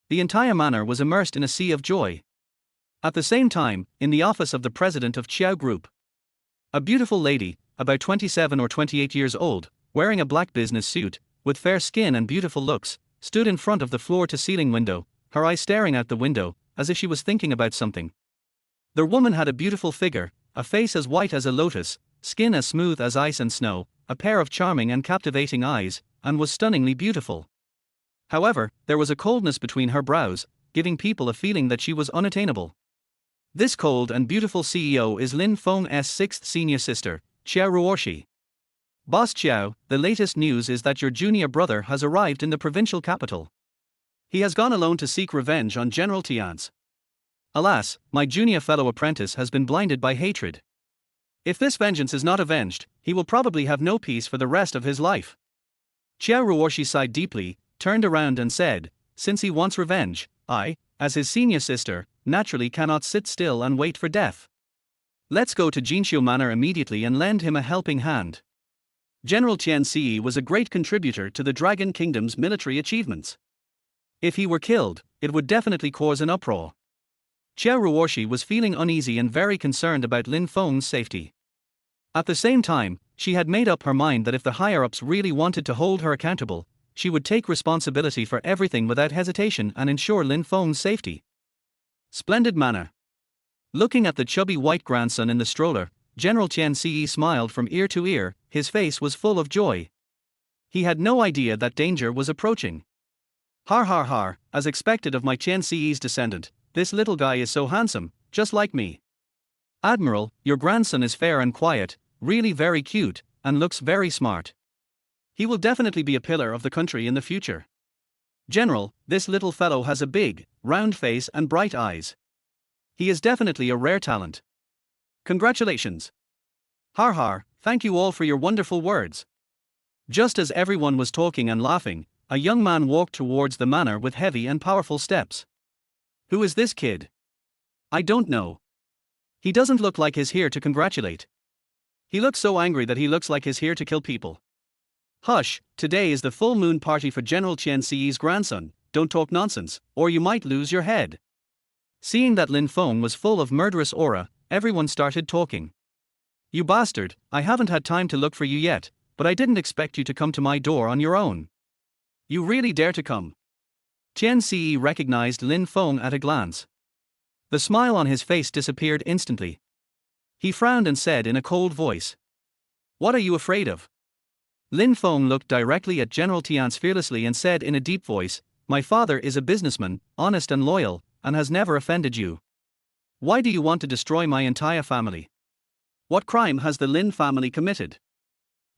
The entire manor was immersed in a sea of joy. At the same time, in the office of the president of Qiao Group, a beautiful lady, about 27 or 28 years old, wearing a black business suit, with fair skin and beautiful looks, stood in front of the floor-to-ceiling window, her eyes staring out the window, as if she was thinking about something. The woman had a beautiful figure, a face as white as a lotus, skin as smooth as ice and snow, a pair of charming and captivating eyes, and was stunningly beautiful. However, there was a coldness between her brows, giving people a feeling that she was unattainable. This cold and beautiful CEO is Lin Feng's sixth senior sister, Qiao Ruoshi. Boss Qiao, the latest news is that your junior brother has arrived in the provincial capital. He has gone alone to seek revenge on General Tian's. Alas, my junior fellow apprentice has been blinded by hatred. If this vengeance is not avenged, he will probably have no peace for the rest of his life. Qiao Ruoshi sighed deeply, turned around and said, Since he wants revenge, I, as his senior sister, naturally cannot sit still and wait for death. Let's go to Jinxiu Manor immediately and lend him a helping hand. General Qian Si was a great contributor to the Dragon Kingdom's military achievements. If he were killed, it would definitely cause an uproar. Xia Ruoshi was feeling uneasy and very concerned about Lin Feng's safety. At the same time, she had made up her mind that if the higher-ups really wanted to hold her accountable, she would take responsibility for everything without hesitation and ensure Lin Feng's safety. Splendid manner. Looking at the chubby white grandson in the stroller, General Qian Si smiled from ear to ear. His face was full of joy. He had no idea that danger was approaching. Har har har, as expected of my Qian Si's descendant, this little guy is so handsome, just like me. Admiral, your grandson is fair and quiet, really very cute, and looks very smart. He will definitely be a pillar of the country in the future. General, this little fellow has a big, round face and bright eyes. He is definitely a rare talent. Congratulations. Har har, thank you all for your wonderful words. Just as everyone was talking and laughing, a young man walked towards the manor with heavy and powerful steps. Who is this kid? I don't know. He doesn't look like he's here to congratulate. He looks so angry that he looks like he's here to kill people. Hush, today is the full moon party for General Qian Si's grandson, don't talk nonsense, or you might lose your head. Seeing that Lin Feng was full of murderous aura, everyone started talking. You bastard, I haven't had time to look for you yet, but I didn't expect you to come to my door on your own. You really dare to come. Qian Si recognized Lin Feng at a glance. The smile on his face disappeared instantly. He frowned and said in a cold voice. What are you afraid of? Lin Feng looked directly at General Tian's fearlessly and said in a deep voice, my father is a businessman, honest and loyal, and has never offended you. Why do you want to destroy my entire family? What crime has the Lin family committed?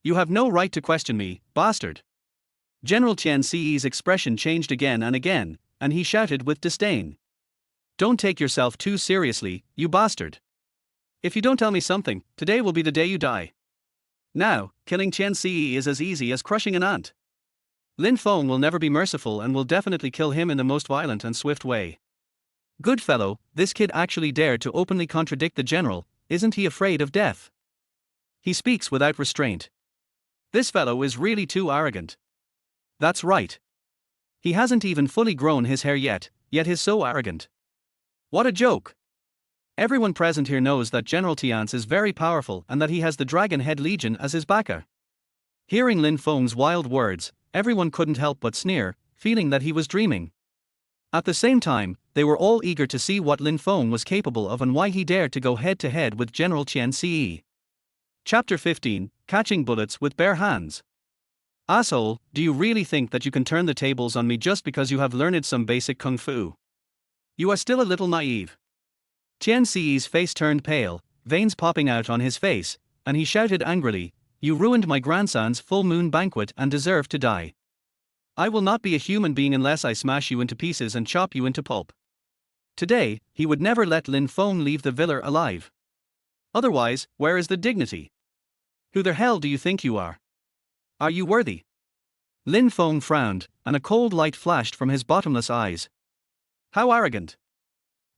You have no right to question me, bastard. General Qian Si's expression changed again, and he shouted with disdain. Don't take yourself too seriously, you bastard. If you don't tell me something, today will be the day you die. Now, killing Qian Si is as easy as crushing an ant. Lin Feng will never be merciful and will definitely kill him in the most violent and swift way. Good fellow, this kid actually dared to openly contradict the general, isn't he afraid of death? He speaks without restraint. This fellow is really too arrogant. That's right. He hasn't even fully grown his hair yet he's so arrogant. What a joke. Everyone present here knows that General Tian is very powerful and that he has the Dragon Head Legion as his backer. Hearing Lin Feng's wild words, everyone couldn't help but sneer, feeling that he was dreaming. At the same time, they were all eager to see what Lin Feng was capable of and why he dared to go head-to-head with General Qian Si. Chapter 15, Catching Bullets with Bare Hands. Asshole, do you really think that you can turn the tables on me just because you have learned some basic kung fu? You are still a little naive. Qian Si's face turned pale, veins popping out on his face, and he shouted angrily, you ruined my grandson's full moon banquet and deserve to die. I will not be a human being unless I smash you into pieces and chop you into pulp. Today, he would never let Lin Feng leave the villa alive. Otherwise, where is the dignity? Who the hell do you think you are? Are you worthy? Lin Feng frowned, and a cold light flashed from his bottomless eyes. How arrogant!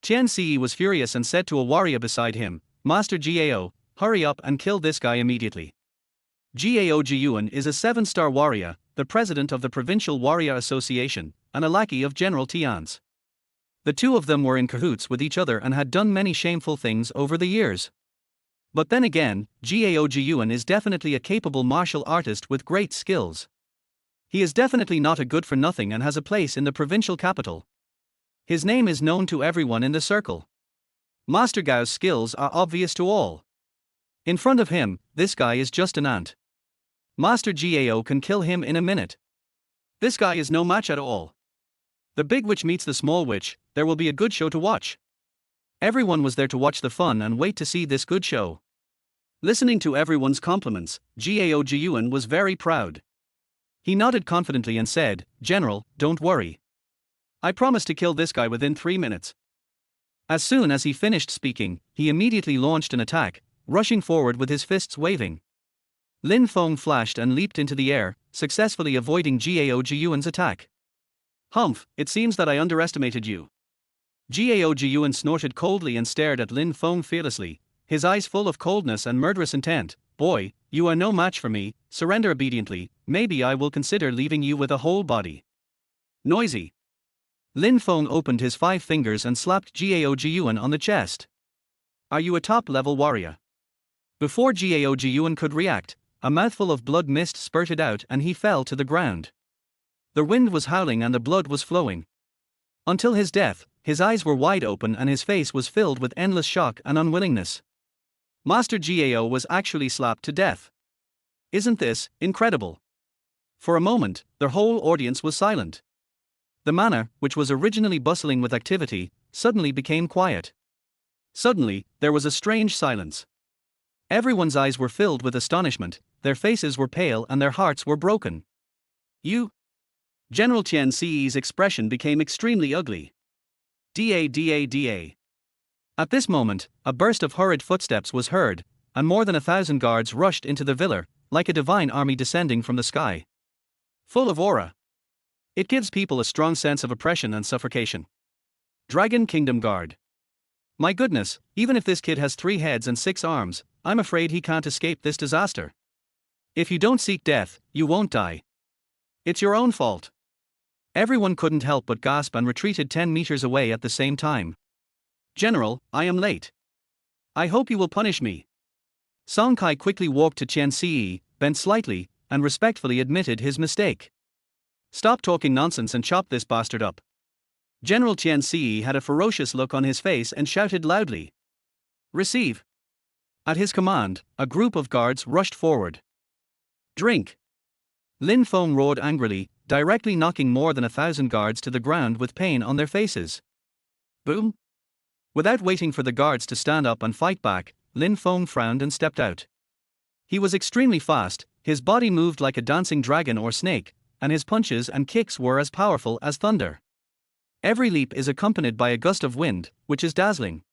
Qian Si was furious and said to a warrior beside him, Master Gao, hurry up and kill this guy immediately. Gao Jiyuan is a 7-star warrior, the president of the Provincial Warrior Association, and a lackey of General Tian's. The two of them were in cahoots with each other and had done many shameful things over the years. But then again, Gao Jiyuan is definitely a capable martial artist with great skills. He is definitely not a good-for-nothing and has a place in the provincial capital. His name is known to everyone in the circle. Master Gao's skills are obvious to all. In front of him, this guy is just an ant. Master Gao can kill him in a minute. This guy is no match at all. The big witch meets the small witch, there will be a good show to watch. Everyone was there to watch the fun and wait to see this good show. Listening to everyone's compliments, Gao Jiyuan was very proud. He nodded confidently and said, General, don't worry. I promise to kill this guy within 3 minutes. As soon as he finished speaking, he immediately launched an attack, rushing forward with his fists waving. Lin Feng flashed and leaped into the air, successfully avoiding Gao Jiyuan's attack. Humph, it seems that I underestimated you. Gao Jiyuan snorted coldly and stared at Lin Feng fearlessly, his eyes full of coldness and murderous intent. "Boy, you are no match for me, surrender obediently, maybe I will consider leaving you with a whole body." Noisy. Lin Feng opened his 5 fingers and slapped Gao Jiyuan on the chest. "Are you a top-level warrior?" Before Gao Jiyuan could react, a mouthful of blood mist spurted out and he fell to the ground. The wind was howling and the blood was flowing. Until his death, his eyes were wide open and his face was filled with endless shock and unwillingness. Master Gao was actually slapped to death. Isn't this incredible? For a moment, the whole audience was silent. The manor, which was originally bustling with activity, suddenly became quiet. Suddenly, there was a strange silence. Everyone's eyes were filled with astonishment, their faces were pale and their hearts were broken. "You?" General Qian Ci's expression became extremely ugly. Da. At this moment, a burst of hurried footsteps was heard, and more than 1,000 guards rushed into the villa, like a divine army descending from the sky. Full of aura. It gives people a strong sense of oppression and suffocation. Dragon Kingdom Guard. My goodness, even if this kid has 3 heads and 6 arms, I'm afraid he can't escape this disaster. If you don't seek death, you won't die. It's your own fault. Everyone couldn't help but gasp and retreated 10 meters away at the same time. "General, I am late. I hope you will punish me." Song Kai quickly walked to Qian Ce, bent slightly, and respectfully admitted his mistake. "Stop talking nonsense and chop this bastard up." General Qian Ce had a ferocious look on his face and shouted loudly. "Receive." At his command, a group of guards rushed forward. "Drink." Lin Feng roared angrily, directly knocking more than 1,000 guards to the ground with pain on their faces. Boom! Without waiting for the guards to stand up and fight back, Lin Feng frowned and stepped out. He was extremely fast, his body moved like a dancing dragon or snake, and his punches and kicks were as powerful as thunder. Every leap is accompanied by a gust of wind, which is dazzling.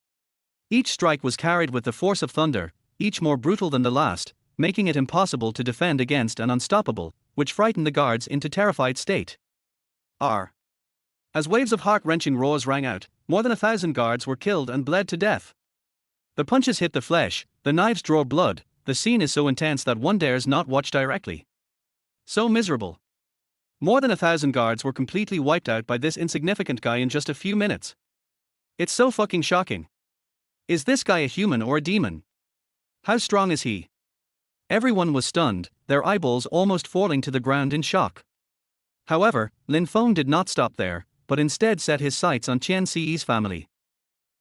Each strike was carried with the force of thunder, each more brutal than the last, making it impossible to defend against and unstoppable, which frightened the guards into terrified state. R. As waves of heart-wrenching roars rang out, more than 1,000 guards were killed and bled to death. The punches hit the flesh, the knives draw blood, the scene is so intense that one dares not watch directly. So miserable. More than 1,000 guards were completely wiped out by this insignificant guy in just a few minutes. It's so fucking shocking. Is this guy a human or a demon? How strong is he? Everyone was stunned, their eyeballs almost falling to the ground in shock. However, Lin Feng did not stop there, but instead set his sights on Qian Ci's family.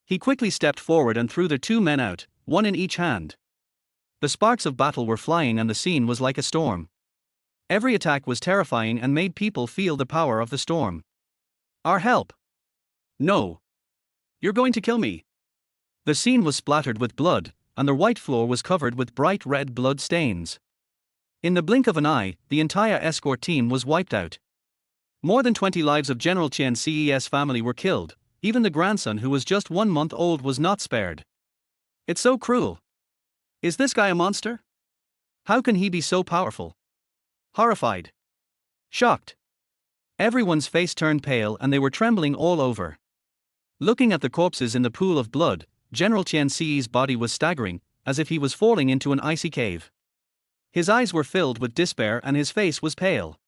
He quickly stepped forward and threw the 2 men out, one in each hand. The sparks of battle were flying and the scene was like a storm. Every attack was terrifying and made people feel the power of the storm. "Our help!" "No! You're going to kill me!" The scene was splattered with blood, and the white floor was covered with bright red blood stains. In the blink of an eye, the entire escort team was wiped out. More than 20 lives of General Qian Ce's family were killed, even the grandson who was just 1 month old was not spared. It's so cruel. Is this guy a monster? How can he be so powerful? Horrified. Shocked. Everyone's face turned pale and they were trembling all over. Looking at the corpses in the pool of blood, General Qian Ce's body was staggering, as if he was falling into an icy cave. His eyes were filled with despair and his face was pale.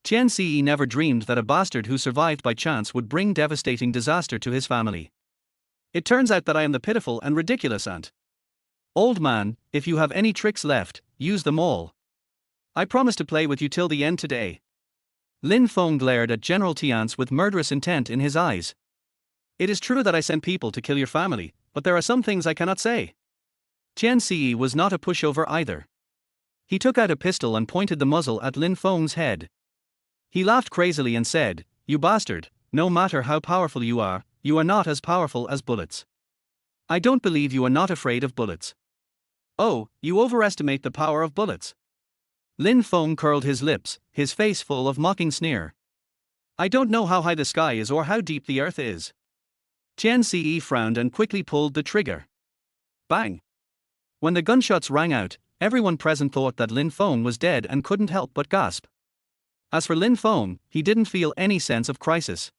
Qian Ce never dreamed that a bastard who survived by chance would bring devastating disaster to his family. It turns out that I am the pitiful and ridiculous ant. Old man, if you have any tricks left, use them all. I promise to play with you till the end today. Lin Feng glared at General Tiance with murderous intent in his eyes. It is true that I sent people to kill your family, but there are some things I cannot say. Qian Ce was not a pushover either. He took out a pistol and pointed the muzzle at Lin Feng's head. He laughed crazily and said, "You bastard, no matter how powerful you are not as powerful as bullets. I don't believe you are not afraid of bullets." "Oh, you overestimate the power of bullets." Lin Feng curled his lips, his face full of mocking sneer. "I don't know how high the sky is or how deep the earth is." Qian Ce frowned and quickly pulled the trigger. Bang! When the gunshots rang out, everyone present thought that Lin Feng was dead and couldn't help but gasp. As for Lin Feng, he didn't feel any sense of crisis.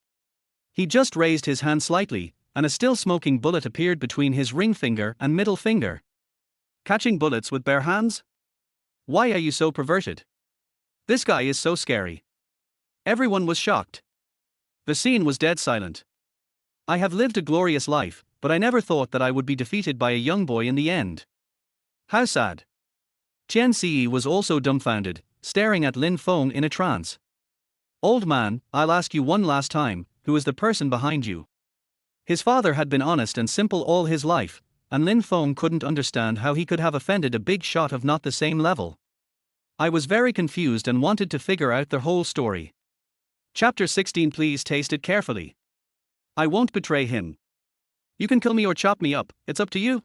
He just raised his hand slightly, and a still smoking bullet appeared between his ring finger and middle finger. Catching bullets with bare hands? Why are you so perverted? This guy is so scary. Everyone was shocked. The scene was dead silent. I have lived a glorious life, but I never thought that I would be defeated by a young boy in the end. How sad. Chen Ci was also dumbfounded, staring at Lin Feng in a trance. Old man, I'll ask you one last time, who is the person behind you? His father had been honest and simple all his life, and Lin Feng couldn't understand how he could have offended a big shot of not the same level. I was very confused and wanted to figure out the whole story. Chapter 16. Please taste it carefully. I won't betray him. You can kill me or chop me up, it's up to you.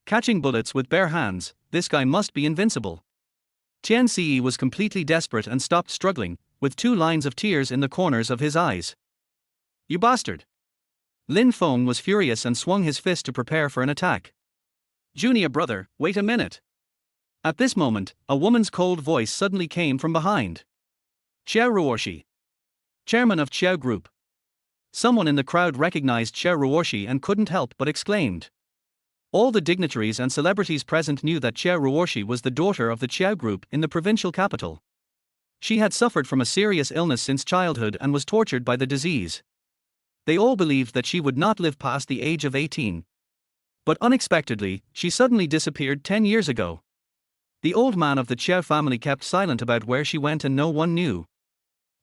Catching bullets with bare hands, this guy must be invincible. Chen Ci was completely desperate and stopped struggling, with 2 lines of tears in the corners of his eyes. You bastard! Lin Feng was furious and swung his fist to prepare for an attack. Junior brother, wait a minute. At this moment, a woman's cold voice suddenly came from behind. Xiao Ruoshi, chairman of Xiao Group. Someone in the crowd recognized Xiao Ruoshi and couldn't help but exclaimed. All the dignitaries and celebrities present knew that Xiao Ruoshi was the daughter of the Xiao Group in the provincial capital. She had suffered from a serious illness since childhood and was tortured by the disease. They all believed that she would not live past the age of 18. But unexpectedly, she suddenly disappeared 10 years ago. The old man of the Xiao family kept silent about where she went and no one knew.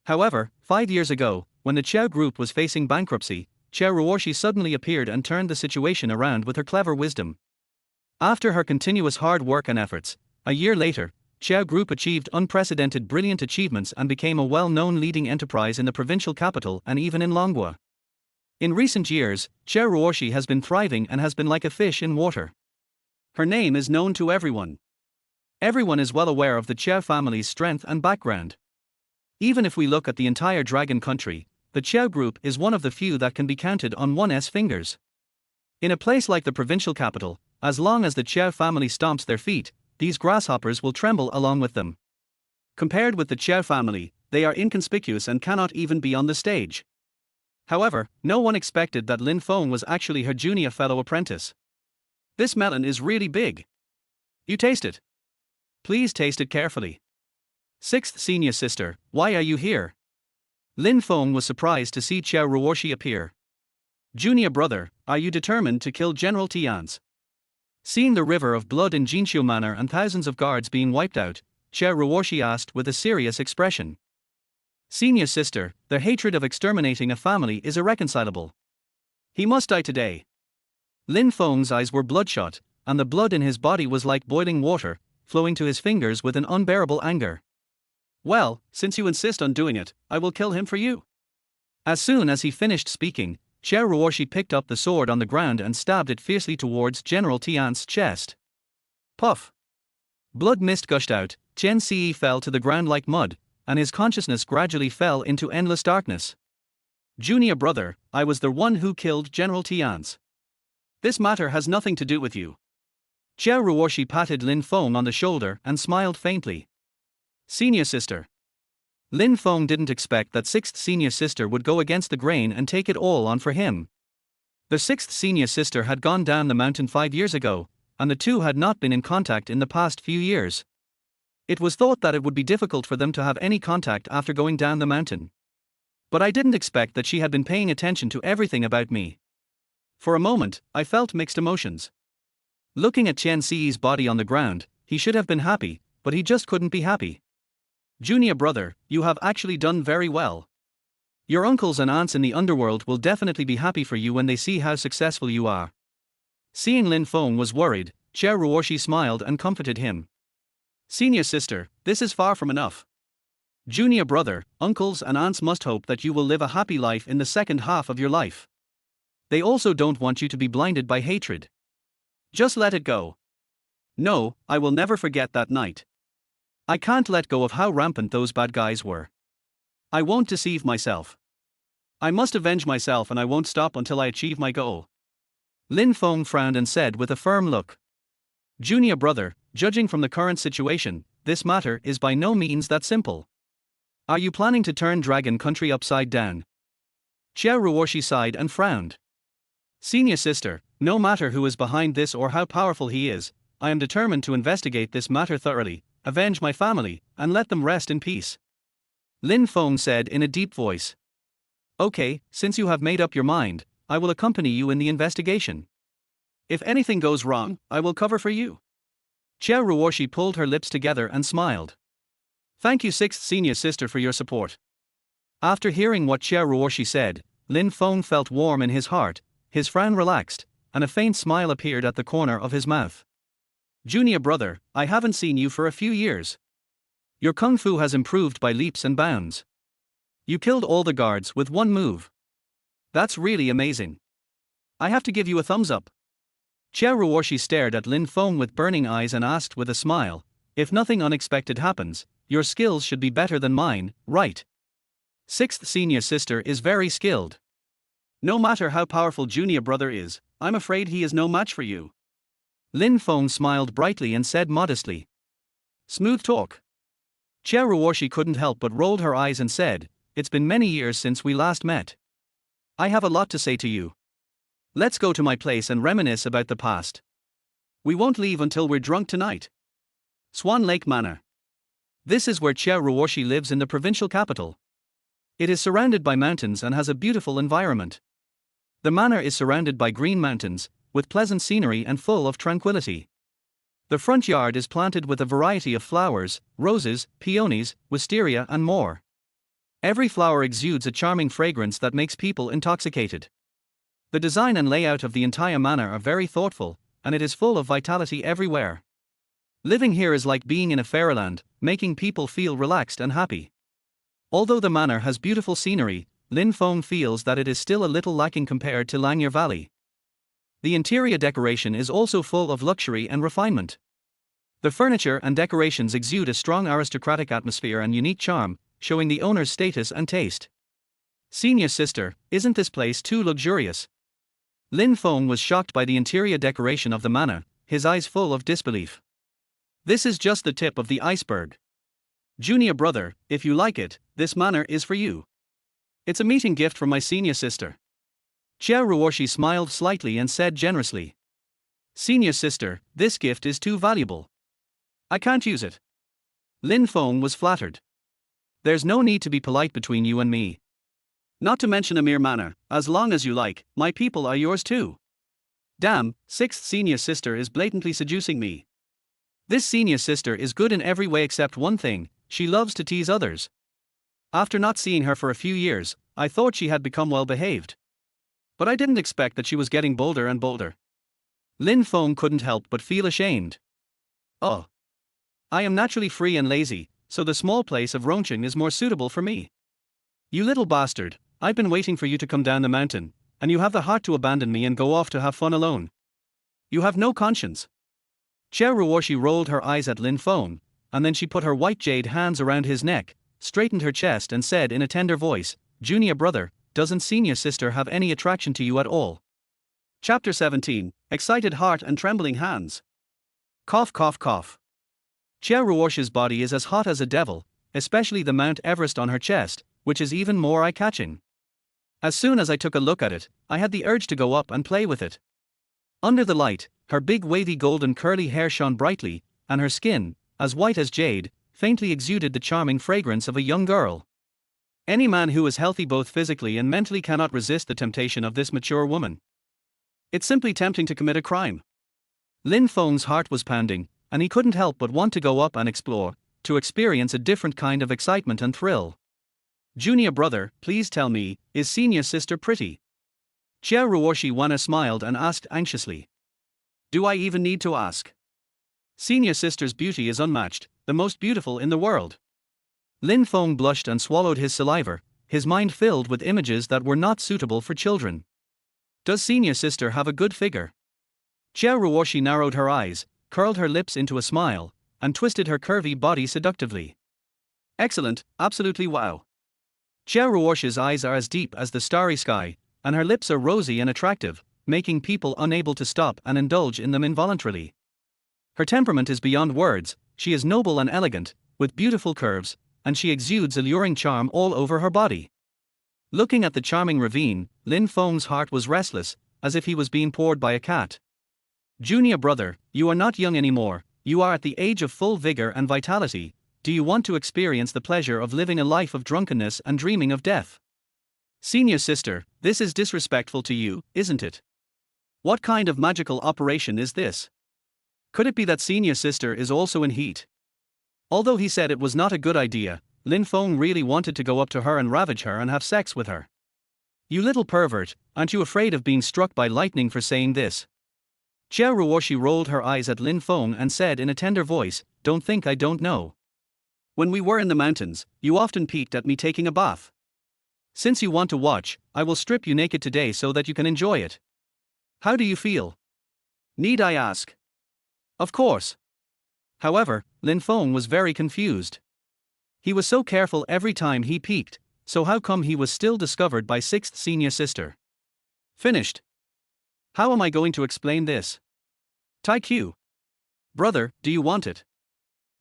However, 5 years ago, when the Xiao Group was facing bankruptcy, Xiao Ruoshi suddenly appeared and turned the situation around with her clever wisdom. After her continuous hard work and efforts, a year later, Xiao Group achieved unprecedented brilliant achievements and became a well-known leading enterprise in the provincial capital and even in Longhua. In recent years, Xiao Ruoshi has been thriving and has been like a fish in water. Her name is known to everyone. Everyone is well aware of the Xiao family's strength and background. Even if we look at the entire dragon country, the Xiao Group is one of the few that can be counted on one's fingers. In a place like the provincial capital, as long as the Xiao family stomps their feet, these grasshoppers will tremble along with them. Compared with the Xiao family, they are inconspicuous and cannot even be on the stage. However, no one expected that Lin Feng was actually her junior fellow apprentice. This melon is really big. You taste it. Please taste it carefully. 6th senior sister, why are you here? Lin Feng was surprised to see Xiao Ruoshi appear. Junior brother, are you determined to kill General Tian's? Seeing the river of blood in Jinqiu Manor and thousands of guards being wiped out, Xiao Ruoshi asked with a serious expression. Senior sister, the hatred of exterminating a family is irreconcilable. He must die today. Lin Feng's eyes were bloodshot, and the blood in his body was like boiling water, flowing to his fingers with an unbearable anger. Well, since you insist on doing it, I will kill him for you. As soon as he finished speaking, Xiao Ruoshi picked up the sword on the ground and stabbed it fiercely towards General Tian's chest. Puff! Blood mist gushed out, Chen Ci fell to the ground like mud, and his consciousness gradually fell into endless darkness. Junior brother, I was the one who killed General Tian's. This matter has nothing to do with you. Xiao Ruoshi patted Lin Feng on the shoulder and smiled faintly. Senior sister. Lin Feng didn't expect that 6th senior sister would go against the grain and take it all on for him. The 6th senior sister had gone down the mountain 5 years ago, and the two had not been in contact in the past few years. It was thought that it would be difficult for them to have any contact after going down the mountain. But I didn't expect that she had been paying attention to everything about me. For a moment, I felt mixed emotions. Looking at Chen Ci's body on the ground, he should have been happy, but he just couldn't be happy. Junior brother, you have actually done very well. Your uncles and aunts in the underworld will definitely be happy for you when they see how successful you are. Seeing Lin Feng was worried, Xiao Ruoshi smiled and comforted him. Senior sister, this is far from enough. Junior brother, uncles and aunts must hope that you will live a happy life in the second half of your life. They also don't want you to be blinded by hatred. Just let it go. No, I will never forget that night. I can't let go of how rampant those bad guys were. I won't deceive myself. I must avenge myself and I won't stop until I achieve my goal. Lin Feng frowned and said with a firm look. Junior brother, judging from the current situation, this matter is by no means that simple. Are you planning to turn Dragon Country upside down? Xiao Ruoshi sighed and frowned. Senior sister, no matter who is behind this or how powerful he is, I am determined to investigate this matter thoroughly, avenge my family, and let them rest in peace. Lin Feng said in a deep voice. Okay, since you have made up your mind, I will accompany you in the investigation. If anything goes wrong, I will cover for you. Xia Ruoshi pulled her lips together and smiled. Thank you, sixth senior sister, for your support. After hearing what Xia Ruoshi said, Lin Feng felt warm in his heart, his frown relaxed, and a faint smile appeared at the corner of his mouth. Junior brother, I haven't seen you for a few years. Your kung fu has improved by leaps and bounds. You killed all the guards with one move. That's really amazing. I have to give you a thumbs up. Xia Ruoshi stared at Lin Feng with burning eyes and asked with a smile, if nothing unexpected happens, your skills should be better than mine, right? Sixth senior sister is very skilled. No matter how powerful junior brother is, I'm afraid he is no match for you. Lin Feng smiled brightly and said modestly. Smooth talk. Xia Ruoshi couldn't help but rolled her eyes and said, it's been many years since we last met. I have a lot to say to you. Let's go to my place and reminisce about the past. We won't leave until we're drunk tonight. Swan Lake Manor. This is where Xia Ruoshi lives in the provincial capital. It is surrounded by mountains and has a beautiful environment. The manor is surrounded by green mountains, with pleasant scenery and full of tranquility. The front yard is planted with a variety of flowers, roses, peonies, wisteria and more. Every flower exudes a charming fragrance that makes people intoxicated. The design and layout of the entire manor are very thoughtful, and it is full of vitality everywhere. Living here is like being in a fairyland, making people feel relaxed and happy. Although the manor has beautiful scenery, Lin Feng feels that it is still a little lacking compared to Langye Valley. The interior decoration is also full of luxury and refinement. The furniture and decorations exude a strong aristocratic atmosphere and unique charm, showing the owner's status and taste. Senior sister, isn't this place too luxurious? Lin Feng was shocked by the interior decoration of the manor, his eyes full of disbelief. This is just the tip of the iceberg. Junior brother, if you like it, this manor is for you. It's a meeting gift from my senior sister. Xia Ruoshi smiled slightly and said generously. Senior sister, this gift is too valuable. I can't use it. Lin Feng was flattered. There's no need to be polite between you and me. Not to mention a mere manor, as long as you like, my people are yours too. Damn, sixth senior sister is blatantly seducing me. This senior sister is good in every way except one thing, she loves to tease others. After not seeing her for a few years, I thought she had become well behaved. But I didn't expect that she was getting bolder and bolder. Lin Feng couldn't help but feel ashamed. Oh. I am naturally free and lazy, so the small place of Rongqing is more suitable for me. You little bastard, I've been waiting for you to come down the mountain, and you have the heart to abandon me and go off to have fun alone. You have no conscience. Xia Ruoshi rolled her eyes at Lin Feng, and then she put her white jade hands around his neck, straightened her chest and said in a tender voice, Junior brother, doesn't senior sister have any attraction to you at all? Chapter 17, Excited Heart and Trembling Hands. Cough cough cough. Xia Ruoshi's body is as hot as a devil, especially the Mount Everest on her chest, which is even more eye-catching. As soon as I took a look at it, I had the urge to go up and play with it. Under the light, her big wavy golden curly hair shone brightly, and her skin, as white as jade, faintly exuded the charming fragrance of a young girl. Any man who is healthy both physically and mentally cannot resist the temptation of this mature woman. It's simply tempting to commit a crime. Lin Feng's heart was pounding, and he couldn't help but want to go up and explore, to experience a different kind of excitement and thrill. Junior brother, please tell me, is senior sister pretty? Xia Ruoshi Wana smiled and asked anxiously. Do I even need to ask? Senior sister's beauty is unmatched, the most beautiful in the world. Lin Feng blushed and swallowed his saliva, his mind filled with images that were not suitable for children. Does senior sister have a good figure? Xia Ruoshi narrowed her eyes, curled her lips into a smile, and twisted her curvy body seductively. Excellent, absolutely wow. Xia Ruoshi's eyes are as deep as the starry sky, and her lips are rosy and attractive, making people unable to stop and indulge in them involuntarily. Her temperament is beyond words, she is noble and elegant, with beautiful curves, and she exudes alluring charm all over her body. Looking at the charming ravine, Lin Feng's heart was restless, as if he was being poured by a cat. Junior brother, you are not young anymore, you are at the age of full vigor and vitality. Do you want to experience the pleasure of living a life of drunkenness and dreaming of death? Senior sister, this is disrespectful to you, isn't it? What kind of magical operation is this? Could it be that senior sister is also in heat? Although he said it was not a good idea, Lin Feng really wanted to go up to her and ravage her and have sex with her. You little pervert, aren't you afraid of being struck by lightning for saying this? Xiao Ruoshi rolled her eyes at Lin Feng and said in a tender voice, don't think I don't know. When we were in the mountains, you often peeked at me taking a bath. Since you want to watch, I will strip you naked today so that you can enjoy it. How do you feel? Need I ask? Of course. However, Lin Feng was very confused. He was so careful every time he peeked, so how come he was still discovered by sixth senior sister? Finished. How am I going to explain this? Tai Q. Brother, do you want it?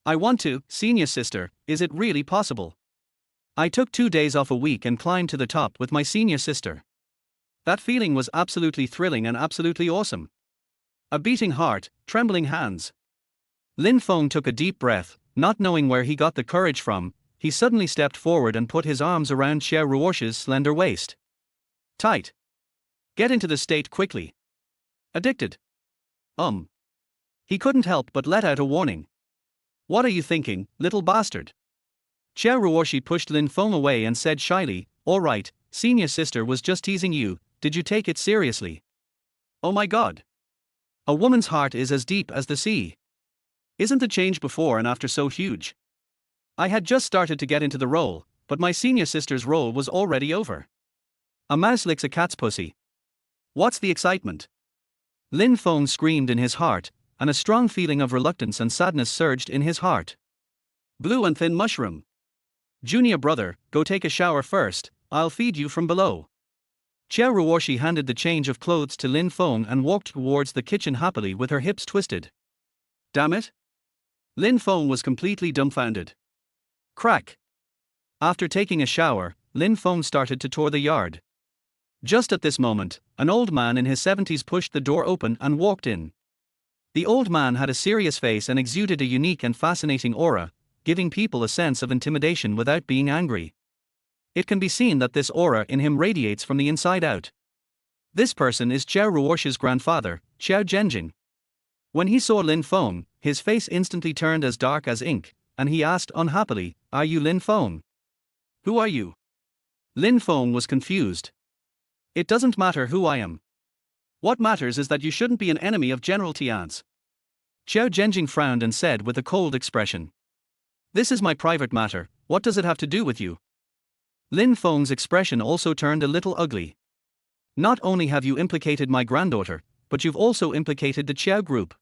I want to, senior sister, is it really possible? I took 2 days off a week and climbed to the top with my senior sister. That feeling was absolutely thrilling and absolutely awesome. A beating heart, trembling hands. Lin Feng took a deep breath, not knowing where he got the courage from. He suddenly stepped forward and put his arms around Xiao Ruoshi's slender waist. Tight. Get into the state quickly. Addicted. He couldn't help but let out a warning. What are you thinking, little bastard? Xiao Ruoshi pushed Lin Feng away and said shyly, all right, senior sister was just teasing you, did you take it seriously? Oh my god. A woman's heart is as deep as the sea. Isn't the change before and after so huge? I had just started to get into the role, but my senior sister's role was already over. A mouse licks a cat's pussy. What's the excitement? Lin Feng screamed in his heart, and a strong feeling of reluctance and sadness surged in his heart. Blue and thin mushroom. Junior brother, go take a shower first, I'll feed you from below. Xiao Ruoshi handed the change of clothes to Lin Feng and walked towards the kitchen happily with her hips twisted. Damn it! Lin Feng was completely dumbfounded. Crack. After taking a shower, Lin Feng started to tour the yard. Just at this moment, an old man in his 70s pushed the door open and walked in. The old man had a serious face and exuded a unique and fascinating aura, giving people a sense of intimidation without being angry. It can be seen that this aura in him radiates from the inside out. This person is Xiao Ruoshi's grandfather, Xiao Zhenjing. When he saw Lin Feng, his face instantly turned as dark as ink, and he asked unhappily, are you Lin Feng? Who are you? Lin Feng was confused. It doesn't matter who I am. What matters is that you shouldn't be an enemy of General Tian's. Xiao Zhenjing frowned and said with a cold expression. This is my private matter, what does it have to do with you? Lin Feng's expression also turned a little ugly. Not only have you implicated my granddaughter, but you've also implicated the Xiao group.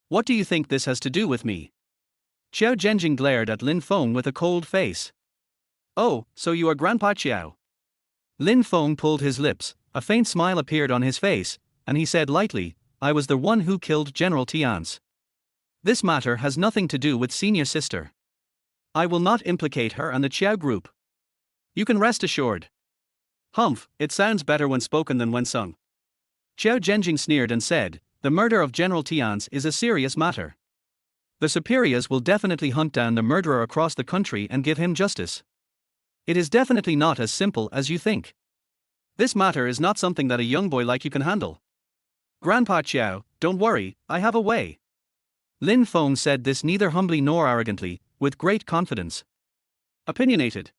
What do you think this has to do with me? Xiao Zhenjing glared at Lin Feng with a cold face. Oh, so you are Grandpa Xiao. Lin Feng pulled his lips, a faint smile appeared on his face, and he said lightly, I was the one who killed General Tian's. This matter has nothing to do with senior sister. I will not implicate her and the Xiao group. You can rest assured. Humph, it sounds better when spoken than when sung. Xiao Zhenjing sneered and said, the murder of General Tian's is a serious matter. The superiors will definitely hunt down the murderer across the country and give him justice. It is definitely not as simple as you think. This matter is not something that a young boy like you can handle. Grandpa Xiao, don't worry, I have a way. Lin Feng said this neither humbly nor arrogantly, with great confidence. Opinionated.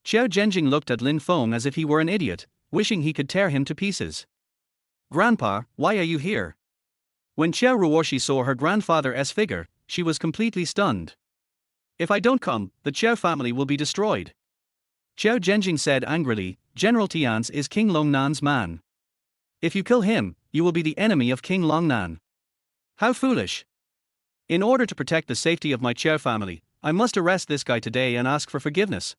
Xiao Zhenjing looked at Lin Feng as if he were an idiot, wishing he could tear him to pieces. Grandpa, why are you here? When Xiao Ruoshi saw her grandfather's figure, she was completely stunned. If I don't come, the Xiao family will be destroyed. Xiao Zhenjing said angrily, General Tian's is King Longnan's man. If you kill him, you will be the enemy of King Longnan. How foolish. In order to protect the safety of my Xiao family, I must arrest this guy today and ask for forgiveness.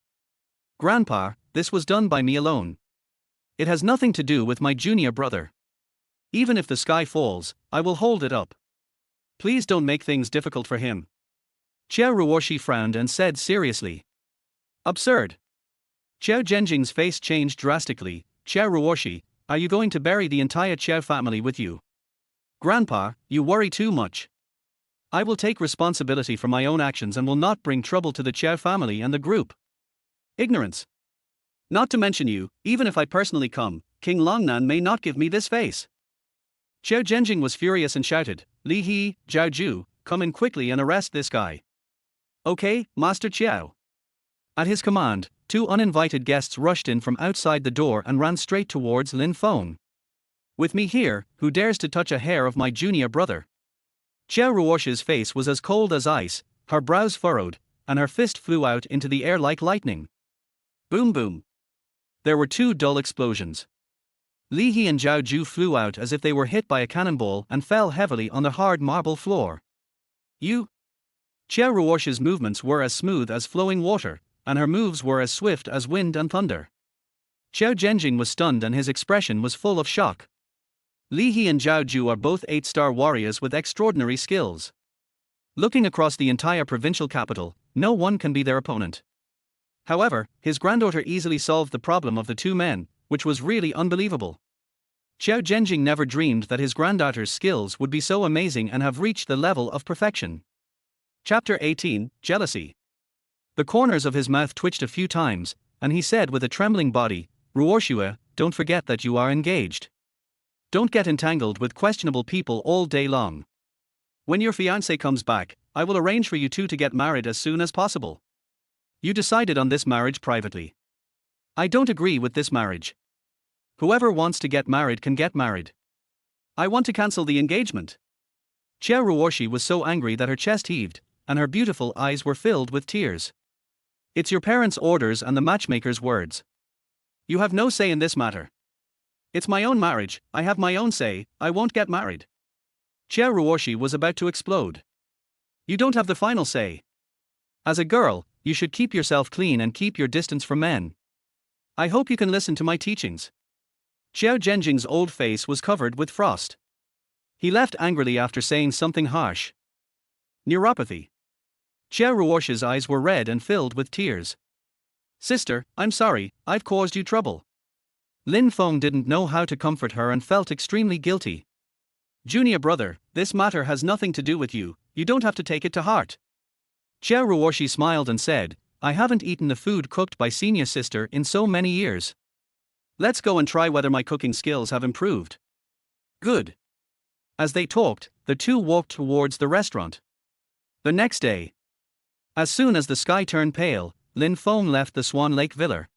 Grandpa, this was done by me alone. It has nothing to do with my junior brother. Even if the sky falls, I will hold it up. Please don't make things difficult for him. Xiao Ruoshi frowned and said seriously. Absurd. Xiao Zhenjing's face changed drastically. Xiao Ruoshi, Are you going to bury the entire Chiao family with you? Grandpa, you worry too much. I will take responsibility for my own actions and will not bring trouble to the Chiao family and the group. Ignorance. Not to mention you, even if I personally come, King Longnan may not give me this face. Xiao Zhenjing was furious and shouted, Li He, Zhao Ju, come in quickly and arrest this guy. Okay, Master Chiao. At his command, two uninvited guests rushed in from outside the door and ran straight towards Lin Feng. With me here, who dares to touch a hair of my junior brother? Xiao Ruosh's face was as cold as ice, her brows furrowed, and her fist flew out into the air like lightning. Boom boom. There were two dull explosions. Li He and Zhao Ju flew out as if they were hit by a cannonball and fell heavily on the hard marble floor. You? Xiao Ruosh's movements were as smooth as flowing water, and her moves were as swift as wind and thunder. Xiao Zhenjing was stunned and his expression was full of shock. Li He and Zhao Ju are both 8-star warriors with extraordinary skills. Looking across the entire provincial capital, no one can be their opponent. However, his granddaughter easily solved the problem of the two men, which was really unbelievable. Xiao Zhenjing never dreamed that his granddaughter's skills would be so amazing and have reached the level of perfection. Chapter 18, Jealousy. The corners of his mouth twitched a few times, and he said with a trembling body, Ruoshua, don't forget that you are engaged. Don't get entangled with questionable people all day long. When your fiancé comes back, I will arrange for you two to get married as soon as possible. You decided on this marriage privately. I don't agree with this marriage. Whoever wants to get married can get married. I want to cancel the engagement. Xiao Ruoshi was so angry that her chest heaved, and her beautiful eyes were filled with tears. It's your parents' orders and the matchmaker's words. You have no say in this matter. It's my own marriage, I have my own say, I won't get married. Xiao Ruoshi was about to explode. You don't have the final say. As a girl, you should keep yourself clean and keep your distance from men. I hope you can listen to my teachings. Xiao Zhenjing's old face was covered with frost. He left angrily after saying something harsh. Neuropathy. Xiao Ruoshi's eyes were red and filled with tears. Sister, I'm sorry, I've caused you trouble. Lin Feng didn't know how to comfort her and felt extremely guilty. Junior brother, this matter has nothing to do with you, you don't have to take it to heart. Xiao Ruoshi smiled and said, I haven't eaten the food cooked by senior sister in so many years. Let's go and try whether my cooking skills have improved. Good. As they talked, the two walked towards the restaurant. The next day. As soon as the sky turned pale, Lin Feng left the Swan Lake Villa.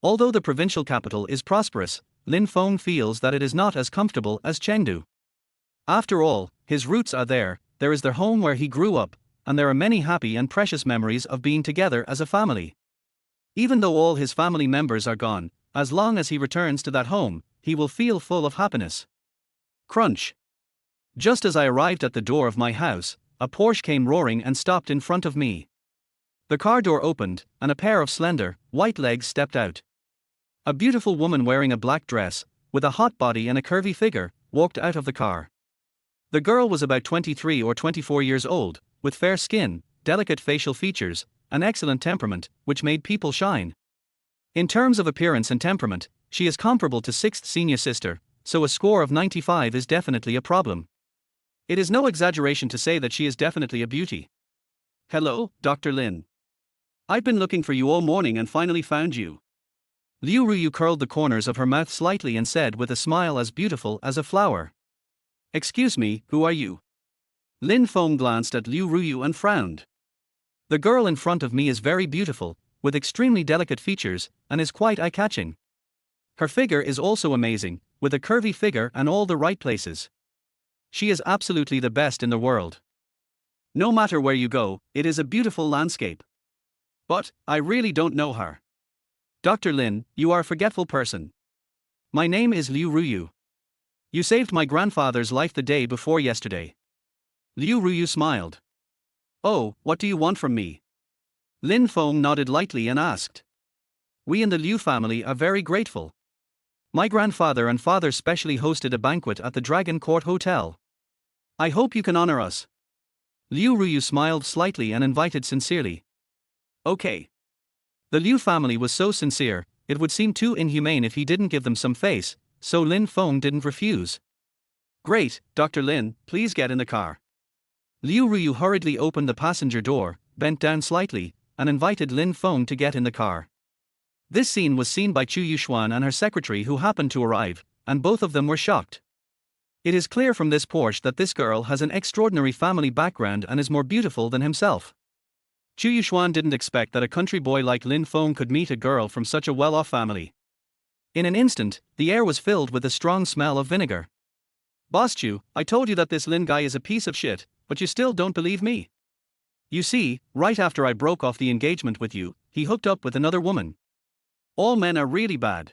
Although the provincial capital is prosperous, Lin Feng feels that it is not as comfortable as Chengdu. After all, his roots are there is their home where he grew up, and there are many happy and precious memories of being together as a family. Even though all his family members are gone, as long as he returns to that home, he will feel full of happiness. Crunch. Just as I arrived at the door of my house, a Porsche came roaring and stopped in front of me. The car door opened, and a pair of slender, white legs stepped out. A beautiful woman wearing a black dress, with a hot body and a curvy figure, walked out of the car. The girl was about 23 or 24 years old, with fair skin, delicate facial features, an excellent temperament, which made people shine. In terms of appearance and temperament, she is comparable to 6th senior sister, so a score of 95 is definitely a problem. It is no exaggeration to say that she is definitely a beauty. Hello, Dr. Lin. I've been looking for you all morning and finally found you. Liu Ruyu curled the corners of her mouth slightly and said with a smile as beautiful as a flower. Excuse me, who are you? Lin Feng glanced at Liu Ruyu and frowned. The girl in front of me is very beautiful, with extremely delicate features, and is quite eye-catching. Her figure is also amazing, with a curvy figure and all the right places. She is absolutely the best in the world. No matter where you go, it is a beautiful landscape. But, I really don't know her. Dr. Lin, you are a forgetful person. My name is Liu Ruyu. You saved my grandfather's life the day before yesterday. Liu Ruyu smiled. Oh, what do you want from me? Lin Feng nodded lightly and asked. We in the Liu family are very grateful. My grandfather and father specially hosted a banquet at the Dragon Court Hotel. I hope you can honor us. Liu Ruyu smiled slightly and invited sincerely. Okay. The Liu family was so sincere, it would seem too inhumane if he didn't give them some face, so Lin Feng didn't refuse. Great, Dr. Lin, please get in the car. Liu Ruyu hurriedly opened the passenger door, bent down slightly, and invited Lin Feng to get in the car. This scene was seen by Chu Yuxuan and her secretary who happened to arrive, and both of them were shocked. It is clear from this Porsche that this girl has an extraordinary family background and is more beautiful than himself. Chu Yuxuan didn't expect that a country boy like Lin Feng could meet a girl from such a well-off family. In an instant, the air was filled with a strong smell of vinegar. Boss Chu, I told you that this Lin guy is a piece of shit, but you still don't believe me. You see, right after I broke off the engagement with you, he hooked up with another woman. All men are really bad.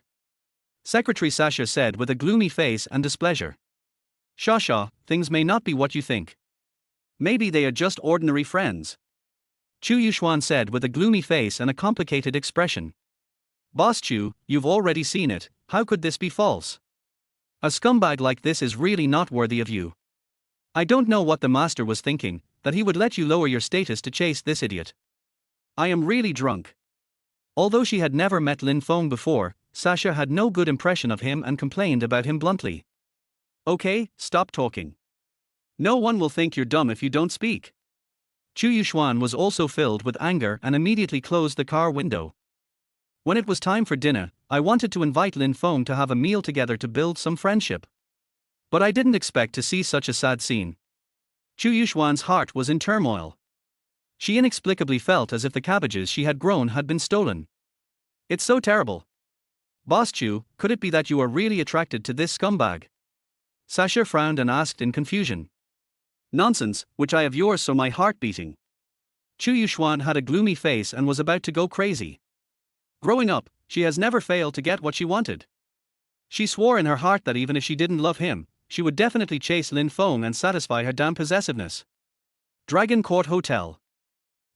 Secretary Sasha said with a gloomy face and displeasure. Sha, things may not be what you think. Maybe they are just ordinary friends. Chu Yuxuan said with a gloomy face and a complicated expression. Boss Chu, you've already seen it, how could this be false? A scumbag like this is really not worthy of you. I don't know what the master was thinking, that he would let you lower your status to chase this idiot. I am really drunk. Although she had never met Lin Feng before, Sasha had no good impression of him and complained about him bluntly. Okay, stop talking. No one will think you're dumb if you don't speak. Chu Yuxuan was also filled with anger and immediately closed the car window. When it was time for dinner, I wanted to invite Lin Feng to have a meal together to build some friendship. But I didn't expect to see such a sad scene. Chu Yuxuan's heart was in turmoil. She inexplicably felt as if the cabbages she had grown had been stolen. It's so terrible. Boss Chu, could it be that you are really attracted to this scumbag? Sasha frowned and asked in confusion. Nonsense, which I have yours so my heart beating. Chu Yuxuan had a gloomy face and was about to go crazy. Growing up, she has never failed to get what she wanted. She swore in her heart that even if she didn't love him, she would definitely chase Lin Feng and satisfy her damn possessiveness. Dragon Court Hotel.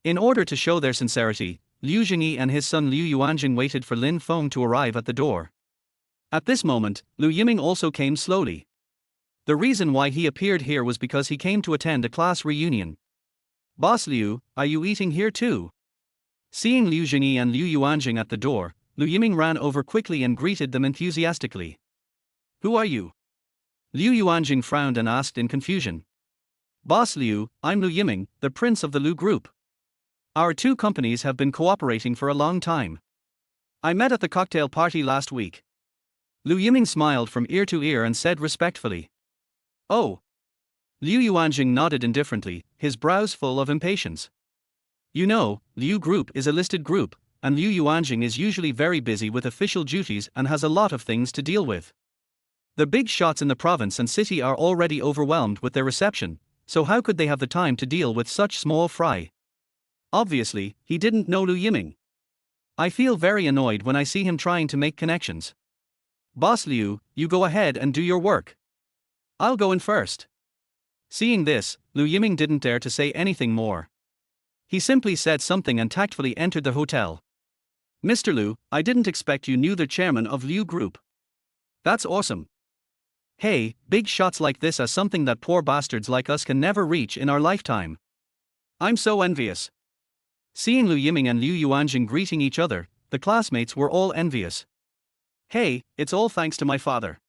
In order to show their sincerity, Liu Jingyi and his son Liu Yuanjing waited for Lin Feng to arrive at the door. At this moment, Liu Yiming also came slowly. The reason why he appeared here was because he came to attend a class reunion. Boss Liu, are you eating here too? Seeing Liu Jingyi and Liu Yuanjing at the door, Liu Yiming ran over quickly and greeted them enthusiastically. Who are you? Liu Yuanjing frowned and asked in confusion. Boss Liu, I'm Liu Yiming, the prince of the Liu Group. Our two companies have been cooperating for a long time. I met at the cocktail party last week. Liu Yiming smiled from ear to ear and said respectfully. Oh. Liu Yuanjing nodded indifferently, his brows full of impatience. You know, Liu Group is a listed group, and Liu Yuanjing is usually very busy with official duties and has a lot of things to deal with. The big shots in the province and city are already overwhelmed with their reception, so how could they have the time to deal with such small fry? Obviously, he didn't know Liu Yiming. I feel very annoyed when I see him trying to make connections. Boss Liu, you go ahead and do your work. I'll go in first. Seeing this, Liu Yiming didn't dare to say anything more. He simply said something and tactfully entered the hotel. Mr. Liu, I didn't expect you knew the chairman of Liu Group. That's awesome. Hey, big shots like this are something that poor bastards like us can never reach in our lifetime. I'm so envious. Seeing Liu Yiming and Liu Yuanjing greeting each other, the classmates were all envious. Hey, it's all thanks to my father.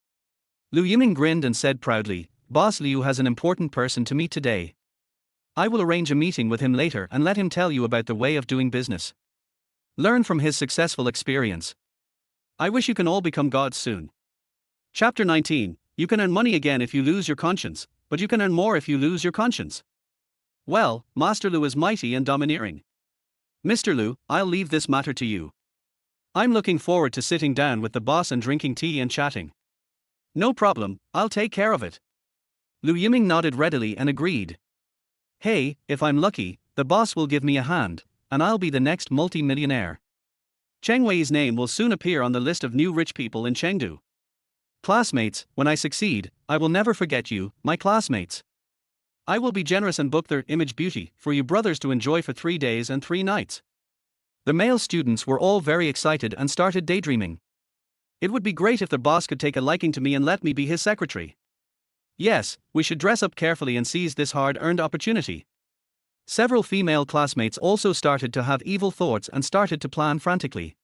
Liu Yiming grinned and said proudly, Boss Liu has an important person to meet today. I will arrange a meeting with him later and let him tell you about the way of doing business. Learn from his successful experience. I wish you can all become gods soon. Chapter 19. You can earn money again if you lose your conscience, but you can earn more if you lose your conscience. Well, Master Liu is mighty and domineering. Mr. Liu, I'll leave this matter to you. I'm looking forward to sitting down with the boss and drinking tea and chatting. No problem, I'll take care of it. Liu Yiming nodded readily and agreed. Hey, if I'm lucky, the boss will give me a hand, and I'll be the next multi-millionaire. Cheng Wei's name will soon appear on the list of new rich people in Chengdu. Classmates, when I succeed, I will never forget you, my classmates. I will be generous and book their image beauty for you brothers to enjoy for 3 days and 3 nights. The male students were all very excited and started daydreaming. It would be great if the boss could take a liking to me and let me be his secretary. Yes, we should dress up carefully and seize this hard-earned opportunity. Several female classmates also started to have evil thoughts and started to plan frantically.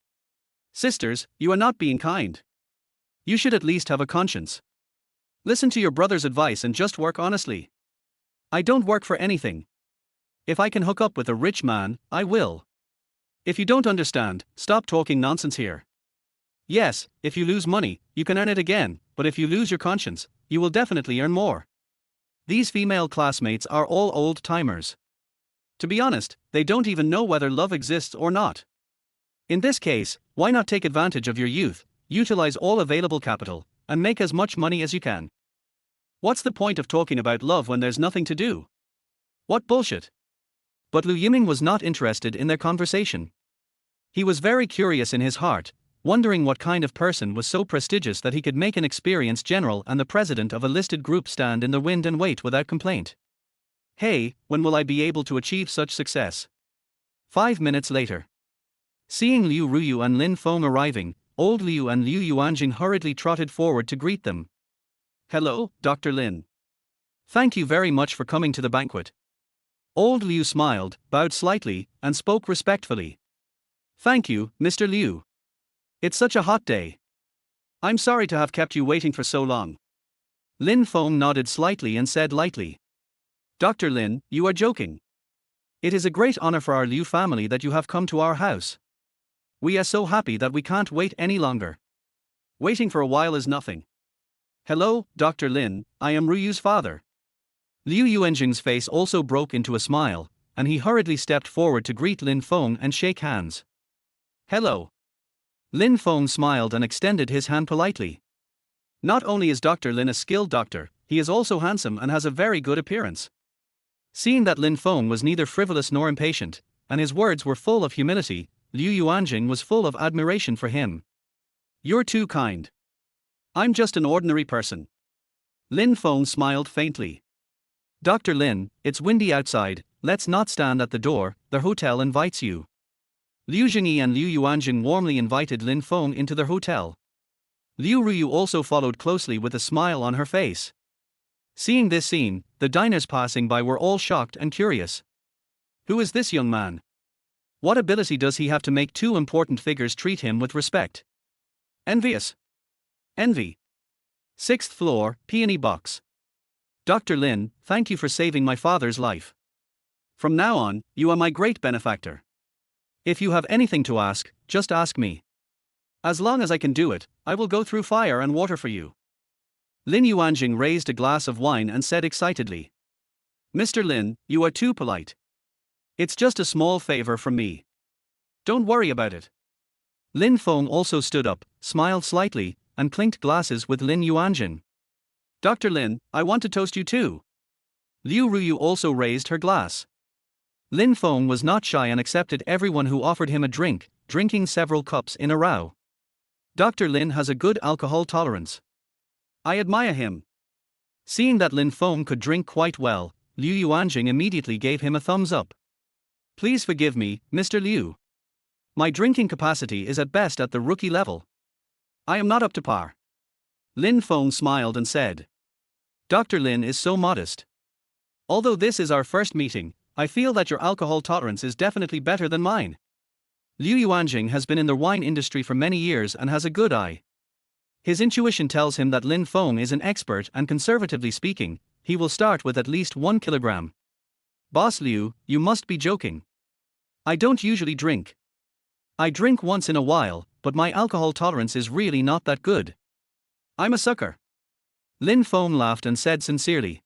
Sisters, you are not being kind. You should at least have a conscience. Listen to your brother's advice and just work honestly. I don't work for anything. If I can hook up with a rich man, I will. If you don't understand, stop talking nonsense here. Yes, if you lose money, you can earn it again, but if you lose your conscience, you will definitely earn more. These female classmates are all old-timers. To be honest, they don't even know whether love exists or not. In this case, why not take advantage of your youth, utilize all available capital, and make as much money as you can? What's the point of talking about love when there's nothing to do? What bullshit! But Liu Yiming was not interested in their conversation. He was very curious in his heart, wondering what kind of person was so prestigious that he could make an experienced general and the president of a listed group stand in the wind and wait without complaint. Hey, when will I be able to achieve such success? 5 minutes later. Seeing Liu Ruyu and Lin Feng arriving, old Liu and Liu Yuanjing hurriedly trotted forward to greet them. Hello, Dr. Lin. Thank you very much for coming to the banquet. Old Liu smiled, bowed slightly, and spoke respectfully. Thank you, Mr. Liu. It's such a hot day. I'm sorry to have kept you waiting for so long. Lin Feng nodded slightly and said lightly. Dr. Lin, you are joking. It is a great honor for our Liu family that you have come to our house. We are so happy that we can't wait any longer. Waiting for a while is nothing. Hello, Dr. Lin, I am Ruyu's father. Liu Yuanjing's face also broke into a smile, and he hurriedly stepped forward to greet Lin Feng and shake hands. Hello. Lin Feng smiled and extended his hand politely. Not only is Dr. Lin a skilled doctor, he is also handsome and has a very good appearance. Seeing that Lin Feng was neither frivolous nor impatient, and his words were full of humility, Liu Yuanjing was full of admiration for him. You're too kind. I'm just an ordinary person. Lin Feng smiled faintly. Dr. Lin, it's windy outside, let's not stand at the door, the hotel invites you. Liu Jingyi and Liu Yuanjing warmly invited Lin Feng into their hotel. Liu Ruyu also followed closely with a smile on her face. Seeing this scene, the diners passing by were all shocked and curious. Who is this young man? What ability does he have to make two important figures treat him with respect? Envious. Envy. 6th floor, peony box. Dr. Lin, thank you for saving my father's life. From now on, you are my great benefactor. If you have anything to ask, just ask me. As long as I can do it, I will go through fire and water for you. Lin Yuanjing raised a glass of wine and said excitedly. Mr. Lin, you are too polite. It's just a small favor from me. Don't worry about it. Lin Feng also stood up, smiled slightly, and clinked glasses with Lin Yuanjing. Dr. Lin, I want to toast you too. Liu Ruyu also raised her glass. Lin Feng was not shy and accepted everyone who offered him a drink, drinking several cups in a row. Dr. Lin has a good alcohol tolerance. I admire him. Seeing that Lin Feng could drink quite well, Liu Yuanjing immediately gave him a thumbs up. Please forgive me, Mr. Liu. My drinking capacity is at best at the rookie level. I am not up to par. Lin Feng smiled and said. Dr. Lin is so modest. Although this is our first meeting, I feel that your alcohol tolerance is definitely better than mine. Liu Yuanjing has been in the wine industry for many years and has a good eye. His intuition tells him that Lin Feng is an expert and conservatively speaking, he will start with at least 1 kilogram. Boss Liu, you must be joking. I don't usually drink. I drink once in a while, but my alcohol tolerance is really not that good. I'm a sucker. Lin Feng laughed and said sincerely.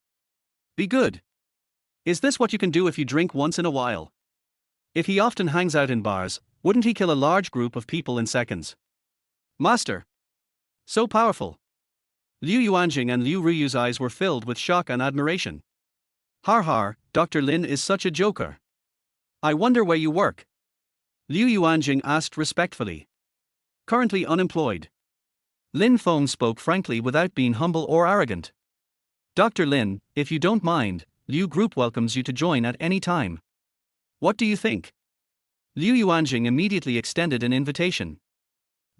Be good. Is this what you can do if you drink once in a while? If he often hangs out in bars, wouldn't he kill a large group of people in seconds? Master. So powerful. Liu Yuanjing and Liu Ruyu's eyes were filled with shock and admiration. Har har, Dr. Lin is such a joker. I wonder where you work. Liu Yuanjing asked respectfully. Currently unemployed. Lin Feng spoke frankly without being humble or arrogant. Dr. Lin, if you don't mind, Liu Group welcomes you to join at any time. What do you think? Liu Yuanjing immediately extended an invitation.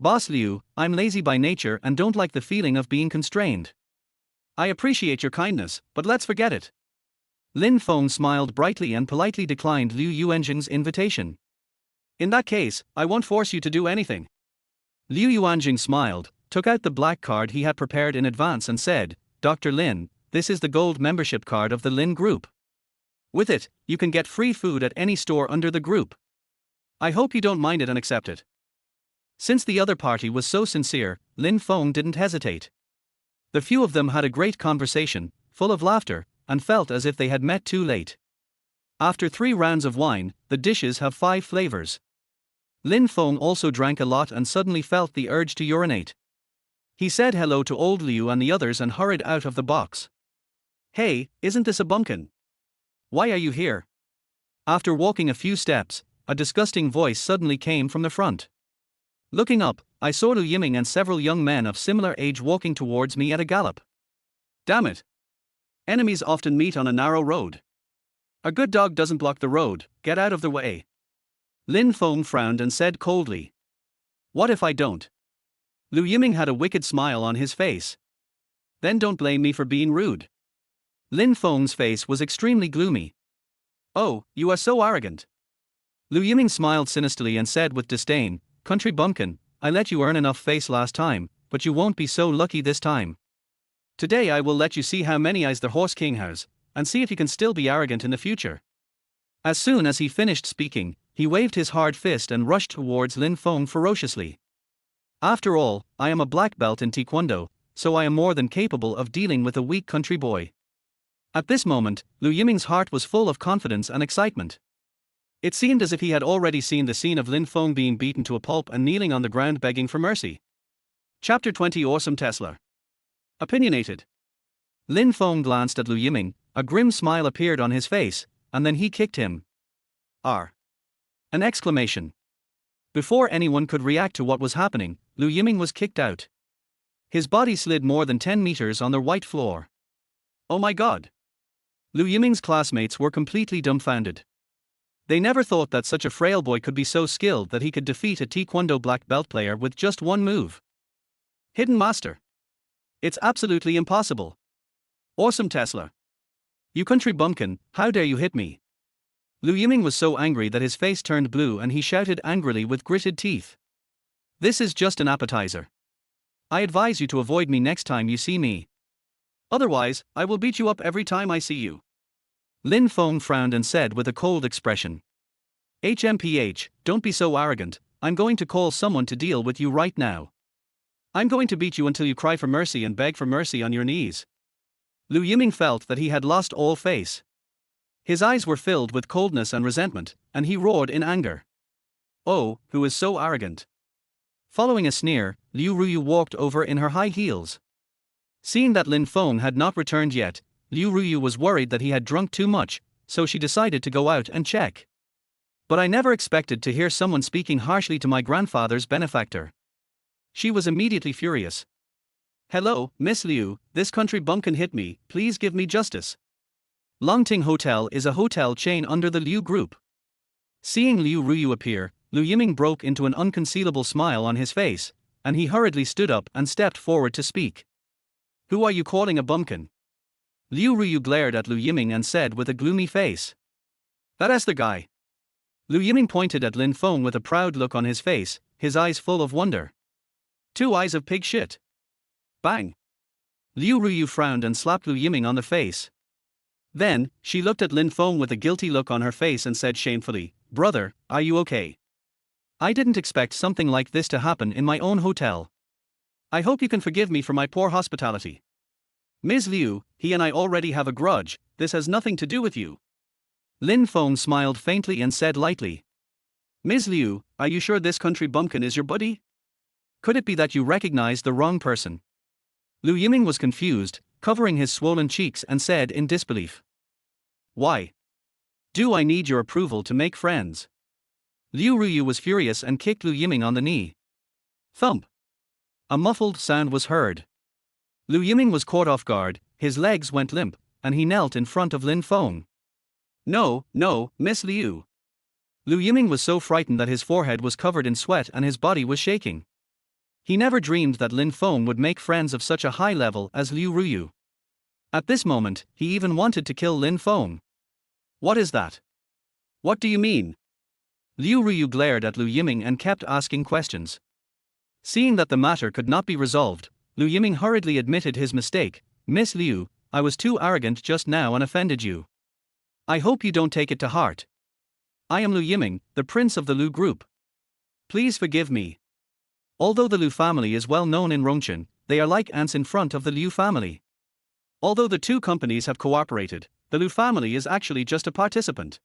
Boss Liu, I'm lazy by nature and don't like the feeling of being constrained. I appreciate your kindness, but let's forget it. Lin Feng smiled brightly and politely declined Liu Yuanjing's invitation. In that case, I won't force you to do anything. Liu Yuanjing smiled, took out the black card he had prepared in advance and said, "Dr. Lin, this is the gold membership card of the Lin Group. With it, you can get free food at any store under the group. I hope you don't mind it and accept it." Since the other party was so sincere, Lin Feng didn't hesitate. The few of them had a great conversation, full of laughter, and felt as if they had met too late. After 3 rounds of wine, the dishes have 5 flavors. Lin Feng also drank a lot and suddenly felt the urge to urinate. He said hello to old Liu and the others and hurried out of the box. "Hey, isn't this a bumpkin? Why are you here?" After walking a few steps, a disgusting voice suddenly came from the front. Looking up, I saw Liu Yiming and several young men of similar age walking towards me at a gallop. Damn it! Enemies often meet on a narrow road. A good dog doesn't block the road, get out of the way. Lin Feng frowned and said coldly. "What if I don't?" Liu Yiming had a wicked smile on his face. "Then don't blame me for being rude." Lin Feng's face was extremely gloomy. "Oh, you are so arrogant." Liu Yiming smiled sinisterly and said with disdain, "Country bumpkin, I let you earn enough face last time, but you won't be so lucky this time. Today I will let you see how many eyes the Horse King has, and see if you can still be arrogant in the future." As soon as he finished speaking, he waved his hard fist and rushed towards Lin Feng ferociously. After all, I am a black belt in Taekwondo, so I am more than capable of dealing with a weak country boy. At this moment, Liu Yiming's heart was full of confidence and excitement. It seemed as if he had already seen the scene of Lin Feng being beaten to a pulp and kneeling on the ground begging for mercy. Chapter 20 Awesome Tesla. Opinionated. Lin Feng glanced at Liu Yiming, a grim smile appeared on his face, and then he kicked him. R. An exclamation. Before anyone could react to what was happening, Liu Yiming was kicked out. His body slid more than 10 meters on the white floor. Oh my god! Liu Yiming's classmates were completely dumbfounded. They never thought that such a frail boy could be so skilled that he could defeat a Taekwondo black belt player with just one move. Hidden Master. It's absolutely impossible. Awesome Tesla. You country bumpkin, how dare you hit me? Liu Yiming was so angry that his face turned blue and he shouted angrily with gritted teeth. This is just an appetizer. I advise you to avoid me next time you see me. Otherwise, I will beat you up every time I see you. Lin Feng frowned and said with a cold expression. HMPH, don't be so arrogant, I'm going to call someone to deal with you right now. I'm going to beat you until you cry for mercy and beg for mercy on your knees. Liu Yiming felt that he had lost all face. His eyes were filled with coldness and resentment, and he roared in anger. Oh, who is so arrogant? Following a sneer, Liu Ruyu walked over in her high heels. Seeing that Lin Feng had not returned yet, Liu Ruyu was worried that he had drunk too much, so she decided to go out and check. But I never expected to hear someone speaking harshly to my grandfather's benefactor. She was immediately furious. Hello, Miss Liu, this country bumpkin hit me, please give me justice. Longting Hotel is a hotel chain under the Liu Group. Seeing Liu Ruyu appear, Liu Yiming broke into an unconcealable smile on his face, and he hurriedly stood up and stepped forward to speak. Who are you calling a bumpkin? Liu Ruyu glared at Liu Yiming and said with a gloomy face. That's the guy. Liu Yiming pointed at Lin Feng with a proud look on his face, his eyes full of wonder. 2 eyes of pig shit. Bang. Liu Ruyu frowned and slapped Liu Yiming on the face. Then, she looked at Lin Feng with a guilty look on her face and said shamefully, Brother, are you okay? I didn't expect something like this to happen in my own hotel. I hope you can forgive me for my poor hospitality. Ms. Liu, he and I already have a grudge, this has nothing to do with you. Lin Feng smiled faintly and said lightly. Ms. Liu, are you sure this country bumpkin is your buddy? Could it be that you recognized the wrong person? Liu Yiming was confused, covering his swollen cheeks and said in disbelief. Why? Do I need your approval to make friends? Liu Ruyu was furious and kicked Liu Yiming on the knee. Thump. A muffled sound was heard. Liu Yiming was caught off guard, his legs went limp, and he knelt in front of Lin Feng. No, Miss Liu. Liu Yiming was so frightened that his forehead was covered in sweat and his body was shaking. He never dreamed that Lin Feng would make friends of such a high level as Liu Ruyu. At this moment, he even wanted to kill Lin Feng. What is that? What do you mean? Liu Ruyu glared at Liu Yiming and kept asking questions. Seeing that the matter could not be resolved, Liu Yiming hurriedly admitted his mistake. Miss Liu, I was too arrogant just now and offended you. I hope you don't take it to heart. I am Liu Yiming, the prince of the Liu group. Please forgive me. Although the Liu family is well known in Rongchen, they are like ants in front of the Liu family. Although the two companies have cooperated, the Liu family is actually just a participant.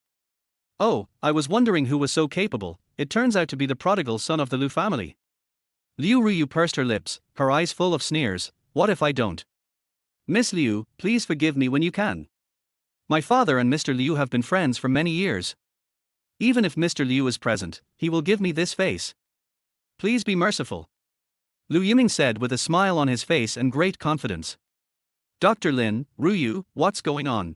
Oh, I was wondering who was so capable. It turns out to be the prodigal son of the Liu family. Liu Ruyu pursed her lips, her eyes full of sneers. What if I don't? Miss Liu, please forgive me when you can. My father and Mr. Liu have been friends for many years. Even if Mr. Liu is present, he will give me this face. Please be merciful. Liu Yiming said with a smile on his face and great confidence. Dr. Lin, Ruyu, what's going on?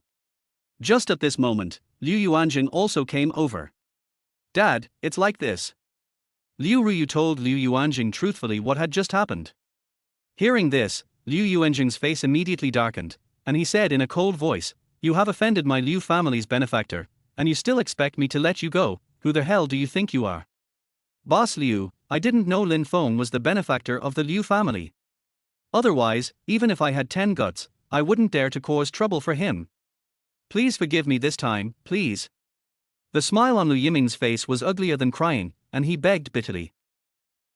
Just at this moment, Liu Yuanjing also came over. Dad, it's like this. Liu Ruyu told Liu Yuanjing truthfully what had just happened. Hearing this, Liu Yuanjing's face immediately darkened, and he said in a cold voice, You have offended my Liu family's benefactor, and you still expect me to let you go. Who the hell do you think you are? Boss Liu, I didn't know Lin Feng was the benefactor of the Liu family. Otherwise, even if I had 10 guts, I wouldn't dare to cause trouble for him. Please forgive me this time, please. The smile on Liu Yiming's face was uglier than crying, and he begged bitterly.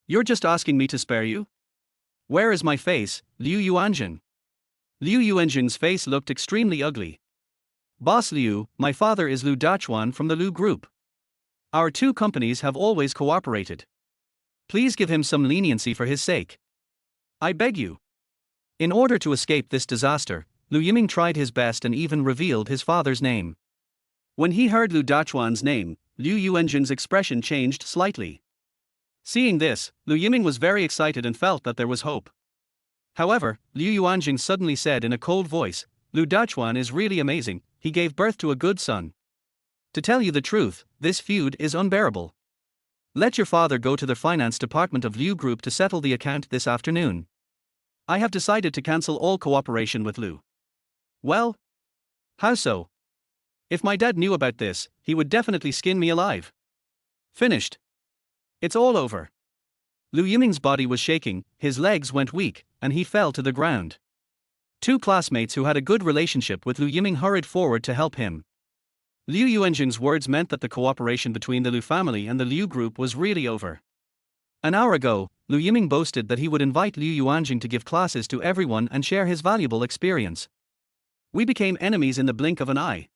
You're just asking me to spare you? Where is my face, Liu Yuanjing? Liu Yuanjing's face looked extremely ugly. Boss Liu, my father is Liu Dachuan from the Liu group. Our two companies have always cooperated. Please give him some leniency for his sake. I beg you. In order to escape this disaster, Liu Yiming tried his best and even revealed his father's name. When he heard Liu Dachuan's name, Liu Yuanjing's expression changed slightly. Seeing this, Liu Yiming was very excited and felt that there was hope. However, Liu Yuanjing suddenly said in a cold voice, Liu Dachuan is really amazing, he gave birth to a good son. To tell you the truth, this feud is unbearable. Let your father go to the finance department of Liu Group to settle the account this afternoon. I have decided to cancel all cooperation with Liu. Well? How so? If my dad knew about this, he would definitely skin me alive. Finished. It's all over. Liu Yiming's body was shaking, his legs went weak, and he fell to the ground. Two classmates who had a good relationship with Liu Yiming hurried forward to help him. Liu Yuanjing's words meant that the cooperation between the Liu family and the Liu group was really over. An hour ago, Liu Yiming boasted that he would invite Liu Yuanjing to give classes to everyone and share his valuable experience. We became enemies in the blink of an eye.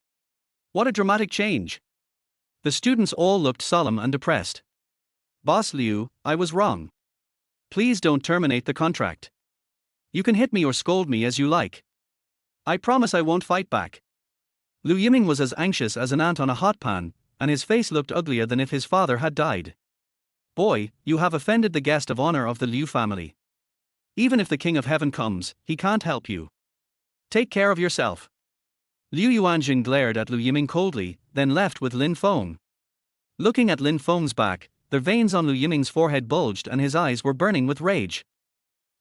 What a dramatic change. The students all looked solemn and depressed. Boss Liu, I was wrong. Please don't terminate the contract. You can hit me or scold me as you like. I promise I won't fight back. Liu Yiming was as anxious as an ant on a hot pan, and his face looked uglier than if his father had died. Boy, you have offended the guest of honor of the Liu family. Even if the King of Heaven comes, he can't help you. Take care of yourself. Liu Yuanjing glared at Liu Yiming coldly, then left with Lin Feng. Looking at Lin Feng's back, the veins on Liu Yiming's forehead bulged and his eyes were burning with rage.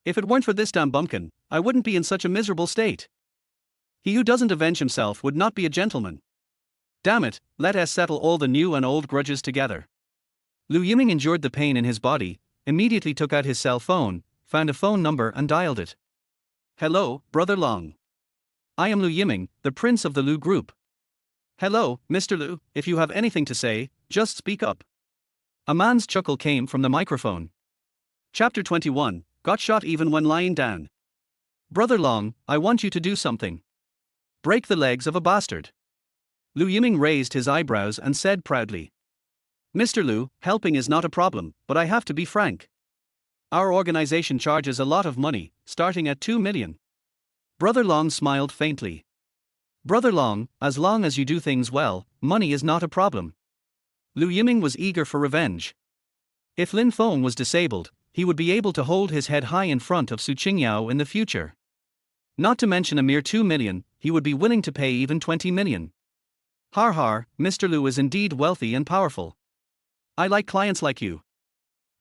If it weren't for this damn bumpkin, I wouldn't be in such a miserable state. He who doesn't avenge himself would not be a gentleman. Damn it, let us settle all the new and old grudges together. Liu Yiming endured the pain in his body, immediately took out his cell phone, found a phone number and dialed it. Hello, Brother Long. I am Liu Yiming, the prince of the Liu group. Hello, Mr. Liu, if you have anything to say, just speak up. A man's chuckle came from the microphone. Chapter 21, Got shot even when lying down. Brother Long, I want you to do something. Break the legs of a bastard. Liu Yiming raised his eyebrows and said proudly. Mr. Liu, helping is not a problem, but I have to be frank. Our organization charges a lot of money, starting at 2 million. Brother Long smiled faintly. Brother Long, as long as you do things well, money is not a problem. Liu Yiming was eager for revenge. If Lin Feng was disabled, he would be able to hold his head high in front of Su Qingyao in the future. Not to mention a mere 2 million, he would be willing to pay even 20 million. Har har, Mr. Liu is indeed wealthy and powerful. I like clients like you.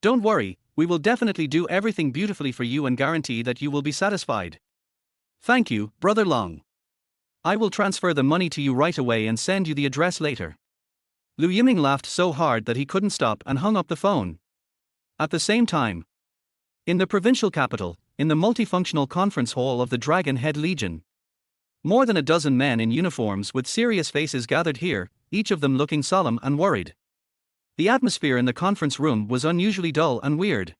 Don't worry, we will definitely do everything beautifully for you and guarantee that you will be satisfied. Thank you, Brother Long. I will transfer the money to you right away and send you the address later. Liu Yiming laughed so hard that he couldn't stop and hung up the phone. At the same time, In the provincial capital, in the multifunctional conference hall of the Dragon Head Legion. More than a dozen men in uniforms with serious faces gathered here, each of them looking solemn and worried. The atmosphere in the conference room was unusually dull and weird.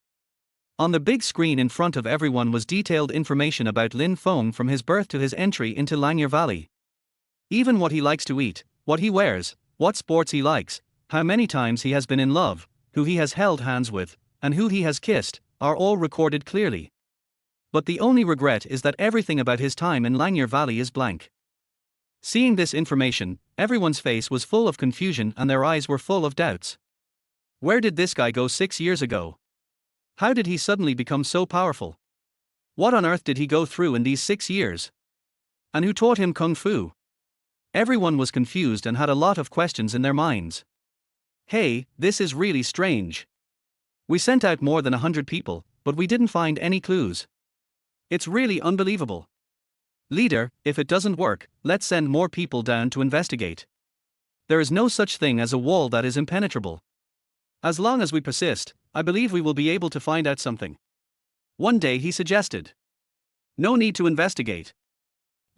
On the big screen in front of everyone was detailed information about Lin Feng from his birth to his entry into Langya Valley. Even what he likes to eat, what he wears, what sports he likes, how many times he has been in love, who he has held hands with, and who he has kissed, are all recorded clearly. But the only regret is that everything about his time in Langya Valley is blank. Seeing this information, everyone's face was full of confusion and their eyes were full of doubts. Where did this guy go 6 years ago? How did he suddenly become so powerful? What on earth did he go through in these 6 years? And who taught him Kung Fu? Everyone was confused and had a lot of questions in their minds. Hey, this is really strange. We sent out more than 100 people, but we didn't find any clues. It's really unbelievable. Leader, if it doesn't work, let's send more people down to investigate. There is no such thing as a wall that is impenetrable. As long as we persist, I believe we will be able to find out something. One day he suggested. No need to investigate.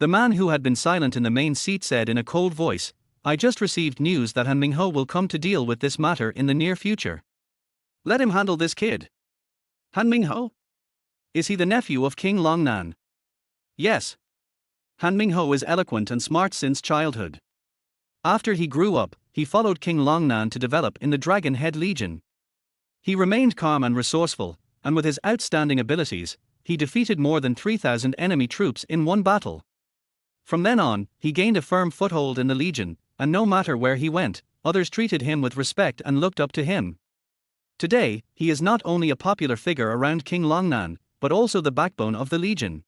The man who had been silent in the main seat said in a cold voice, I just received news that Han Mingho will come to deal with this matter in the near future. Let him handle this kid. Han Mingho? Is he the nephew of King Longnan? Yes. Han Mingho is eloquent and smart since childhood. After he grew up, he followed King Longnan to develop in the Dragon Head Legion. He remained calm and resourceful, and with his outstanding abilities, he defeated more than 3,000 enemy troops in one battle. From then on, he gained a firm foothold in the Legion, and no matter where he went, others treated him with respect and looked up to him. Today, he is not only a popular figure around King Longnan, but also the backbone of the Legion.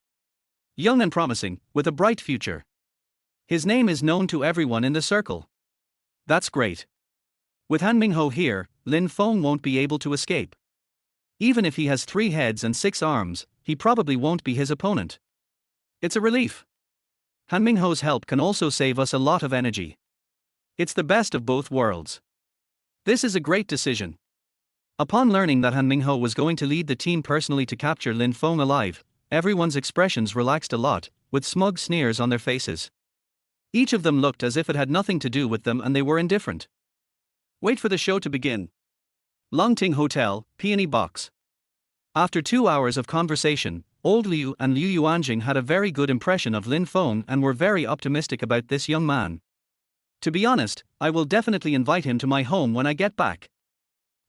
Young and promising, with a bright future. His name is known to everyone in the circle. That's great. With Han Mingho here, Lin Feng won't be able to escape. Even if he has 3 heads and 6 arms, he probably won't be his opponent. It's a relief. Han Mingho's help can also save us a lot of energy. It's the best of both worlds. This is a great decision. Upon learning that Han Mingho was going to lead the team personally to capture Lin Feng alive, everyone's expressions relaxed a lot, with smug sneers on their faces. Each of them looked as if it had nothing to do with them and they were indifferent. Wait for the show to begin. Longting Hotel, Peony Box. After 2 hours of conversation, Old Liu and Liu Yuanjing had a very good impression of Lin Feng and were very optimistic about this young man. To be honest, I will definitely invite him to my home when I get back.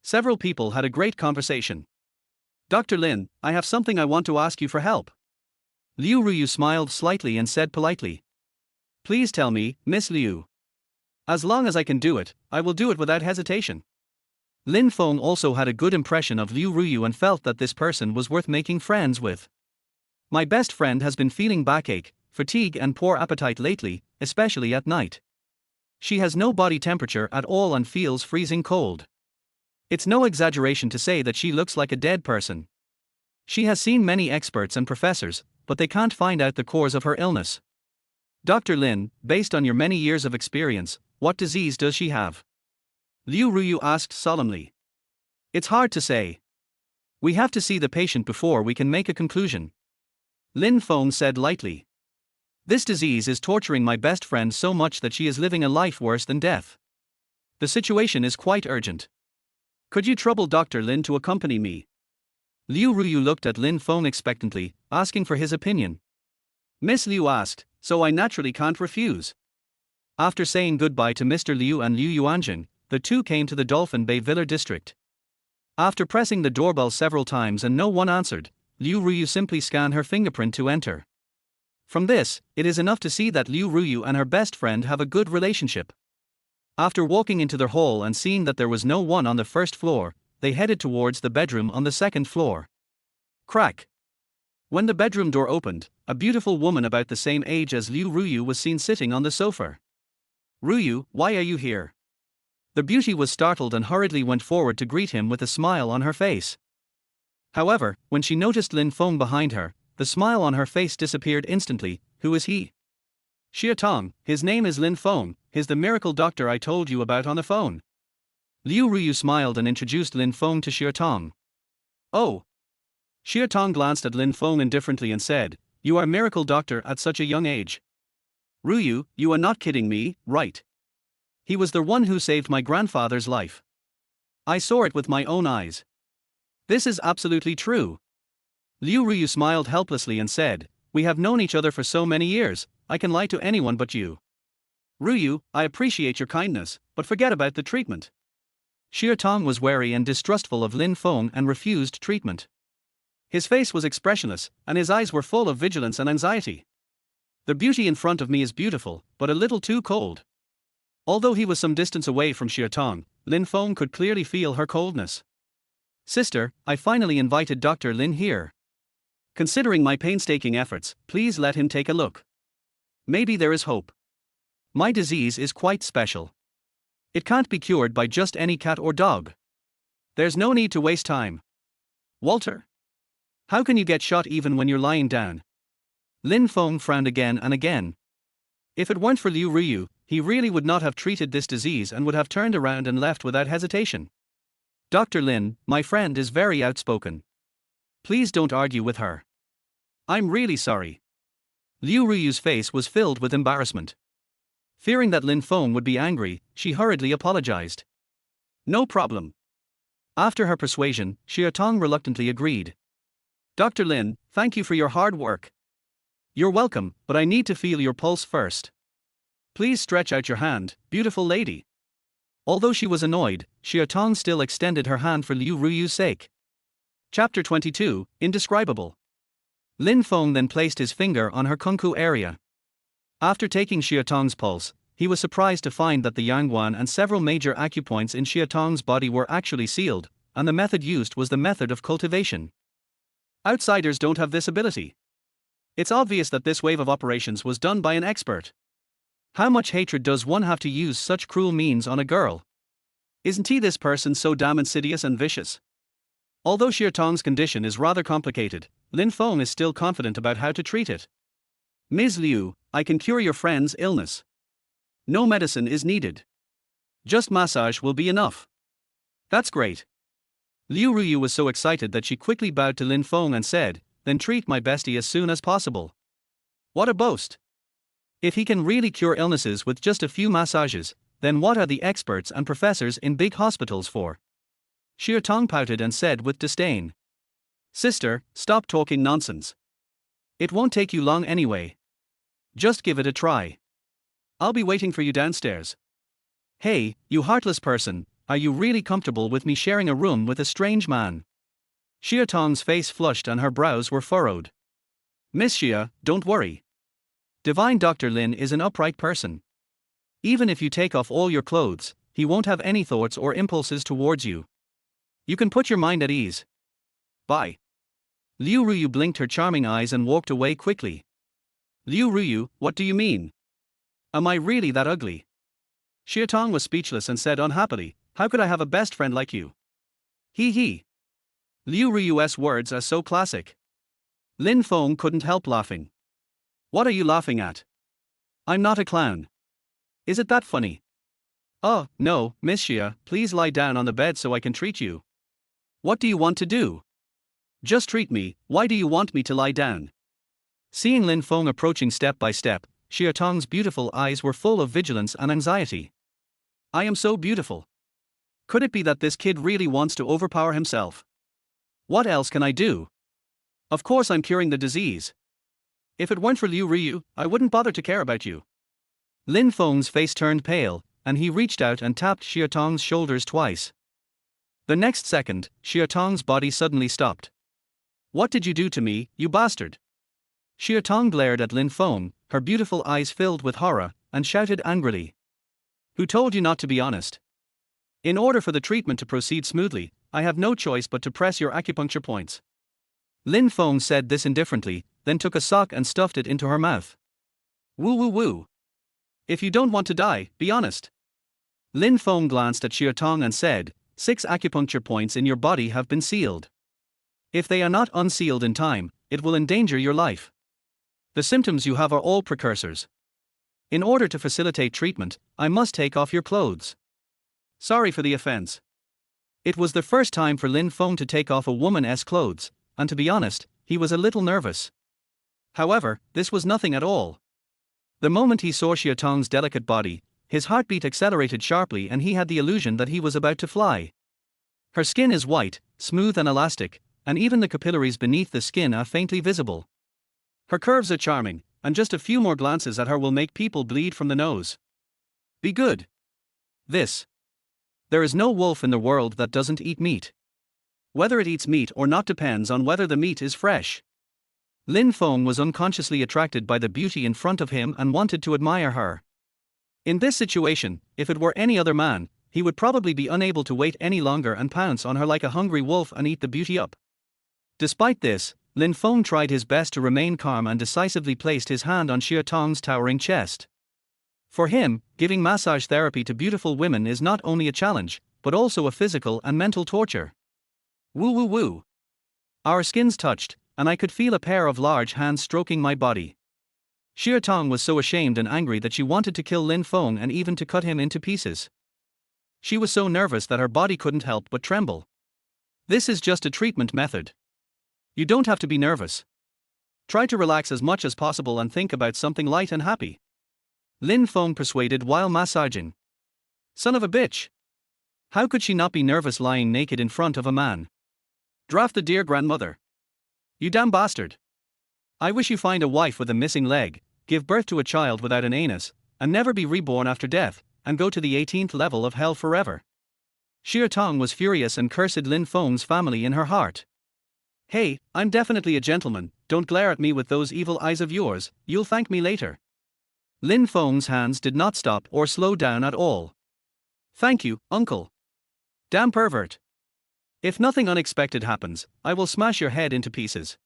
Several people had a great conversation. Dr. Lin, I have something I want to ask you for help. Liu Ruyu smiled slightly and said politely. Please tell me, Miss Liu. As long as I can do it, I will do it without hesitation. Lin Feng also had a good impression of Liu Ruyu and felt that this person was worth making friends with. My best friend has been feeling backache, fatigue and poor appetite lately, especially at night. She has no body temperature at all and feels freezing cold. It's no exaggeration to say that she looks like a dead person. She has seen many experts and professors, but they can't find out the cause of her illness. Dr. Lin, based on your many years of experience, what disease does she have? Liu Ruyu asked solemnly. It's hard to say. We have to see the patient before we can make a conclusion. Lin Feng said lightly. This disease is torturing my best friend so much that she is living a life worse than death. The situation is quite urgent. Could you trouble Dr. Lin to accompany me? Liu Ruyu looked at Lin Feng expectantly, asking for his opinion. Miss Liu asked, so I naturally can't refuse. After saying goodbye to Mr. Liu and Liu Yuanjing, the two came to the Dolphin Bay Villa district. After pressing the doorbell several times and no one answered, Liu Ruyu simply scanned her fingerprint to enter. From this, it is enough to see that Liu Ruyu and her best friend have a good relationship. After walking into their hall and seeing that there was no one on the first floor, they headed towards the bedroom on the second floor. Crack. When the bedroom door opened, a beautiful woman about the same age as Liu Ruyu was seen sitting on the sofa. Ruyu, why are you here? The beauty was startled and hurriedly went forward to greet him with a smile on her face. However, when she noticed Lin Feng behind her, the smile on her face disappeared instantly. Who is he? Xie Tong, his name is Lin Feng, he's the miracle doctor I told you about on the phone. Liu Ruyu smiled and introduced Lin Feng to Xie Tong. Oh. Xia Tong glanced at Lin Feng indifferently and said, "You are a miracle doctor at such a young age." "Ruyu, you are not kidding me, right? He was the one who saved my grandfather's life. I saw it with my own eyes. This is absolutely true." Liu Ruyu smiled helplessly and said, "We have known each other for so many years, I can lie to anyone but you. Ruyu, I appreciate your kindness, but forget about the treatment." Xia Tong was wary and distrustful of Lin Feng and refused treatment. His face was expressionless, and his eyes were full of vigilance and anxiety. "The beauty in front of me is beautiful, but a little too cold." Although he was some distance away from Xia Tong, Lin Feng could clearly feel her coldness. "Sister, I finally invited Dr. Lin here. Considering my painstaking efforts, please let him take a look. Maybe there is hope. My disease is quite special. It can't be cured by just any cat or dog. There's no need to waste time. Walter? How can you get shot even when you're lying down?" Lin Feng frowned again and again. If it weren't for Liu Ruyu, he really would not have treated this disease and would have turned around and left without hesitation. "Dr. Lin, my friend is very outspoken. Please don't argue with her. I'm really sorry." Liu Ruyu's face was filled with embarrassment. Fearing that Lin Feng would be angry, she hurriedly apologized. "No problem." After her persuasion, Xia Tong reluctantly agreed. "Dr. Lin, thank you for your hard work." "You're welcome, but I need to feel your pulse first. Please stretch out your hand, beautiful lady." Although she was annoyed, Xia Tong still extended her hand for Liu Ruyu's sake. Chapter 22, Indescribable. Lin Feng then placed his finger on her kunku area. After taking Xia Tong's pulse, he was surprised to find that the yangguan and several major acupoints in Xia Tong's body were actually sealed, and the method used was the method of cultivation. Outsiders don't have this ability. It's obvious that this wave of operations was done by an expert. How much hatred does one have to use such cruel means on a girl? Isn't this person so damn insidious and vicious? Although Xia Tong's condition is rather complicated, Lin Feng is still confident about how to treat it. "Ms. Liu, I can cure your friend's illness. No medicine is needed. Just massage will be enough." "That's great." Liu Ruyu was so excited that she quickly bowed to Lin Feng and said, "Then treat my bestie as soon as possible." What a boast! If he can really cure illnesses with just a few massages, then what are the experts and professors in big hospitals for? Xia Tong pouted and said with disdain. "Sister, stop talking nonsense. It won't take you long anyway. Just give it a try. I'll be waiting for you downstairs." "Hey, you heartless person, are you really comfortable with me sharing a room with a strange man?" Xia Tong's face flushed and her brows were furrowed. "Miss Xia, don't worry. Divine Dr. Lin is an upright person. Even if you take off all your clothes, he won't have any thoughts or impulses towards you. You can put your mind at ease. Bye." Liu Ruyu blinked her charming eyes and walked away quickly. "Liu Ruyu, what do you mean? Am I really that ugly?" Xia Tong was speechless and said unhappily, "How could I have a best friend like you?" Hee hee. Liu Ruyu's words are so classic. Lin Feng couldn't help laughing. "What are you laughing at? I'm not a clown. Is it that funny?" "Oh, no, Miss Xia, please lie down on the bed so I can treat you." "What do you want to do?" "Just treat me, why do you want me to lie down?" Seeing Lin Feng approaching step by step, Xia Tong's beautiful eyes were full of vigilance and anxiety. "I am so beautiful. Could it be that this kid really wants to overpower himself? What else can I do? Of course I'm curing the disease. If it weren't for Liu Ruyu, I wouldn't bother to care about you." Lin Feng's face turned pale, and he reached out and tapped Xia Tong's shoulders twice. The next second, Xia Tong's body suddenly stopped. "What did you do to me, you bastard?" Xia Tong glared at Lin Feng, her beautiful eyes filled with horror, and shouted angrily. "Who told you not to be honest? In order for the treatment to proceed smoothly, I have no choice but to press your acupuncture points." Lin Feng said this indifferently, then took a sock and stuffed it into her mouth. "Woo woo woo. If you don't want to die, be honest." Lin Feng glanced at Xia Tong and said, 6 acupuncture points in your body have been sealed. If they are not unsealed in time, it will endanger your life. The symptoms you have are all precursors. In order to facilitate treatment, I must take off your clothes. Sorry for the offense." It was the first time for Lin Feng to take off a woman's clothes, and to be honest, he was a little nervous. However, this was nothing at all. The moment he saw Xia Tong's delicate body, his heartbeat accelerated sharply and he had the illusion that he was about to fly. Her skin is white, smooth and elastic, and even the capillaries beneath the skin are faintly visible. Her curves are charming, and just a few more glances at her will make people bleed from the nose. Be good. This. There is no wolf in the world that doesn't eat meat. Whether it eats meat or not depends on whether the meat is fresh. Lin Feng was unconsciously attracted by the beauty in front of him and wanted to admire her. In this situation, if it were any other man, he would probably be unable to wait any longer and pounce on her like a hungry wolf and eat the beauty up. Despite this, Lin Feng tried his best to remain calm and decisively placed his hand on Xia Tong's towering chest. For him, giving massage therapy to beautiful women is not only a challenge, but also a physical and mental torture. Woo woo woo. Our skins touched, and I could feel a pair of large hands stroking my body. Xia Tong was so ashamed and angry that she wanted to kill Lin Feng and even to cut him into pieces. She was so nervous that her body couldn't help but tremble. This is just a treatment method. You don't have to be nervous. Try to relax as much as possible and think about something light and happy. Lin Feng persuaded while massaging. Son of a bitch. How could she not be nervous lying naked in front of a man? Draft the dear grandmother. You damn bastard. I wish you find a wife with a missing leg, give birth to a child without an anus, and never be reborn after death, and go to the 18th level of hell forever. Xia Tong was furious and cursed Lin Feng's family in her heart. Hey, I'm definitely a gentleman, don't glare at me with those evil eyes of yours, you'll thank me later. Lin Feng's hands did not stop or slow down at all. Thank you, uncle. Damn pervert. If nothing unexpected happens, I will smash your head into pieces.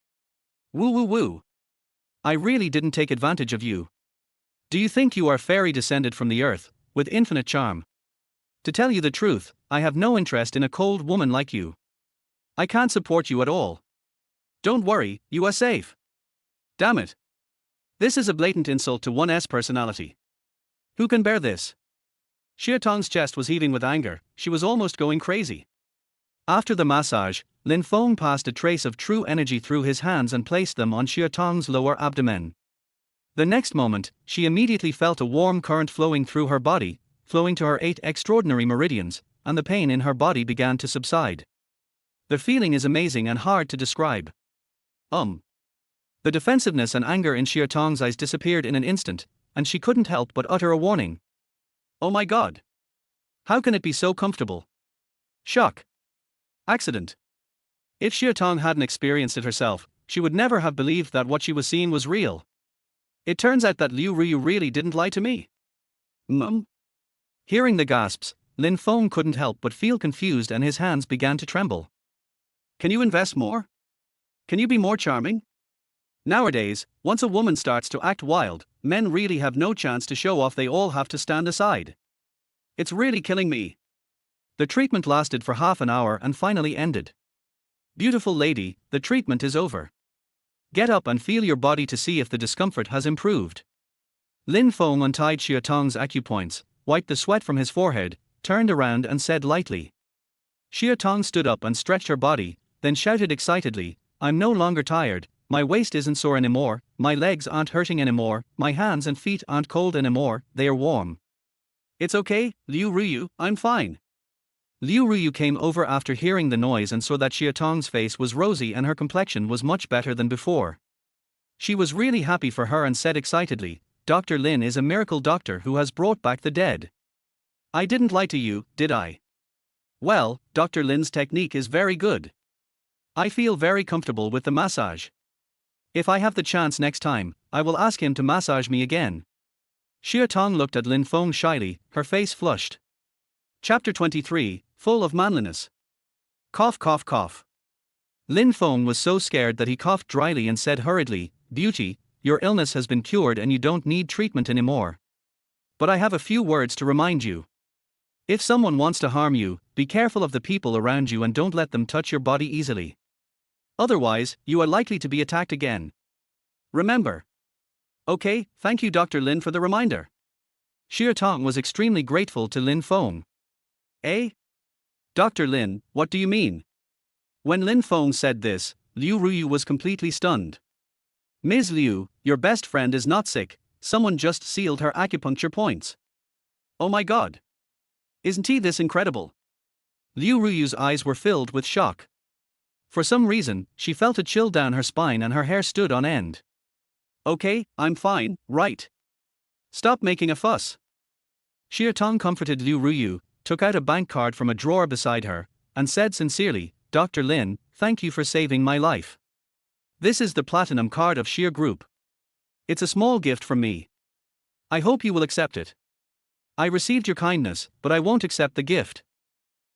Woo woo woo. I really didn't take advantage of you. Do you think you are fairy descended from the earth, with infinite charm? To tell you the truth, I have no interest in a cold woman like you. I can't support you at all. Don't worry, you are safe. Damn it. This is a blatant insult to one's personality. Who can bear this? Xia Tong's chest was heaving with anger, she was almost going crazy. After the massage, Lin Feng passed a trace of true energy through his hands and placed them on Xia Tong's lower abdomen. The next moment, she immediately felt a warm current flowing through her body, flowing to her 8 extraordinary meridians, and the pain in her body began to subside. The feeling is amazing and hard to describe. The defensiveness and anger in Xia Tong's eyes disappeared in an instant, and she couldn't help but utter a warning. Oh my god! How can it be so comfortable? Shock. Accident. If Xia Tong hadn't experienced it herself, she would never have believed that what she was seeing was real. It turns out that Liu Ruyu really didn't lie to me. Hearing the gasps, Lin Feng couldn't help but feel confused and his hands began to tremble. Can you invest more? Can you be more charming? Nowadays, once a woman starts to act wild, men really have no chance to show off, they all have to stand aside. It's really killing me. The treatment lasted for half an hour and finally ended. Beautiful lady, the treatment is over. Get up and feel your body to see if the discomfort has improved. Lin Feng untied Xia Tong's acupoints, wiped the sweat from his forehead, turned around and said lightly. Xia Tong stood up and stretched her body, then shouted excitedly, I'm no longer tired, my waist isn't sore anymore, my legs aren't hurting anymore, my hands and feet aren't cold anymore, they are warm. It's okay, Liu Ruyu, I'm fine. Liu Ruyu came over after hearing the noise and saw that Xia Tong's face was rosy and her complexion was much better than before. She was really happy for her and said excitedly, Dr. Lin is a miracle doctor who has brought back the dead. I didn't lie to you, did I? Well, Dr. Lin's technique is very good. I feel very comfortable with the massage. If I have the chance next time, I will ask him to massage me again. Xia Tong looked at Lin Feng shyly, her face flushed. Chapter 23, full of manliness. Cough cough cough. Lin Feng was so scared that he coughed dryly and said hurriedly, Beauty, your illness has been cured and you don't need treatment anymore. But I have a few words to remind you. If someone wants to harm you, be careful of the people around you and don't let them touch your body easily. Otherwise, you are likely to be attacked again. Remember. Okay, thank you Dr. Lin for the reminder. Xia Tong was extremely grateful to Lin Feng. Eh? Dr. Lin, what do you mean? When Lin Feng said this, Liu Ruyu was completely stunned. Ms. Liu, your best friend is not sick, someone just sealed her acupuncture points. Oh my god. Isn't he this incredible? Liu Ruyu's eyes were filled with shock. For some reason, she felt a chill down her spine and her hair stood on end. Okay, I'm fine, right? Stop making a fuss. Xie Tong comforted Liu Ruyu, took out a bank card from a drawer beside her, and said sincerely, Dr. Lin, thank you for saving my life. This is the platinum card of Xie Group. It's a small gift from me. I hope you will accept it. I received your kindness, but I won't accept the gift.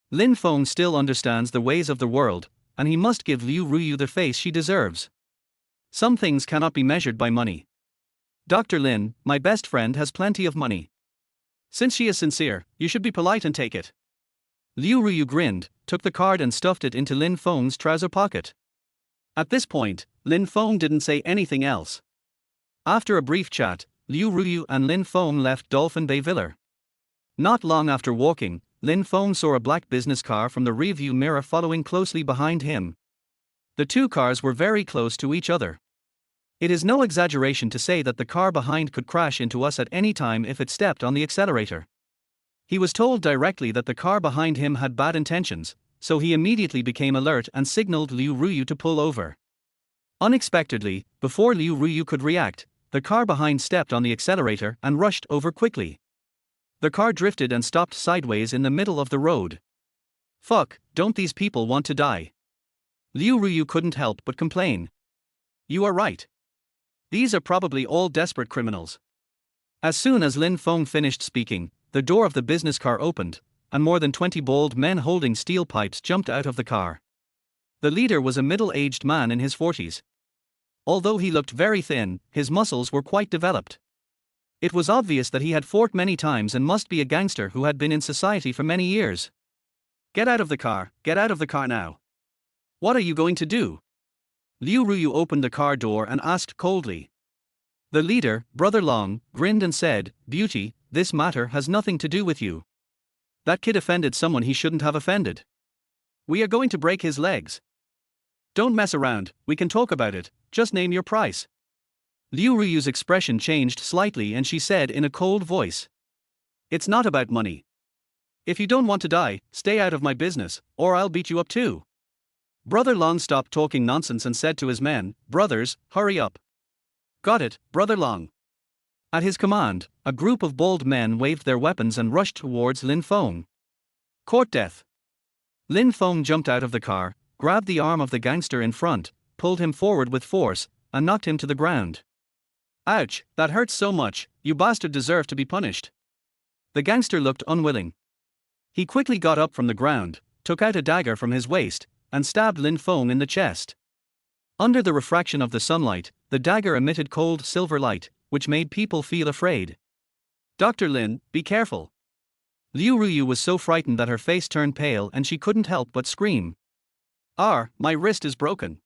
Lin Feng still understands the ways of the world, and he must give Liu Ruyu the face she deserves. Some things cannot be measured by money. Dr. Lin, my best friend has plenty of money. Since she is sincere, you should be polite and take it. Liu Ruyu grinned, took the card and stuffed it into Lin Feng's trouser pocket. At this point, Lin Feng didn't say anything else. After a brief chat, Liu Ruyu and Lin Feng left Dolphin Bay Villa. Not long after walking, Lin Feng saw a black business car from the rearview mirror following closely behind him. The two cars were very close to each other. It is no exaggeration to say that the car behind could crash into us at any time if it stepped on the accelerator. He was told directly that the car behind him had bad intentions, so he immediately became alert and signaled Liu Ruyu to pull over. Unexpectedly, before Liu Ruyu could react, the car behind stepped on the accelerator and rushed over quickly. The car drifted and stopped sideways in the middle of the road. Fuck, don't these people want to die? Liu Ruyu couldn't help but complain. You are right. These are probably all desperate criminals. As soon as Lin Feng finished speaking, the door of the business car opened, and more than 20 bald men holding steel pipes jumped out of the car. The leader was a middle-aged man in his 40s. Although he looked very thin, his muscles were quite developed. It was obvious that he had fought many times and must be a gangster who had been in society for many years. Get out of the car now. What are you going to do? Liu Ruyu opened the car door and asked coldly. The leader, Brother Long, grinned and said, Beauty, this matter has nothing to do with you. That kid offended someone he shouldn't have offended. We are going to break his legs. Don't mess around, we can talk about it, just name your price. Liu Ruyu's expression changed slightly and she said in a cold voice. It's not about money. If you don't want to die, stay out of my business, or I'll beat you up too. Brother Long stopped talking nonsense and said to his men, Brothers, hurry up. Got it, Brother Long. At his command, a group of bald men waved their weapons and rushed towards Lin Feng. Court death. Lin Feng jumped out of the car, grabbed the arm of the gangster in front, pulled him forward with force, and knocked him to the ground. Ouch, that hurts so much, you bastard deserve to be punished. The gangster looked unwilling. He quickly got up from the ground, took out a dagger from his waist, and stabbed Lin Feng in the chest. Under the refraction of the sunlight, the dagger emitted cold silver light, which made people feel afraid. Dr. Lin, be careful. Liu Ruyu was so frightened that her face turned pale and she couldn't help but scream. My wrist is broken.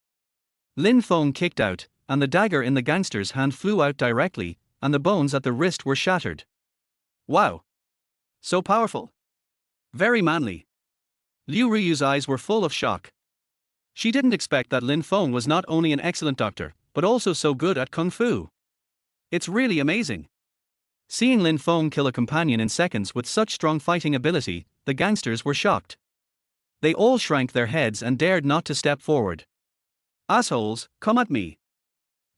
Lin Feng kicked out, and the dagger in the gangster's hand flew out directly, and the bones at the wrist were shattered. Wow. So powerful. Very manly. Liu Ruyu's eyes were full of shock. She didn't expect that Lin Feng was not only an excellent doctor, but also so good at kung fu. It's really amazing. Seeing Lin Feng kill a companion in seconds with such strong fighting ability, the gangsters were shocked. They all shrank their heads and dared not to step forward. Assholes, come at me.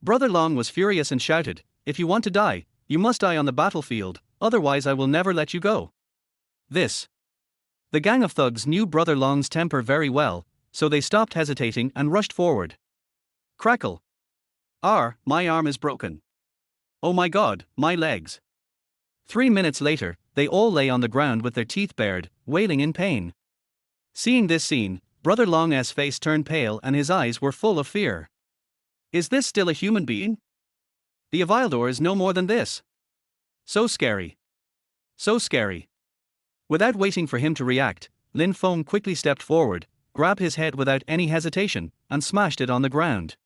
Brother Long was furious and shouted, If you want to die, you must die on the battlefield, otherwise I will never let you go. The gang of thugs knew Brother Long's temper very well, so they stopped hesitating and rushed forward. Crackle. My arm is broken. Oh my god, my legs. 3 minutes later, they all lay on the ground with their teeth bared, wailing in pain. Seeing this scene, Brother Long's face turned pale and his eyes were full of fear. Is this still a human being? The Avildor is no more than this. So scary. So scary. Without waiting for him to react, Lin Feng quickly stepped forward, grabbed his head without any hesitation, and smashed it on the ground.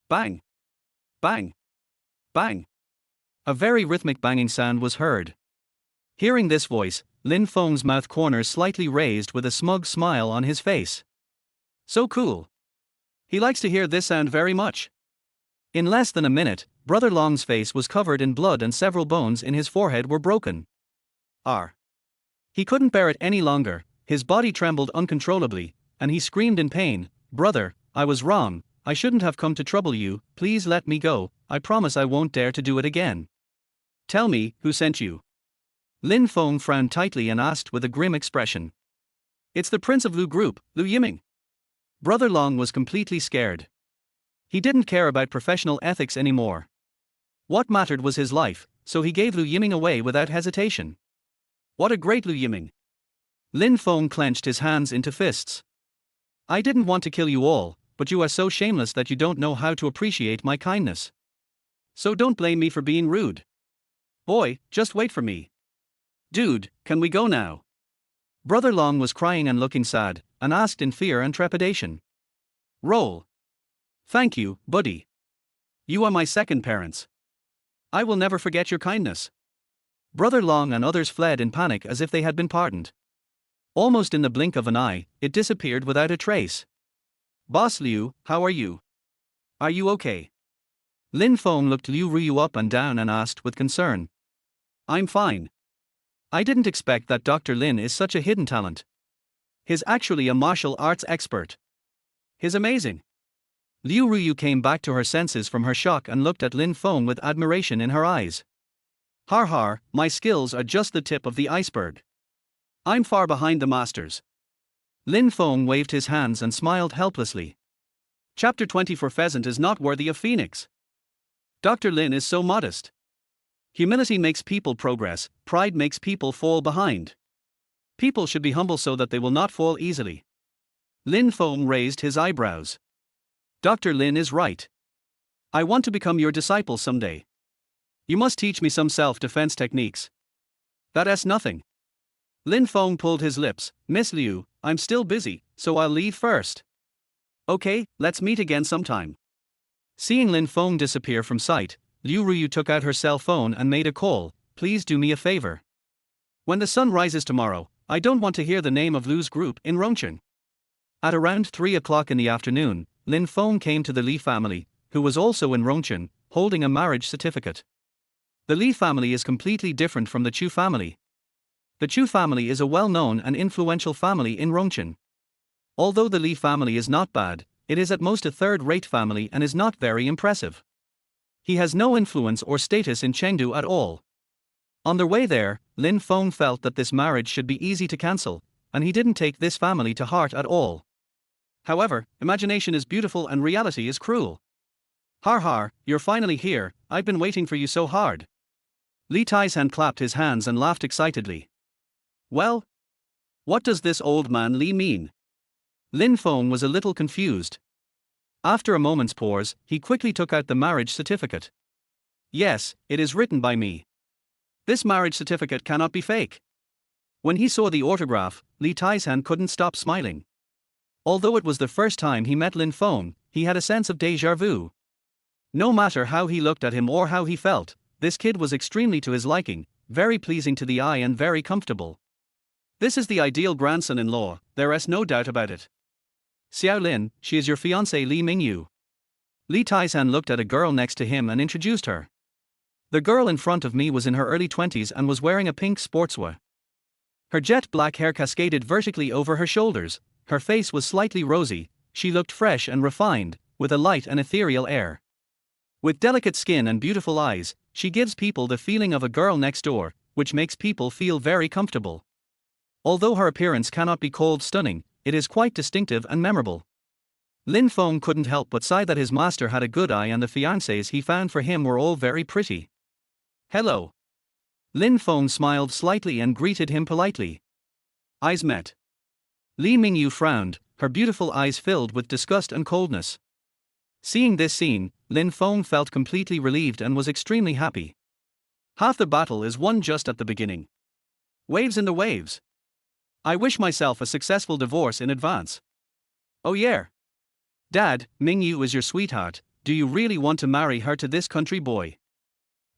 Bang! Bang! Bang! A very rhythmic banging sound was heard. Hearing this voice, Lin Feng's mouth corners slightly raised with a smug smile on his face. So cool. He likes to hear this sound very much. In less than a minute, Brother Long's face was covered in blood and several bones in his forehead were broken. He couldn't bear it any longer, his body trembled uncontrollably, and he screamed in pain, "Brother, I was wrong, I shouldn't have come to trouble you, please let me go, I promise I won't dare to do it again." "Tell me, who sent you?" Lin Feng frowned tightly and asked with a grim expression. "It's the Prince of Lu Group, Lu Yiming." Brother Long was completely scared. He didn't care about professional ethics anymore. What mattered was his life, so he gave Lu Yiming away without hesitation. "What a great Lu Yiming!" Lin Feng clenched his hands into fists. "I didn't want to kill you all, but you are so shameless that you don't know how to appreciate my kindness. So don't blame me for being rude. Boy, just wait for me. Dude, can we go now?" Brother Long was crying and looking sad, and asked in fear and trepidation. "Roll. Thank you, buddy. You are my second parents. I will never forget your kindness." Brother Long and others fled in panic as if they had been pardoned. Almost in the blink of an eye, it disappeared without a trace. "Boss Liu, how are you? Are you okay?" Lin Feng looked Liu Ruyu up and down and asked with concern. "I'm fine. I didn't expect that Dr. Lin is such a hidden talent. He's actually a martial arts expert. He's amazing." Liu Ruyu came back to her senses from her shock and looked at Lin Feng with admiration in her eyes. "Har har, my skills are just the tip of the iceberg. I'm far behind the masters." Lin Feng waved his hands and smiled helplessly. Chapter 24 Pheasant is not worthy of Phoenix. Dr. Lin is so modest. Humility makes people progress, pride makes people fall behind. People should be humble so that they will not fall easily. Lin Feng raised his eyebrows. "Dr. Lin is right. I want to become your disciple someday. You must teach me some self-defense techniques." "That's nothing." Lin Feng pulled his lips. "Miss Liu, I'm still busy, so I'll leave first." "Okay, let's meet again sometime." Seeing Lin Feng disappear from sight, Liu Ruyu took out her cell phone and made a call. "Please do me a favor. When the sun rises tomorrow, I don't want to hear the name of Lu's group in Rongcheng." At around 3 o'clock in the afternoon, Lin Feng came to the Li family, who was also in Rongcheng, holding a marriage certificate. The Li family is completely different from the Chu family. The Chu family is a well-known and influential family in Rongcheng. Although the Li family is not bad, it is at most a third-rate family and is not very impressive. He has no influence or status in Chengdu at all. On their way there, Lin Feng felt that this marriage should be easy to cancel, and he didn't take this family to heart at all. However, imagination is beautiful and reality is cruel. "Har har, you're finally here, I've been waiting for you so hard." Li Taishan clapped his hands and laughed excitedly. "Well? What does this old man Li mean?" Lin Feng was a little confused. After a moment's pause, he quickly took out the marriage certificate. "Yes, it is written by me. This marriage certificate cannot be fake." When he saw the autograph, Li Taishan couldn't stop smiling. Although it was the first time he met Lin Feng, he had a sense of déjà vu. No matter how he looked at him or how he felt, this kid was extremely to his liking, very pleasing to the eye and very comfortable. This is the ideal grandson-in-law, there is no doubt about it. "Xiao Lin, she is your fiancée Li Mingyu." Li Taishan looked at a girl next to him and introduced her. The girl in front of me was in her early 20s and was wearing a pink sportswear. Her jet black hair cascaded vertically over her shoulders, her face was slightly rosy, she looked fresh and refined, with a light and ethereal air. With delicate skin and beautiful eyes, she gives people the feeling of a girl next door, which makes people feel very comfortable. Although her appearance cannot be called stunning, it is quite distinctive and memorable. Lin Feng couldn't help but sigh that his master had a good eye and the fiancées he found for him were all very pretty. "Hello." Lin Feng smiled slightly and greeted him politely. Eyes met. Li Mingyu frowned, her beautiful eyes filled with disgust and coldness. Seeing this scene, Lin Feng felt completely relieved and was extremely happy. Half the battle is won just at the beginning. Waves in the waves. I wish myself a successful divorce in advance. "Oh yeah. Dad, Mingyu is your sweetheart, do you really want to marry her to this country boy?"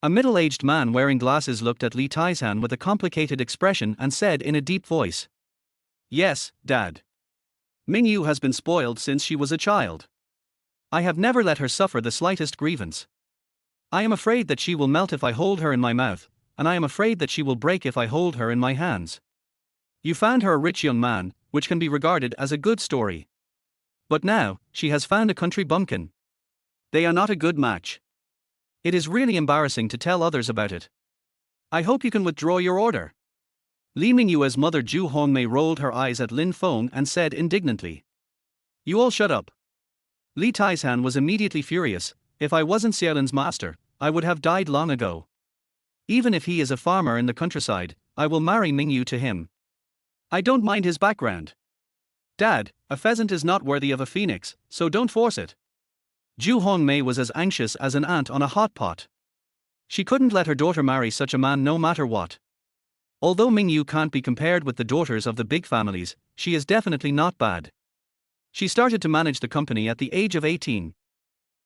A middle-aged man wearing glasses looked at Li Taishan with a complicated expression and said in a deep voice. "Yes, Dad. Mingyu has been spoiled since she was a child. I have never let her suffer the slightest grievance. I am afraid that she will melt if I hold her in my mouth, and I am afraid that she will break if I hold her in my hands. You found her a rich young man, which can be regarded as a good story. But now, she has found a country bumpkin. They are not a good match. It is really embarrassing to tell others about it. I hope you can withdraw your order. Li Mingyu's mother Zhu Hongmei rolled her eyes at Lin Feng and said indignantly. You all shut up. Li Taishan was immediately furious. If I wasn't Xiaolin's master, I would have died long ago. Even if he is a farmer in the countryside, I will marry Mingyu to him. I don't mind his background. Dad, a pheasant is not worthy of a phoenix, so don't force it. Zhu Hongmei was as anxious as an ant on a hot pot. She couldn't let her daughter marry such a man no matter what. Although Mingyu can't be compared with the daughters of the big families, she is definitely not bad. She started to manage the company at the age of 18.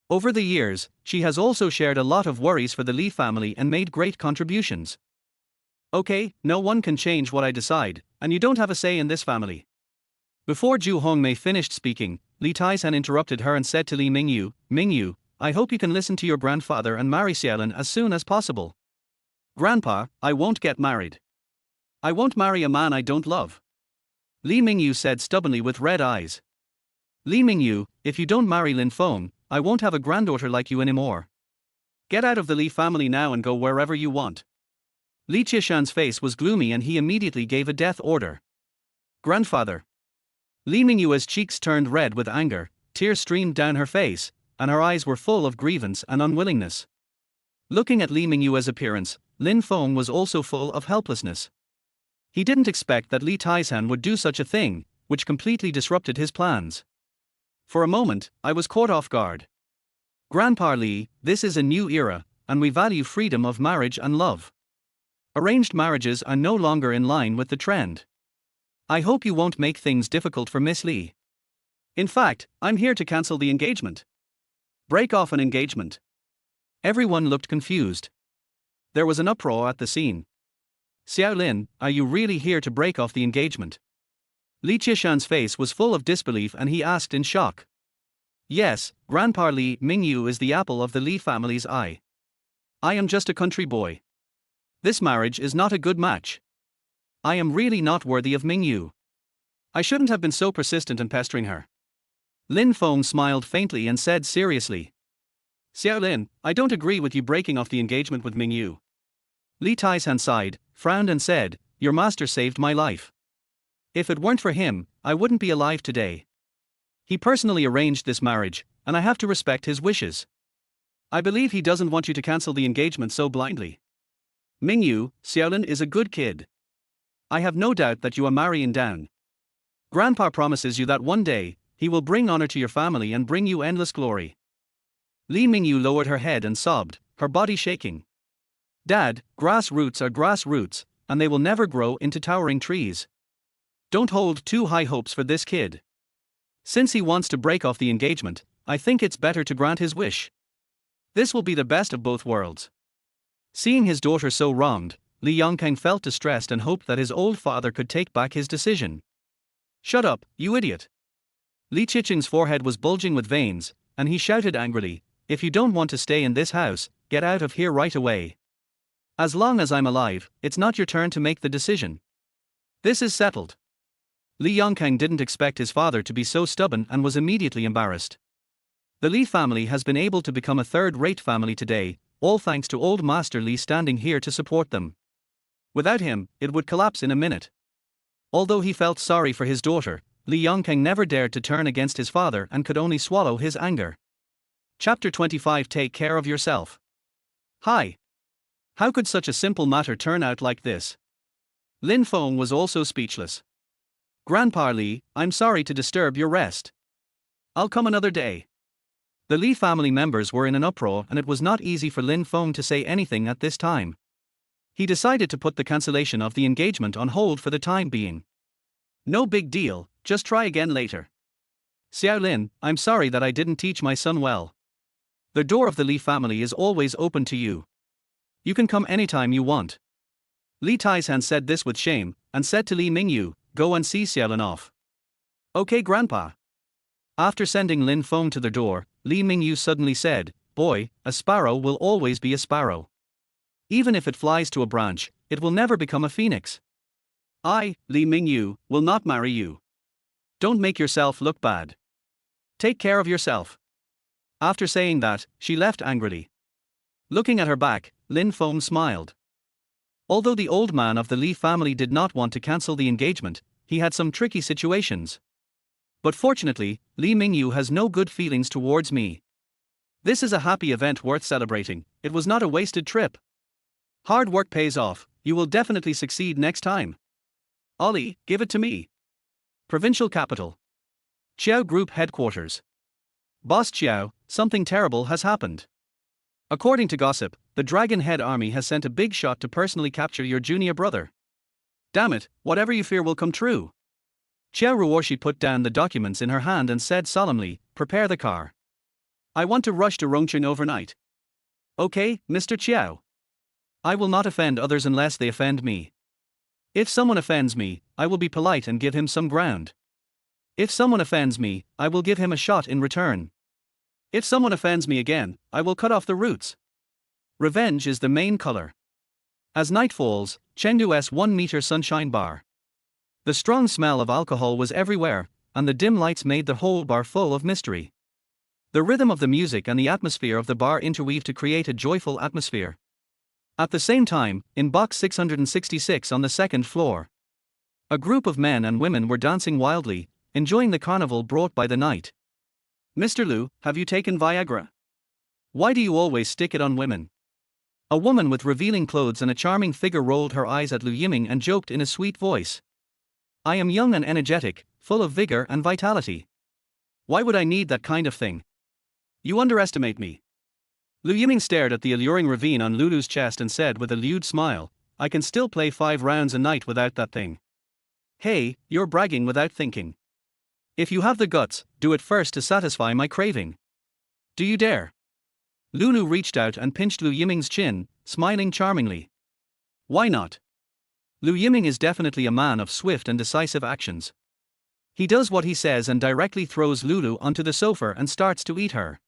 Over the years, she has also shared a lot of worries for the Li family and made great contributions. Okay, no one can change what I decide, and you don't have a say in this family. Before Zhu Hongmei finished speaking, Li Taishan interrupted her and said to Li Mingyu, Mingyu, I hope you can listen to your grandfather and marry Xiaolin as soon as possible. Grandpa, I won't get married. I won't marry a man I don't love. Li Mingyu said stubbornly with red eyes. Li Mingyu, if you don't marry Lin Feng, I won't have a granddaughter like you anymore. Get out of the Li family now and go wherever you want. Li Qishan's face was gloomy and he immediately gave a death order. Grandfather. Li Mingyu's cheeks turned red with anger, tears streamed down her face, and her eyes were full of grievance and unwillingness. Looking at Li Mingyu's appearance, Lin Feng was also full of helplessness. He didn't expect that Li Taishan would do such a thing, which completely disrupted his plans. For a moment, I was caught off guard. Grandpa Li, this is a new era, and we value freedom of marriage and love. Arranged marriages are no longer in line with the trend. I hope you won't make things difficult for Miss Li. In fact, I'm here to cancel the engagement. Break off an engagement. Everyone looked confused. There was an uproar at the scene. Xiaolin, are you really here to break off the engagement? Li Qishan's face was full of disbelief and he asked in shock. Yes, Grandpa Li Mingyu is the apple of the Li family's eye. I am just a country boy. This marriage is not a good match. I am really not worthy of Mingyu. I shouldn't have been so persistent and pestering her. Lin Feng smiled faintly and said seriously. Xiaolin, I don't agree with you breaking off the engagement with Mingyu. Li Taishan sighed, frowned and said, your master saved my life. If it weren't for him, I wouldn't be alive today. He personally arranged this marriage, and I have to respect his wishes. I believe he doesn't want you to cancel the engagement so blindly. Mingyu, Xiaolin is a good kid. I have no doubt that you are marrying down. Grandpa promises you that one day, he will bring honor to your family and bring you endless glory. Li Mingyu lowered her head and sobbed, her body shaking. Dad, grass roots are grass roots, and they will never grow into towering trees. Don't hold too high hopes for this kid. Since he wants to break off the engagement, I think it's better to grant his wish. This will be the best of both worlds. Seeing his daughter so wronged, Li Yongkang felt distressed and hoped that his old father could take back his decision. Shut up, you idiot. Li Qiqing's forehead was bulging with veins, and he shouted angrily, if you don't want to stay in this house, get out of here right away. As long as I'm alive, it's not your turn to make the decision. This is settled. Li Yongkang didn't expect his father to be so stubborn and was immediately embarrassed. The Li family has been able to become a third-rate family today, all thanks to old Master Li standing here to support them. Without him, it would collapse in a minute. Although he felt sorry for his daughter, Li Yongkang never dared to turn against his father and could only swallow his anger. Chapter 25 Take care of yourself. Hi. How could such a simple matter turn out like this? Lin Feng was also speechless. Grandpa Li, I'm sorry to disturb your rest. I'll come another day. The Li family members were in an uproar and it was not easy for Lin Feng to say anything at this time. He decided to put the cancellation of the engagement on hold for the time being. No big deal, just try again later. Xiaolin, I'm sorry that I didn't teach my son well. The door of the Li family is always open to you. You can come anytime you want. Li Taishan said this with shame, and said to Li Mingyu, go and see Xiaolin off. Okay, Grandpa. After sending Lin Feng to the door, Li Mingyu suddenly said, "Boy, a sparrow will always be a sparrow. Even if it flies to a branch, it will never become a phoenix. I, Li Mingyu, will not marry you. Don't make yourself look bad. Take care of yourself." After saying that, she left angrily. Looking at her back, Lin Feng smiled. Although the old man of the Li family did not want to cancel the engagement, he had some tricky situations. But fortunately, Li Mingyu has no good feelings towards me. This is a happy event worth celebrating. It was not a wasted trip. Hard work pays off. You will definitely succeed next time. Ollie, give it to me. Provincial capital. Chiao Group headquarters. Boss Chiao, something terrible has happened. According to gossip, the Dragon Head army has sent a big shot to personally capture your junior brother. Damn it, whatever you fear will come true. Chiao Ruoshi put down the documents in her hand and said solemnly, "Prepare the car. I want to rush to Rongcheng overnight." Okay, Mr. Chiao. I will not offend others unless they offend me. If someone offends me, I will be polite and give him some ground. If someone offends me, I will give him a shot in return. If someone offends me again, I will cut off the roots. Revenge is the main color. As night falls, Chengdu's 1-meter sunshine bar. The strong smell of alcohol was everywhere, and the dim lights made the whole bar full of mystery. The rhythm of the music and the atmosphere of the bar interweave to create a joyful atmosphere. At the same time, in box 666 on the second floor, a group of men and women were dancing wildly, enjoying the carnival brought by the night. "Mr. Liu, have you taken Viagra? Why do you always stick it on women?" A woman with revealing clothes and a charming figure rolled her eyes at Liu Yiming and joked in a sweet voice. "I am young and energetic, full of vigor and vitality. Why would I need that kind of thing? You underestimate me." Liu Yiming stared at the alluring ravine on Lulu's chest and said with a lewd smile, "I can still play 5 rounds a night without that thing." Hey, you're bragging without thinking. If you have the guts, do it first to satisfy my craving. Do you dare? Lulu reached out and pinched Liu Yiming's chin, smiling charmingly. Why not? Liu Yiming is definitely a man of swift and decisive actions. He does what he says and directly throws Lulu onto the sofa and starts to eat her.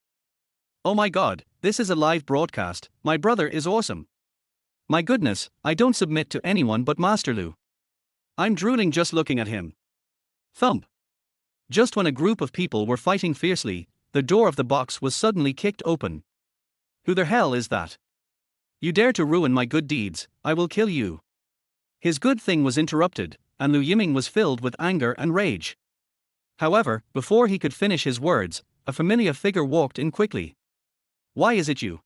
Oh my god, this is a live broadcast, my brother is awesome. My goodness, I don't submit to anyone but Master Liu. I'm drooling just looking at him. Thump. Just when a group of people were fighting fiercely, the door of the box was suddenly kicked open. Who the hell is that? You dare to ruin my good deeds, I will kill you. His good thing was interrupted, and Liu Yiming was filled with anger and rage. However, before he could finish his words, a familiar figure walked in quickly. Why is it you?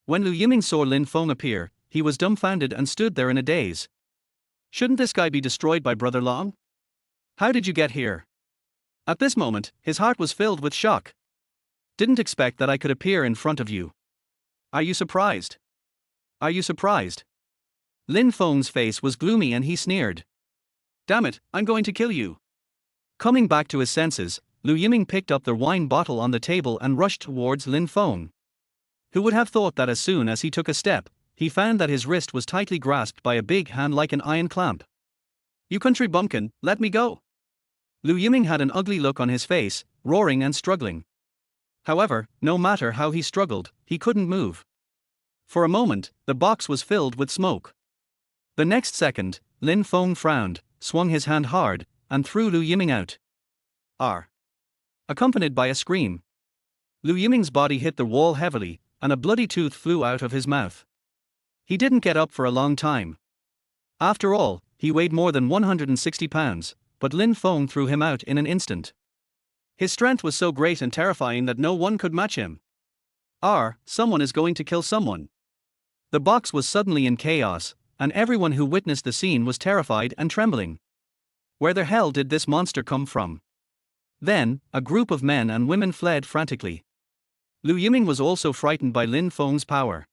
When Liu Yiming saw Lin Feng appear, he was dumbfounded and stood there in a daze. Shouldn't this guy be destroyed by Brother Long? How did you get here? At this moment, his heart was filled with shock. Didn't expect that I could appear in front of you. Are you surprised? Are you surprised? Lin Feng's face was gloomy and he sneered. Damn it, I'm going to kill you. Coming back to his senses, Liu Yiming picked up the wine bottle on the table and rushed towards Lin Feng. Who would have thought that as soon as he took a step, he found that his wrist was tightly grasped by a big hand like an iron clamp. You country bumpkin, let me go. Liu Yiming had an ugly look on his face, roaring and struggling. However, no matter how he struggled, he couldn't move. For a moment, the box was filled with smoke. The next second, Lin Feng frowned, swung his hand hard, and threw Liu Yiming out. R. Accompanied by a scream. Liu Yiming's body hit the wall heavily, and a bloody tooth flew out of his mouth. He didn't get up for a long time. After all, he weighed more than 160 pounds, but Lin Feng threw him out in an instant. His strength was so great and terrifying that no one could match him. Someone is going to kill someone. The box was suddenly in chaos, and everyone who witnessed the scene was terrified and trembling. Where the hell did this monster come from? Then, a group of men and women fled frantically. Liu Yiming was also frightened by Lin Feng's power.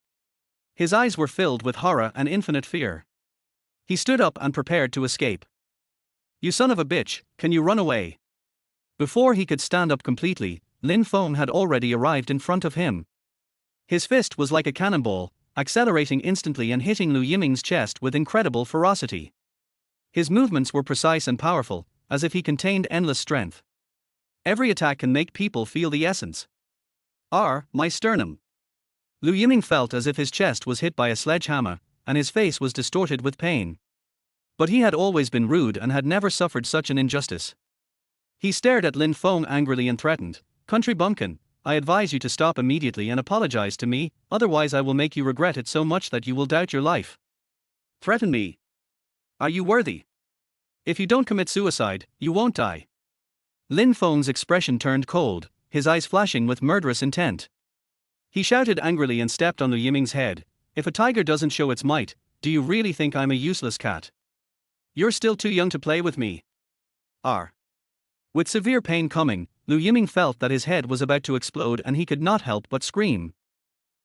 His eyes were filled with horror and infinite fear. He stood up and prepared to escape. You son of a bitch, can you run away? Before he could stand up completely, Lin Feng had already arrived in front of him. His fist was like a cannonball, accelerating instantly and hitting Liu Yiming's chest with incredible ferocity. His movements were precise and powerful, as if he contained endless strength. Every attack can make people feel the essence. My sternum. Liu Yiming felt as if his chest was hit by a sledgehammer, and his face was distorted with pain. But he had always been rude and had never suffered such an injustice. He stared at Lin Feng angrily and threatened, "Country bumpkin, I advise you to stop immediately and apologize to me, otherwise I will make you regret it so much that you will doubt your life." "Threaten me? Are you worthy? If you don't commit suicide, you won't die." Lin Feng's expression turned cold, his eyes flashing with murderous intent. He shouted angrily and stepped on Liu Yiming's head. "If a tiger doesn't show its might, do you really think I'm a useless cat? You're still too young to play with me." With severe pain coming, Liu Yiming felt that his head was about to explode and he could not help but scream.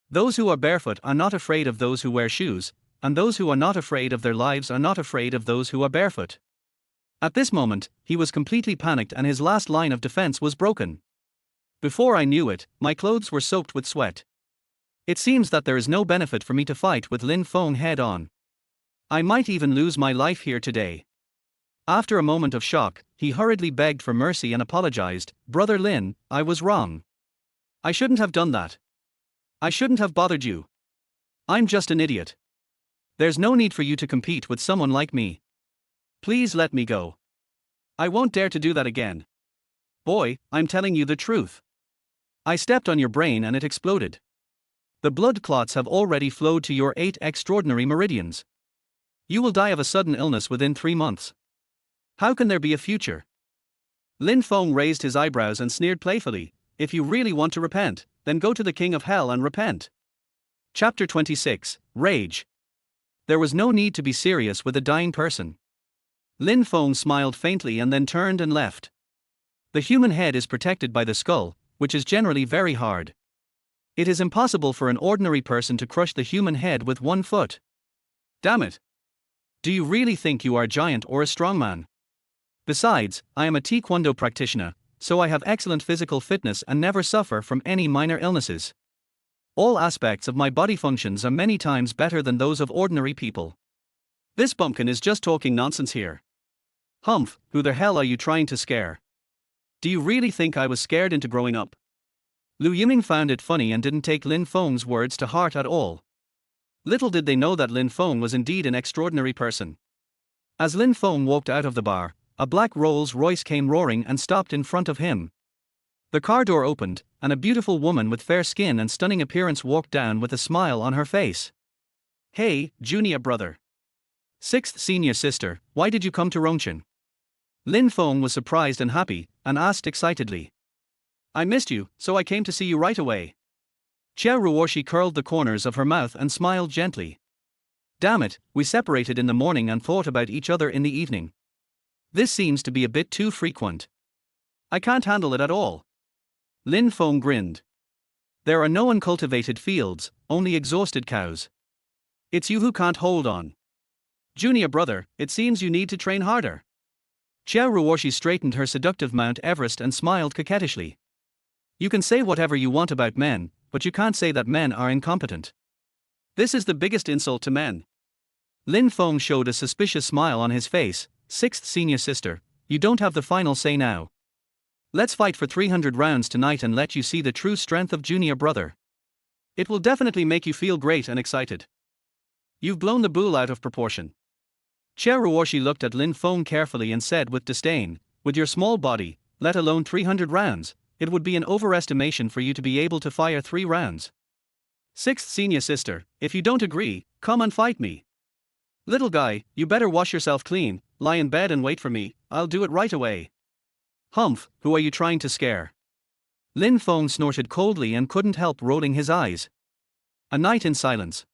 Those who are barefoot are not afraid of those who wear shoes, and those who are not afraid of their lives are not afraid of those who are barefoot. At this moment, he was completely panicked and his last line of defense was broken. "Before I knew it, my clothes were soaked with sweat. It seems that there is no benefit for me to fight with Lin Feng head on. I might even lose my life here today." After a moment of shock, he hurriedly begged for mercy and apologized. "Brother Lin, I was wrong. I shouldn't have done that. I shouldn't have bothered you. I'm just an idiot. There's no need for you to compete with someone like me. Please let me go. I won't dare to do that again. Boy, I'm telling you the truth. I stepped on your brain and it exploded. The blood clots have already flowed to your 8 extraordinary meridians. You will die of a sudden illness within 3 months. How can there be a future?" Lin Feng raised his eyebrows and sneered playfully. "If you really want to repent, then go to the King of Hell and repent." Chapter 26, Rage. There was no need to be serious with a dying person. Lin Feng smiled faintly and then turned and left. The human head is protected by the skull, which is generally very hard. It is impossible for an ordinary person to crush the human head with 1 foot. Damn it! Do you really think you are a giant or a strongman? Besides, I am a taekwondo practitioner, so I have excellent physical fitness and never suffer from any minor illnesses. All aspects of my body functions are many times better than those of ordinary people. This bumpkin is just talking nonsense here. Humph, who the hell are you trying to scare? Do you really think I was scared into growing up?" Liu Yiming found it funny and didn't take Lin Feng's words to heart at all. Little did they know that Lin Feng was indeed an extraordinary person. As Lin Feng walked out of the bar, a black Rolls-Royce came roaring and stopped in front of him. The car door opened, and a beautiful woman with fair skin and stunning appearance walked down with a smile on her face. "Hey, junior brother. 6th senior sister, why did you come to Rongchen?" Lin Feng was surprised and happy, and asked excitedly. "I missed you, so I came to see you right away." Jia Ruoshi curled the corners of her mouth and smiled gently. "Damn it, we separated in the morning and thought about each other in the evening. This seems to be a bit too frequent. I can't handle it at all." Lin Feng grinned. "There are no uncultivated fields, only exhausted cows. It's you who can't hold on. Junior brother, it seems you need to train harder." Jia Ruoshi straightened her seductive Mount Everest and smiled coquettishly. "You can say whatever you want about men, but you can't say that men are incompetent. This is the biggest insult to men." Lin Feng showed a suspicious smile on his face. 6th senior sister, you don't have the final say now. Let's fight for 300 rounds tonight and let you see the true strength of junior brother. It will definitely make you feel great and excited. You've blown the bull out of proportion." Jia Ruoshi looked at Lin Feng carefully and said with disdain, "With your small body, let alone 300 rounds, it would be an overestimation for you to be able to fire 3 rounds. 6th senior sister, if you don't agree, come and fight me. Little guy, you better wash yourself clean, lie in bed and wait for me, I'll do it right away." "Humph, who are you trying to scare?" Lin Feng snorted coldly and couldn't help rolling his eyes. A night in silence.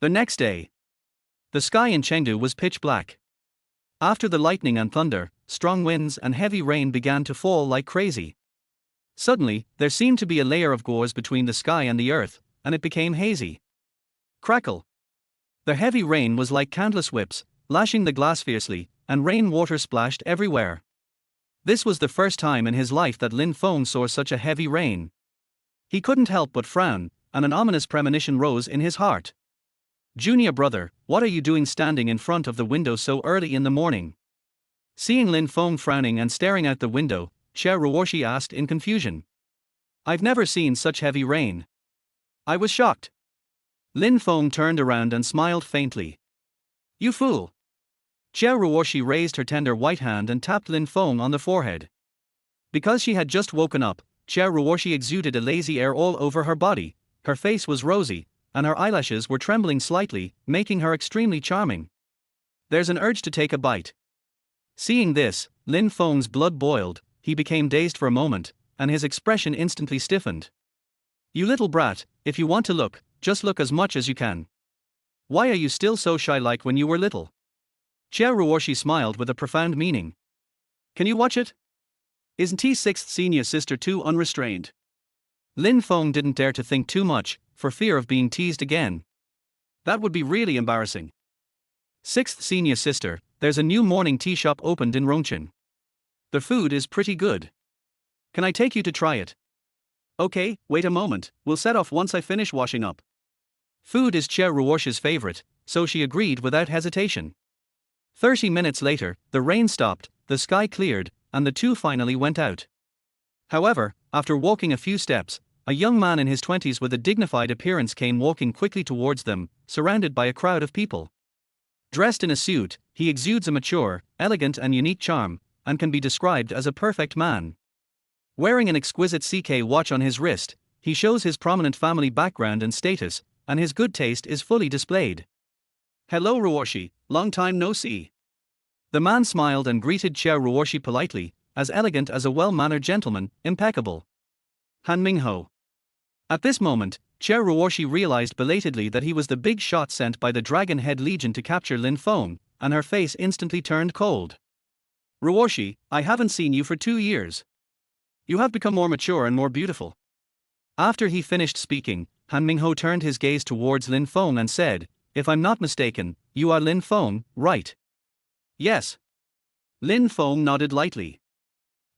The next day. The sky in Chengdu was pitch black. After the lightning and thunder, strong winds and heavy rain began to fall like crazy. Suddenly, there seemed to be a layer of gauze between the sky and the earth, and it became hazy. Crackle. The heavy rain was like countless whips, lashing the glass fiercely, and rain water splashed everywhere. This was the first time in his life that Lin Feng saw such a heavy rain. He couldn't help but frown, and an ominous premonition rose in his heart. "Junior brother, what are you doing standing in front of the window so early in the morning?" Seeing Lin Feng frowning and staring out the window, Che Ruoshi asked in confusion. I've never seen such heavy rain. I was shocked. Lin Feng turned around and smiled faintly. You fool! Che Ruoshi raised her tender white hand and tapped Lin Feng on the forehead. Because she had just woken up, Che Ruoshi exuded a lazy air all over her body, her face was rosy, and her eyelashes were trembling slightly, making her extremely charming. There's an urge to take a bite. Seeing this, Lin Feng's blood boiled, he became dazed for a moment, and his expression instantly stiffened. You little brat, if you want to look, just look as much as you can. Why are you still so shy like when you were little? Che Ruoshi smiled with a profound meaning. Can you watch it? Isn't T's sixth senior sister too unrestrained? Lin Feng didn't dare to think too much, for fear of being teased again. That would be really embarrassing. Sixth senior sister, there's a new morning tea shop opened in Rongchen. The food is pretty good. Can I take you to try it? Okay, wait a moment, we'll set off once I finish washing up. Food is Che Ruoshi's favorite, so she agreed without hesitation. 30 minutes later, the rain stopped, the sky cleared, and the two finally went out. However, after walking a few steps, a young man in his 20s with a dignified appearance came walking quickly towards them, surrounded by a crowd of people. Dressed in a suit, he exudes a mature, elegant and unique charm, and can be described as a perfect man. Wearing an exquisite CK watch on his wrist, he shows his prominent family background and status, and his good taste is fully displayed. Hello Ruoshi, long time no see. The man smiled and greeted Che Ruoshi politely, as elegant as a well-mannered gentleman, impeccable. Han Mingho. At this moment, Che Ruoshi realized belatedly that he was the big shot sent by the Dragon Head Legion to capture Lin Feng, and her face instantly turned cold. Ruoshi, I haven't seen you for 2 years. You have become more mature and more beautiful. After he finished speaking, Han Mingho turned his gaze towards Lin Feng and said, if I'm not mistaken, you are Lin Feng, right? Yes. Lin Feng nodded lightly.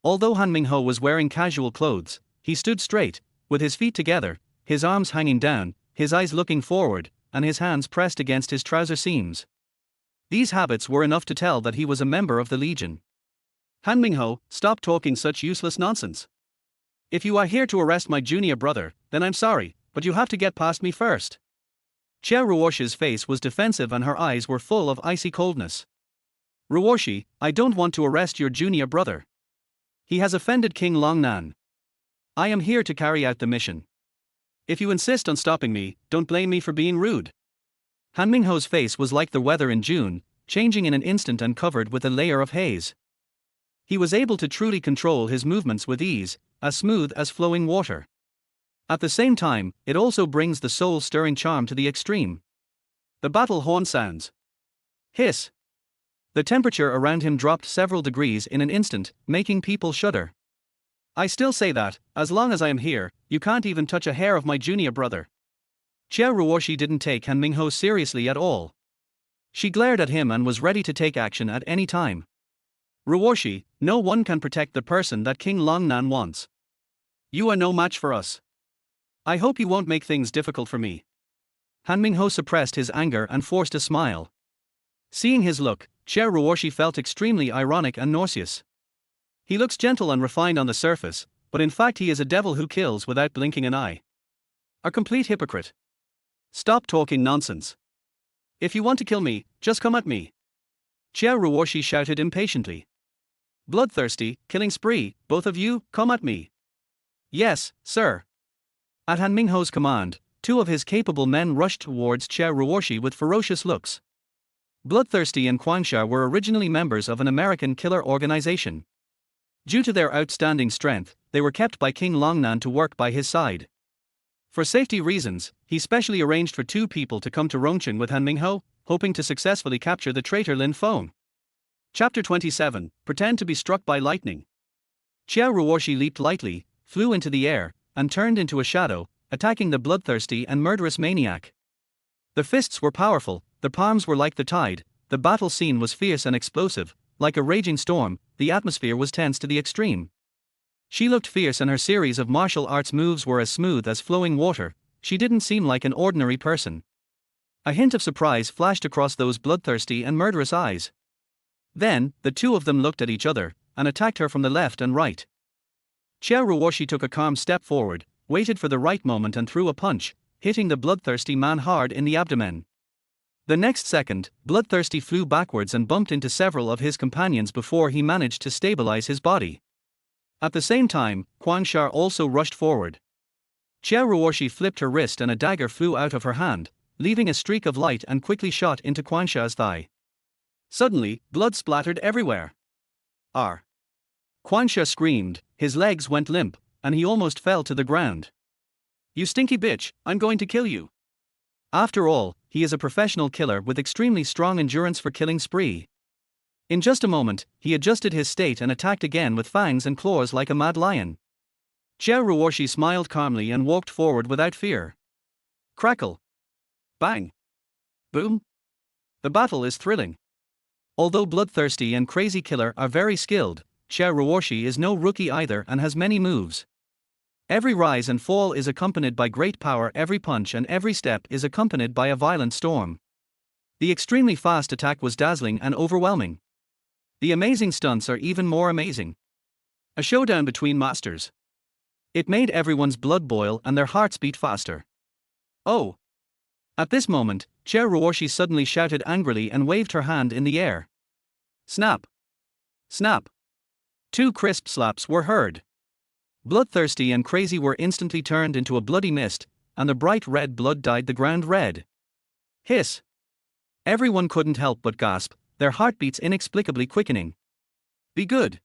Although Han Mingho was wearing casual clothes, he stood straight, with his feet together, his arms hanging down, his eyes looking forward, and his hands pressed against his trouser seams. These habits were enough to tell that he was a member of the Legion. Han Mingho, stop talking such useless nonsense. If you are here to arrest my junior brother, then I'm sorry, but you have to get past me first. Che Ruoshi's face was defensive and her eyes were full of icy coldness. Ruoshi, I don't want to arrest your junior brother. He has offended King Longnan. I am here to carry out the mission. If you insist on stopping me, don't blame me for being rude. Han Mingho's face was like the weather in June, changing in an instant and covered with a layer of haze. He was able to truly control his movements with ease, as smooth as flowing water. At the same time, it also brings the soul-stirring charm to the extreme. The battle horn sounds. Hiss. The temperature around him dropped several degrees in an instant, making people shudder. I still say that, as long as I am here, you can't even touch a hair of my junior brother. Che Ruoshi didn't take Han Mingho seriously at all. She glared at him and was ready to take action at any time. Ruoshi, no one can protect the person that King Longnan wants. You are no match for us. I hope you won't make things difficult for me. Han Mingho suppressed his anger and forced a smile. Seeing his look, Che Ruoshi felt extremely ironic and nauseous. He looks gentle and refined on the surface, but in fact he is a devil who kills without blinking an eye. A complete hypocrite. Stop talking nonsense. If you want to kill me, just come at me. Che Ruoshi shouted impatiently. Bloodthirsty, killing spree, both of you, come at me. Yes, sir. At Han Mingho's command, 2 of his capable men rushed towards Che Ruoshi with ferocious looks. Bloodthirsty and Quangsha were originally members of an American killer organization. Due to their outstanding strength, they were kept by King Longnan to work by his side. For safety reasons, he specially arranged for 2 people to come to Rongchen with Han Mingho, hoping to successfully capture the traitor Lin Feng. Chapter 27, Pretend to be struck by lightning. Che Ruoshi leaped lightly, flew into the air, and turned into a shadow, attacking the bloodthirsty and murderous maniac. The fists were powerful, the palms were like the tide, the battle scene was fierce and explosive, like a raging storm, the atmosphere was tense to the extreme. She looked fierce and her series of martial arts moves were as smooth as flowing water, she didn't seem like an ordinary person. A hint of surprise flashed across those bloodthirsty and murderous eyes. Then, the 2 of them looked at each other, and attacked her from the left and right. Xia Ruoshi took a calm step forward, waited for the right moment and threw a punch, hitting the bloodthirsty man hard in the abdomen. The next second, Bloodthirsty flew backwards and bumped into several of his companions before he managed to stabilize his body. At the same time, Quanxia also rushed forward. Xia Ruoshi flipped her wrist and a dagger flew out of her hand, leaving a streak of light and quickly shot into Quanxia's thigh. Suddenly, blood splattered everywhere. R. Quanxia screamed, his legs went limp, and he almost fell to the ground. "You stinky bitch, I'm going to kill you." After all, he is a professional killer with extremely strong endurance for killing spree. In just a moment, he adjusted his state and attacked again with fangs and claws like a mad lion. Xia Ruoshi smiled calmly and walked forward without fear. Crackle. Bang. Boom. The battle is thrilling. Although Bloodthirsty and Crazy Killer are very skilled, Xia Ruoshi is no rookie either and has many moves. Every rise and fall is accompanied by great power, every punch and every step is accompanied by a violent storm. The extremely fast attack was dazzling and overwhelming. The amazing stunts are even more amazing. A showdown between masters. It made everyone's blood boil and their hearts beat faster. Oh! At this moment, Xia Ruoshi suddenly shouted angrily and waved her hand in the air. Snap! Snap! 2 crisp slaps were heard. Bloodthirsty and Crazy were instantly turned into a bloody mist, and the bright red blood dyed the ground red. Hiss! Everyone couldn't help but gasp, their heartbeats inexplicably quickening. Be good!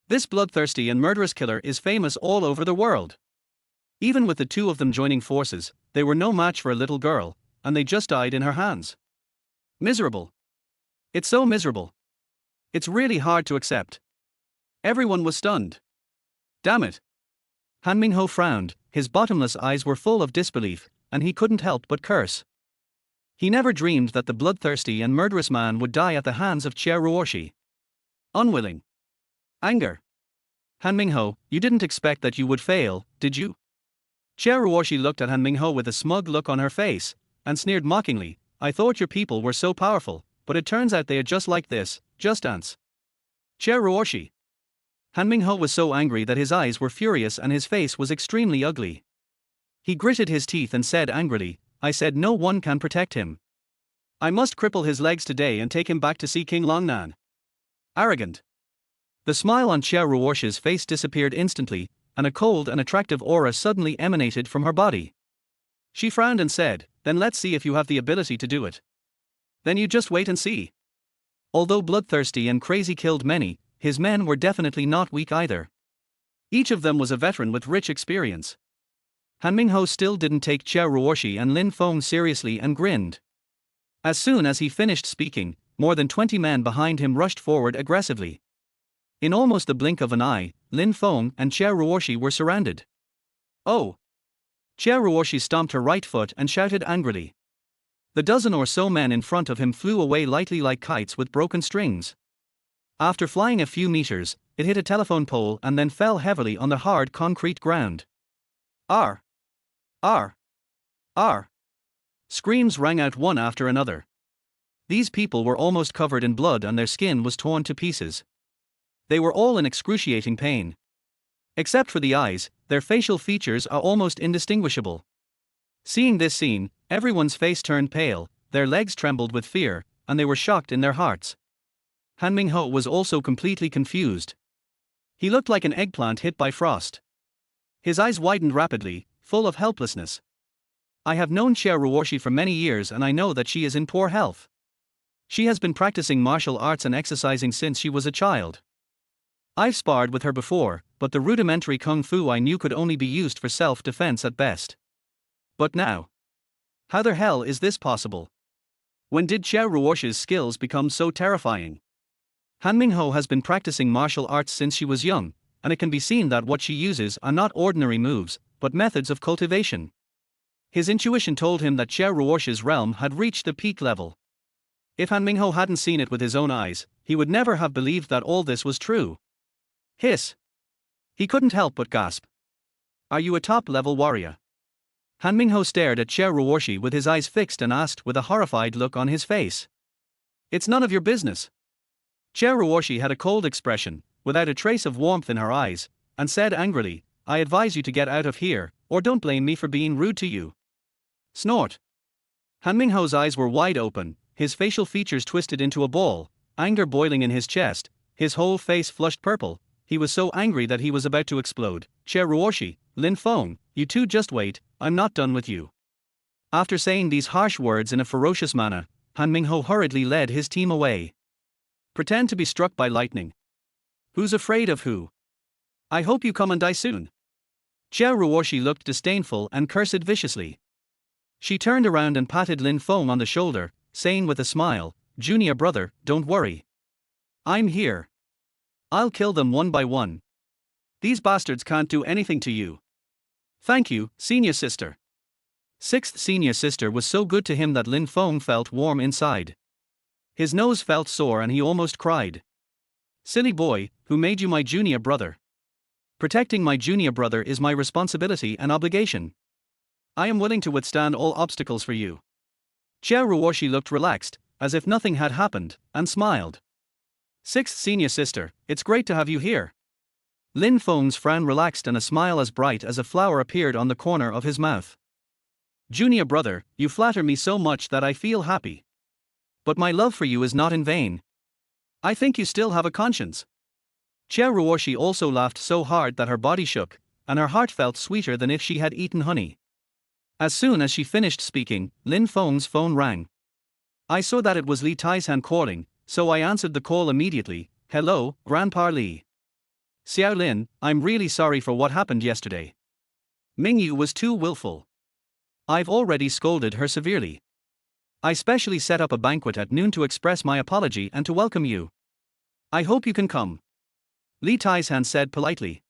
This bloodthirsty and murderous killer is famous all over the world. Even with the two of them joining forces, they were no match for a little girl, and they just died in her hands. Miserable. It's so miserable. It's really hard to accept. Everyone was stunned. Damn it. Han Mingho frowned, his bottomless eyes were full of disbelief, and he couldn't help but curse. He never dreamed that the bloodthirsty and murderous man would die at the hands of Xia Ruoshi. Unwilling. Anger. Han Mingho, you didn't expect that you would fail, did you? Xia Ruoshi looked at Han Mingho with a smug look on her face, and sneered mockingly, I thought your people were so powerful, but it turns out they are just like this, just ants. Xia Ruoshi. Han Mingho was so angry that his eyes were furious and his face was extremely ugly. He gritted his teeth and said angrily, I said no one can protect him. I must cripple his legs today and take him back to see King Longnan. Arrogant. The smile on Xia Ruoshi's face disappeared instantly, and a cold and attractive aura suddenly emanated from her body. She frowned and said, then let's see if you have the ability to do it. Then you just wait and see. Although Bloodthirsty and Crazy killed many, his men were definitely not weak either. Each of them was a veteran with rich experience. Han Mingho still didn't take Xia Ruoshi and Lin Feng seriously and grinned. As soon as he finished speaking, more than 20 men behind him rushed forward aggressively. In almost the blink of an eye, Lin Feng and Xia Ruoshi were surrounded. Oh! Xia Ruoshi stomped her right foot and shouted angrily. The dozen or so men in front of him flew away lightly like kites with broken strings. After flying a few meters, it hit a telephone pole and then fell heavily on the hard concrete ground. R. R. R. Screams rang out one after another. These people were almost covered in blood and their skin was torn to pieces. They were all in excruciating pain. Except for the eyes, their facial features are almost indistinguishable. Seeing this scene, everyone's face turned pale, their legs trembled with fear, and they were shocked in their hearts. Han Mingho was also completely confused. He looked like an eggplant hit by frost. His eyes widened rapidly, full of helplessness. I have known Xia Ruoshi for many years and I know that she is in poor health. She has been practicing martial arts and exercising since she was a child. I've sparred with her before, but the rudimentary kung fu I knew could only be used for self-defense at best. But now? How the hell is this possible? When did Xia Ruoshi's skills become so terrifying? Han Mingho has been practicing martial arts since she was young, and it can be seen that what she uses are not ordinary moves, but methods of cultivation. His intuition told him that Xia Ruoshi's realm had reached the peak level. If Han Mingho hadn't seen it with his own eyes, he would never have believed that all this was true. Hiss. He couldn't help but gasp. Are you a top-level warrior? Han Mingho stared at Xia Ruoshi with his eyes fixed and asked with a horrified look on his face. It's none of your business. Xia Ruoshi had a cold expression, without a trace of warmth in her eyes, and said angrily, I advise you to get out of here, or don't blame me for being rude to you. Snort. Han Mingho's eyes were wide open, his facial features twisted into a ball, anger boiling in his chest, his whole face flushed purple. He was so angry that he was about to explode. Che Ruoshi, Lin Feng, you two just wait, I'm not done with you. After saying these harsh words in a ferocious manner, Han Mingho hurriedly led his team away. Pretend to be struck by lightning. Who's afraid of who? I hope you come and die soon. Che Ruoshi looked disdainful and cursed viciously. She turned around and patted Lin Feng on the shoulder, saying with a smile, Junior brother, don't worry. I'm here. I'll kill them one by one. These bastards can't do anything to you. Thank you, senior sister. Sixth senior sister was so good to him that Lin Feng felt warm inside. His nose felt sore and he almost cried. Silly boy, who made you my junior brother? Protecting my junior brother is my responsibility and obligation. I am willing to withstand all obstacles for you. Che Ruoshi looked relaxed, as if nothing had happened, and smiled. Sixth senior sister, it's great to have you here. Lin Feng's frown relaxed and a smile as bright as a flower appeared on the corner of his mouth. Junior brother, you flatter me so much that I feel happy. But my love for you is not in vain. I think you still have a conscience. Che Ruoshi also laughed so hard that her body shook, and her heart felt sweeter than if she had eaten honey. As soon as she finished speaking, Lin Feng's phone rang. I saw that it was Li Taishan calling, so I answered the call immediately. Hello, Grandpa Li. Xiao Lin, I'm really sorry for what happened yesterday. Mingyu was too willful. I've already scolded her severely. I specially set up a banquet at noon to express my apology and to welcome you. I hope you can come. Li Taishan said politely.